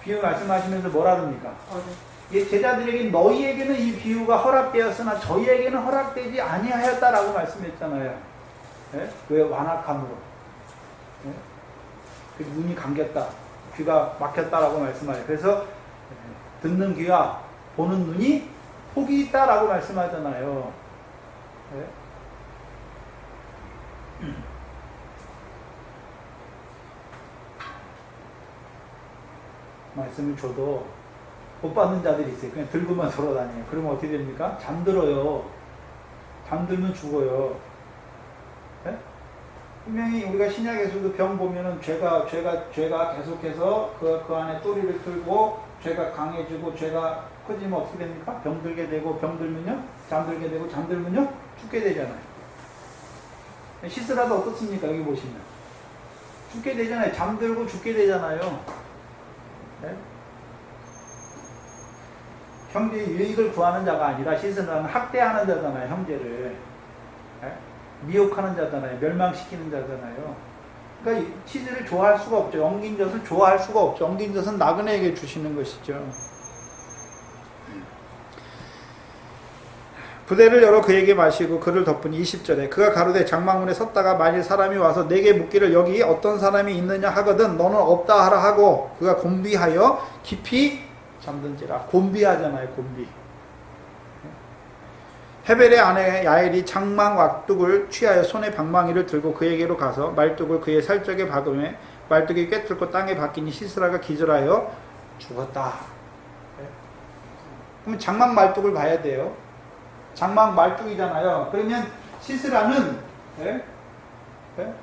비유 말씀하시면서 뭐라 그럽니까? 제자들에게 너희에게는 이 비유가 허락되었으나 저희에게는 허락되지 아니하였다라고 말씀했잖아요. 왜? 완악함으로. 눈이 감겼다. 귀가 막혔다라고 말씀하죠. 그래서 듣는 귀와 보는 눈이 복이 있다라고 말씀하잖아요. 말씀을 줘도 못 받는 자들이 있어요. 그냥 들고만 돌아다녀요. 그러면 어떻게 됩니까? 잠들어요. 잠들면 죽어요. 분명히 우리가 신약에서도 병 보면은 죄가 계속해서 그 안에 또리를 틀고 죄가 강해지고 죄가 커지면 어떻게 됩니까? 병들게 되고 병들면요 잠들게 되고 잠들면요 죽게 되잖아요. 시스라도 어떻습니까? 여기 보시면 죽게 되잖아요. 잠들고 죽게 되잖아요. 형제의 유익을 구하는 자가 아니라 시스라는 학대하는 자잖아요. 형제를 미혹하는 자잖아요. 멸망시키는 자잖아요. 그러니까 치즈를 좋아할 수가 없죠. 엉긴 젖을 좋아할 수가 없죠. 엉긴 젖은 나그네에게 주시는 것이죠. 부대를 열어 그에게 마시고 그를 덮으니 20절에 그가 가로되 장막문에 섰다가 만일 사람이 와서 내게 묻기를 여기 어떤 사람이 있느냐 하거든 너는 없다 하라 하고 그가 곤비하여 깊이 잠든지라. 곤비하잖아요. 곤비. 헤벨의 아내 야엘이 장막 왁둑을 취하여 손에 방망이를 들고 그에게로 가서 말뚝을 그의 살적에 박음에 말뚝이 꿰뚫고 땅에 박히니 시스라가 기절하여 죽었다. 그러면 장막 말뚝을 봐야 돼요. 장막 말뚝이잖아요. 그러면 시스라는 예? 예?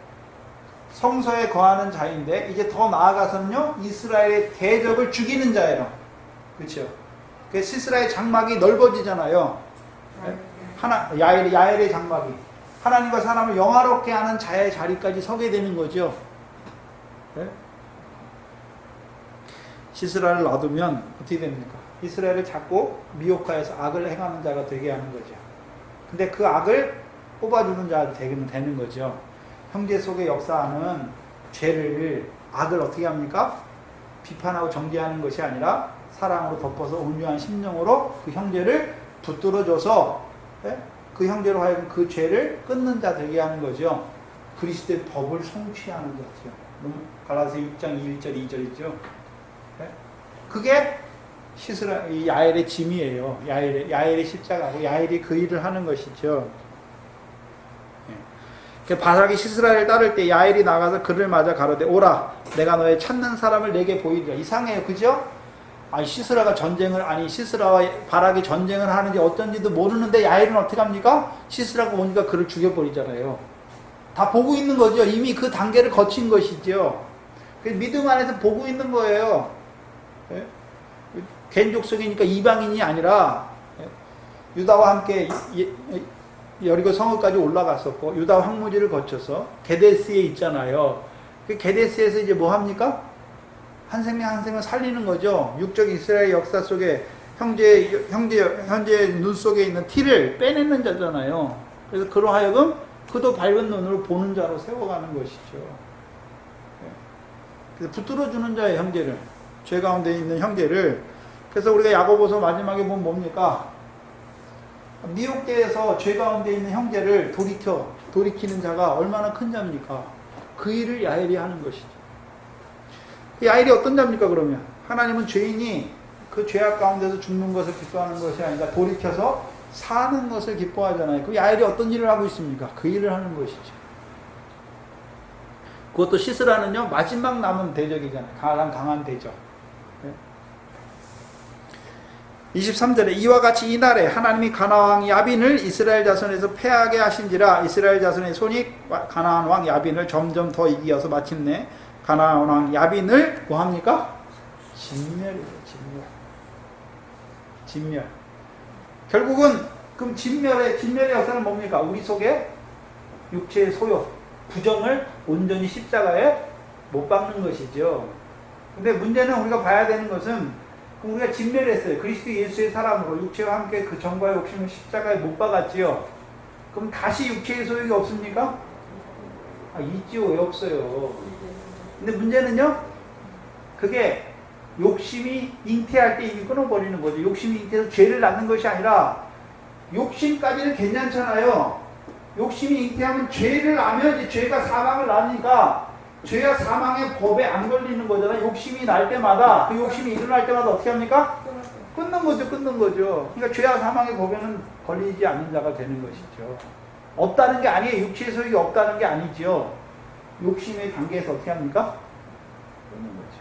성소에 거하는 자인데 이제 더 나아가서는요 이스라엘의 대적을 죽이는 자예요. 그렇죠? 그 시스라의 장막이 넓어지잖아요. 예? 야엘의 장막이 하나님과 사람을 영화롭게 하는 자의 자리까지 서게 되는 거죠. 예? 시스라를 놔두면 어떻게 됩니까? 이스라엘을 자꾸 미혹하여서 악을 행하는 자가 되게 하는 거죠. 근데 그 악을 뽑아주는 자가 되는 거죠. 형제 속에 역사하는 죄를, 악을 어떻게 합니까? 비판하고 정죄하는 것이 아니라 사랑으로 덮어서 온유한 심령으로 그 형제를 붙들어줘서 그 형제로 하여금 그 죄를 끊는 자 되게 하는 거죠. 그리스도의 법을 성취하는 자죠. 갈라디아 6장 1절 2절이죠. 그게 이 야엘의 짐이에요. 야엘의 십자가고 야엘이 그 일을 하는 것이죠. 바삭이 시스라를 따를 때 야엘이 나가서 그를 맞아 가로되 오라 내가 너의 찾는 사람을 내게 보이리라. 이상해요. 그죠? 시스라와 바락이 전쟁을 하는지 어쩐지도 모르는데 야엘은 어떻게 합니까? 시스라가 오니까 그를 죽여버리잖아요. 다 보고 있는 거죠. 이미 그 단계를 거친 것이죠. 믿음 안에서 보고 있는 거예요. 개인족 속이니까 이방인이 아니라 유다와 함께 여리고 성읍까지 올라갔었고 유다 황무지를 거쳐서 게데스에 있잖아요. 그 게데스에서 이제 뭐 합니까? 한 생명 한 생명 살리는 거죠. 육적 이스라엘 역사 속에 현재 눈 속에 있는 티를 빼내는 자잖아요. 그래서 그로 하여금 그도 밝은 눈으로 보는 자로 세워가는 것이죠. 그래서 붙들어주는 자의 형제를, 죄 가운데 있는 형제를. 그래서 우리가 야고보서 마지막에 보면 뭡니까? 미혹되어서 죄 가운데 있는 형제를 돌이키는 자가 얼마나 큰 자입니까? 그 일을 야엘이 하는 것이죠. 야엘이 어떤 자입니까, 그러면? 하나님은 죄인이 그 죄악 가운데서 죽는 것을 기뻐하는 것이 아니라 돌이켜서 사는 것을 기뻐하잖아요. 그 야엘이 어떤 일을 하고 있습니까? 그 일을 하는 것이죠. 그것도 시스라는요, 마지막 남은 대적이잖아요. 가장 강한 대적. 23절에 이와 같이 이날에 하나님이 가나안 왕 야빈을 이스라엘 자손에서 패하게 하신지라. 이스라엘 자손의 손이 가나안 왕 야빈을 점점 더 이기어서 마침내 가나안 왕 야빈을 뭐 합니까? 진멸이죠. 진멸. 결국은 그럼 진멸의 역사는 뭡니까? 우리 속에 육체의 소욕, 부정을 온전히 십자가에 못 박는 것이죠. 근데 문제는 우리가 봐야 되는 것은 우리가 진멸했어요. 그리스도 예수의 사람으로 육체와 함께 그 정과의 욕심을 십자가에 못 박았지요. 그럼 다시 육체의 소욕이 없습니까? 있지요. 왜 없어요? 근데 문제는요, 그게 욕심이 잉태할 때 이미 끊어버리는 거죠. 욕심이 잉태해서 죄를 낳는 것이 아니라, 욕심까지는 괜찮잖아요. 욕심이 잉태하면 죄를 낳으면 이제 죄가 사망을 낳으니까 죄와 사망의 법에 안 걸리는 거잖아요. 욕심이 날 때마다, 그 욕심이 일어날 때마다 어떻게 합니까? 끊는 거죠. 그러니까 죄와 사망의 법에는 걸리지 않는 자가 되는 것이죠. 없다는 게 아니에요. 육체의 소욕이 없다는 게 아니죠. 욕심의 단계에서 어떻게 합니까? 끊는 거죠.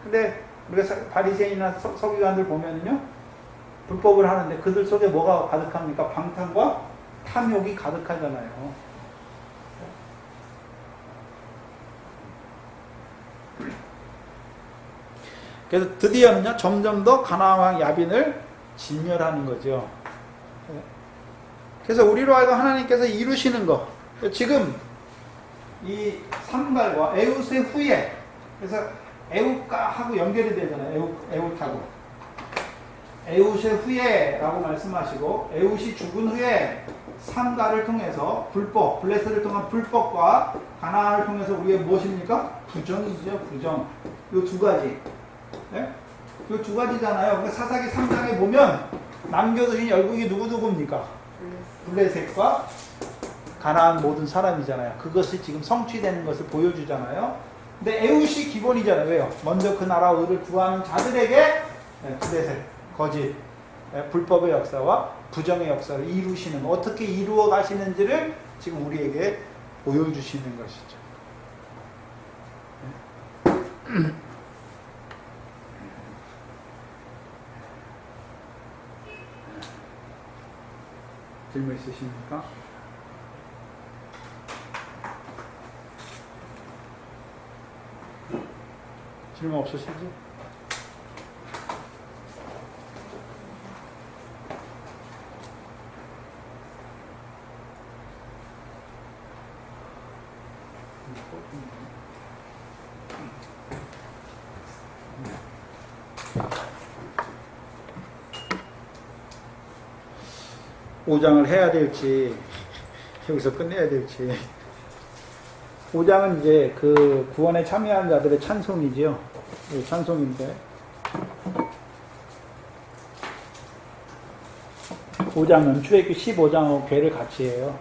근데 우리가 바리새인이나 서기관들 보면은요, 불법을 하는데 그들 속에 뭐가 가득합니까? 방탕과 탐욕이 가득하잖아요. 그래서 드디어는요, 점점 더 가나안 왕 야빈을 진멸하는 거죠. 그래서 우리로 하여금 하나님께서 이루시는 거, 지금 이 삼갈과 에웃의 후예, 그래서 에웃하고 연결이 되잖아요. 에웃하고 에웃의 후예라고 말씀하시고, 에웃이 죽은 후에 삼갈을 통해서 불법, 블레셋을 통한 불법과 가나안을 통해서 우리의 무엇입니까? 부정이죠. 부정. 이 두 가지. 네? 이 두 가지잖아요. 그러니까 사사기 3장에 보면 남겨두신 열국이 누구입니까? 블레셋과 가나안 모든 사람이잖아요. 그것이 지금 성취되는 것을 보여주잖아요. 근데 에웃이 기본이잖아요. 왜요? 먼저 그 나라 의를 구하는 자들에게 블레셋, 거짓, 불법의 역사와 부정의 역사를 이루시는, 어떻게 이루어 가시는지를 지금 우리에게 보여주시는 것이죠. 질문 있으십니까? 질문 없으시죠? 오장을 해야 될지 여기서 끝내야 될지. 5장은 이제 그 구원에 참여한 자들의 찬송이지요. 찬송인데 5장은 출애굽기 15장하고 괴를 같이 해요.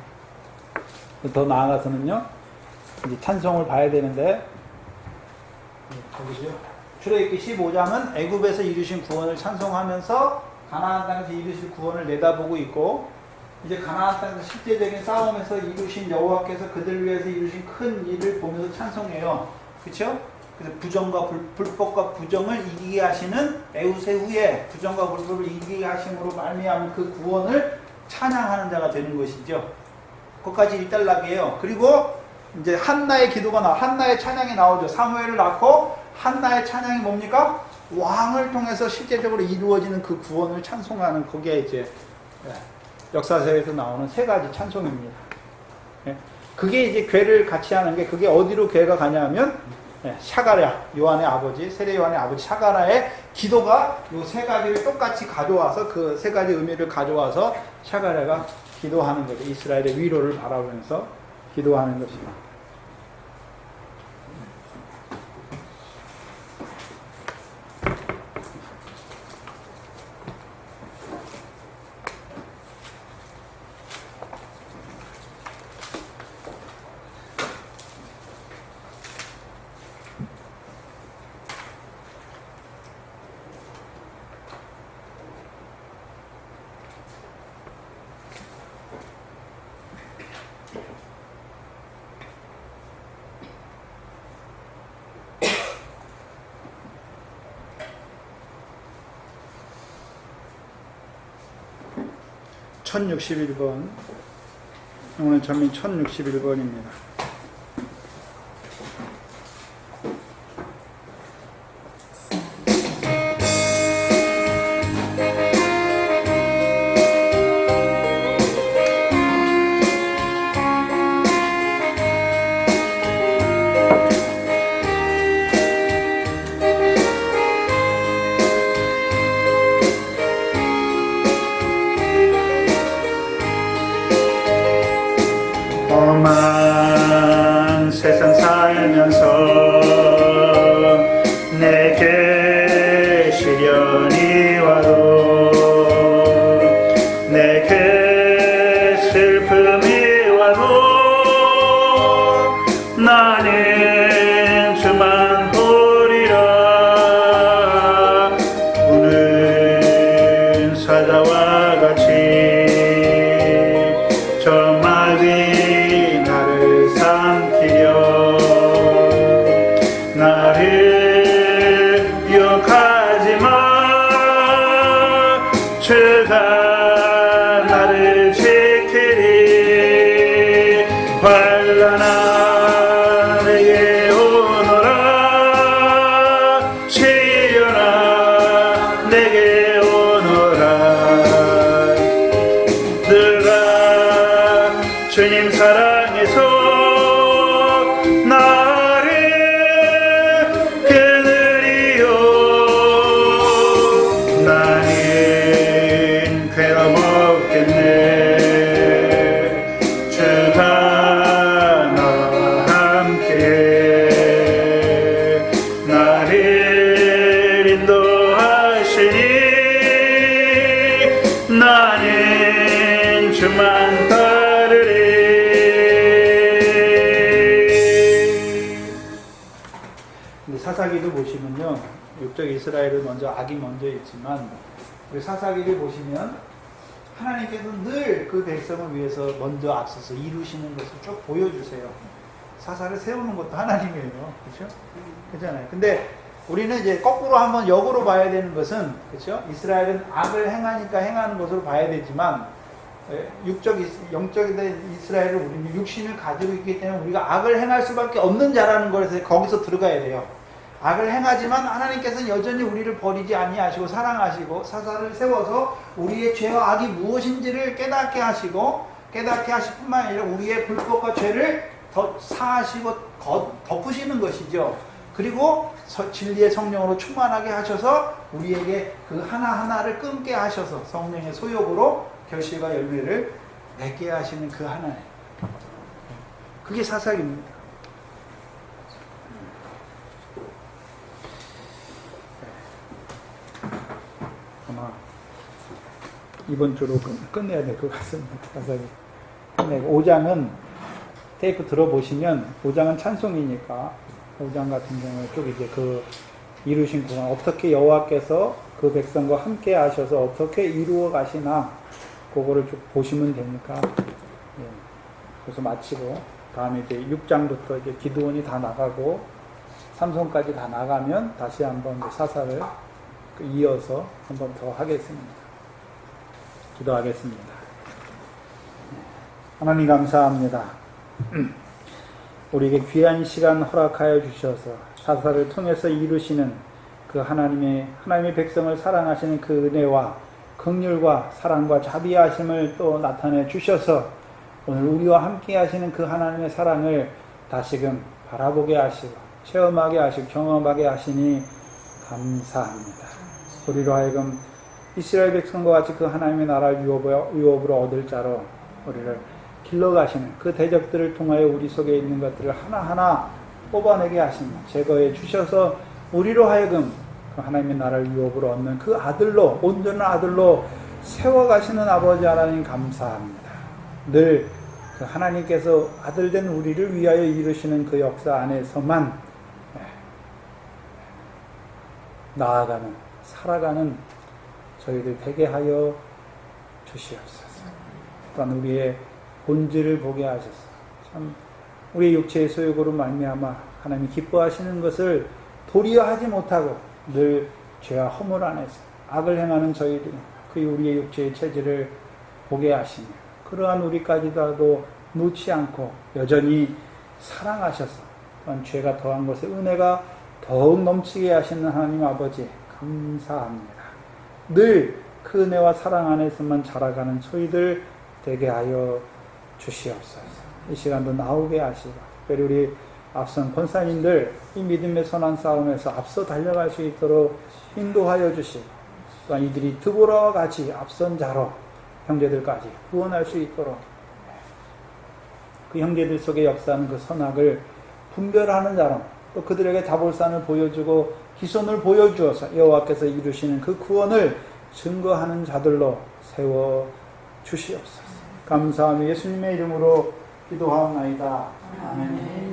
더 나아가서는요, 이제 찬송을 봐야 되는데, 보시죠. 출애굽기 15장은 애굽에서 이루신 구원을 찬송하면서 가나안 땅에서 이루신 구원을 내다보고 있고, 이제 가나안 땅에서 실제적인 싸움에서 이루신 여호와께서 그들 위해서 이루신 큰 일을 보면서 찬송해요. 그렇죠? 그래서 부정과 불법과 부정을 이기게 하시는 에우세 후에 부정과 불법을 이기게 하심으로 말미암은 그 구원을 찬양하는 자가 되는 것이죠. 그것까지 일단락이에요. 그리고 이제 한나의 기도가 한나의 찬양이 나오죠. 사무엘을 낳고 한나의 찬양이 뭡니까? 왕을 통해서 실제적으로 이루어지는 그 구원을 찬송하는, 그게 이제 역사서에서 나오는 세 가지 찬송입니다. 그게 이제 괴를 같이 하는 게, 그게 어디로 괴가 가냐면 샤가랴, 요한의 아버지, 세례 요한의 아버지 샤가랴의 기도가 요 세 가지를 똑같이 가져와서, 그 세 가지 의미를 가져와서 샤가랴가 기도하는 거죠. 이스라엘의 위로를 바라보면서 기도하는 것입니다. (1061번) 오늘 전민 1061번입니다. 험한 세상 살면서 내게 시련이 와도, 내게 슬픔이 와도 나는 주만 보리라. 오는 사자와 같이 저마지 나를 삼키려. 나를 욕하지 마. 주가 나를 지키리. 환난아 내게 오너라. 시련아 내게 오너라. 내가 주님 사랑해서 나를 그늘이요. 나는 괴로웠겠네. 주가 나와 함께 나를 인도하시니 나는 주만 따르리. 사사기를 보시면요, 육적 이스라엘은 먼저 악이 먼저 있지만, 우리 사사기를 보시면 하나님께서 늘 그 백성을 위해서 먼저 앞서서 이루시는 것을 쭉 보여주세요. 사사를 세우는 것도 하나님이에요. 그렇죠? 그렇잖아요. 근데 우리는 이제 거꾸로 한번 역으로 봐야 되는 것은, 그렇죠? 이스라엘은 악을 행하니까 행하는 것으로 봐야 되지만, 영적이 된 이스라엘을 우리는 육신을 가지고 있기 때문에 우리가 악을 행할 수밖에 없는 자라는 것에서 거기서 들어가야 돼요. 악을 행하지만 하나님께서는 여전히 우리를 버리지 아니하시고 사랑하시고 사사를 세워서 우리의 죄와 악이 무엇인지를 깨닫게 하시고 깨닫게 하실 뿐만 아니라 우리의 불법과 죄를 더 사하시고 덮으시는 것이죠. 그리고 진리의 성령으로 충만하게 하셔서 우리에게 그 하나하나를 끊게 하셔서 성령의 소욕으로 결실과 열매를 맺게 하시는 그 하나님. 그게 사사입니다. 아마 이번 주로 끝내야 될 것 같습니다. 사사기. 5장은 테이프 들어보시면 5장은 찬송이니까 5장 같은 경우에 쭉 이제 그 이루신 구원 어떻게 여호와께서 그 백성과 함께 하셔서 어떻게 이루어 가시나 그거를 쭉 보시면 되니까 예. 그래서 마치고 다음에 이제 6장부터 이제 기드온이 다 나가고 삼손까지 다 나가면 다시 한번 사사를 이어서 한번 더 하겠습니다. 기도하겠습니다. 하나님 감사합니다. 우리에게 귀한 시간 허락하여 주셔서 사사를 통해서 이루시는 그 하나님의 백성을 사랑하시는 그 은혜와 긍휼과 사랑과 자비하심을 또 나타내 주셔서 오늘 우리와 함께 하시는 그 하나님의 사랑을 다시금 바라보게 하시고 체험하게 하시고 경험하게 하시니 감사합니다. 우리로 하여금 이스라엘 백성과 같이 그 하나님의 나라 유업으로 얻을 자로 우리를 길러가시는 그 대적들을 통하여 우리 속에 있는 것들을 하나하나 뽑아내게 하시며 제거해 주셔서 우리로 하여금 그 하나님의 나라를 유업으로 얻는 그 아들로 온전한 아들로 세워가시는 아버지 하나님 감사합니다. 늘 그 하나님께서 아들된 우리를 위하여 이루시는 그 역사 안에서만 나아가는 살아가는 저희들 되게 하여 주시옵소서. 또한 우리의 본질을 보게 하셔서 참 우리의 육체의 소욕으로 말미암아 하나님이 기뻐하시는 것을 도리어 하지 못하고 늘 죄와 허물 안에서 악을 행하는 저희들이 그 우리의 육체의 체질을 보게 하시며 그러한 우리까지도 놓지 않고 여전히 사랑하셔서 또한 죄가 더한 것에 은혜가 더욱 넘치게 하시는 하나님 아버지 감사합니다. 늘 그 은혜와 사랑 안에서만 자라가는 저희들 되게 하여 주시옵소서. 이 시간도 나오게 하시고 특별히 우리 앞선 권사님들 이 믿음의 선한 싸움에서 앞서 달려갈 수 있도록 인도하여 주시고 또한 이들이 드보라와 같이 앞선 자로 형제들까지 구원할 수 있도록 그 형제들 속에 역사하는 그 선악을 분별하는 자로 또 그들에게 다볼산을 보여주고 기손을 보여주어서 여호와께서 이루시는 그 구원을 증거하는 자들로 세워 주시옵소서. 감사하며 예수님의 이름으로 기도하옵나이다. 아멘.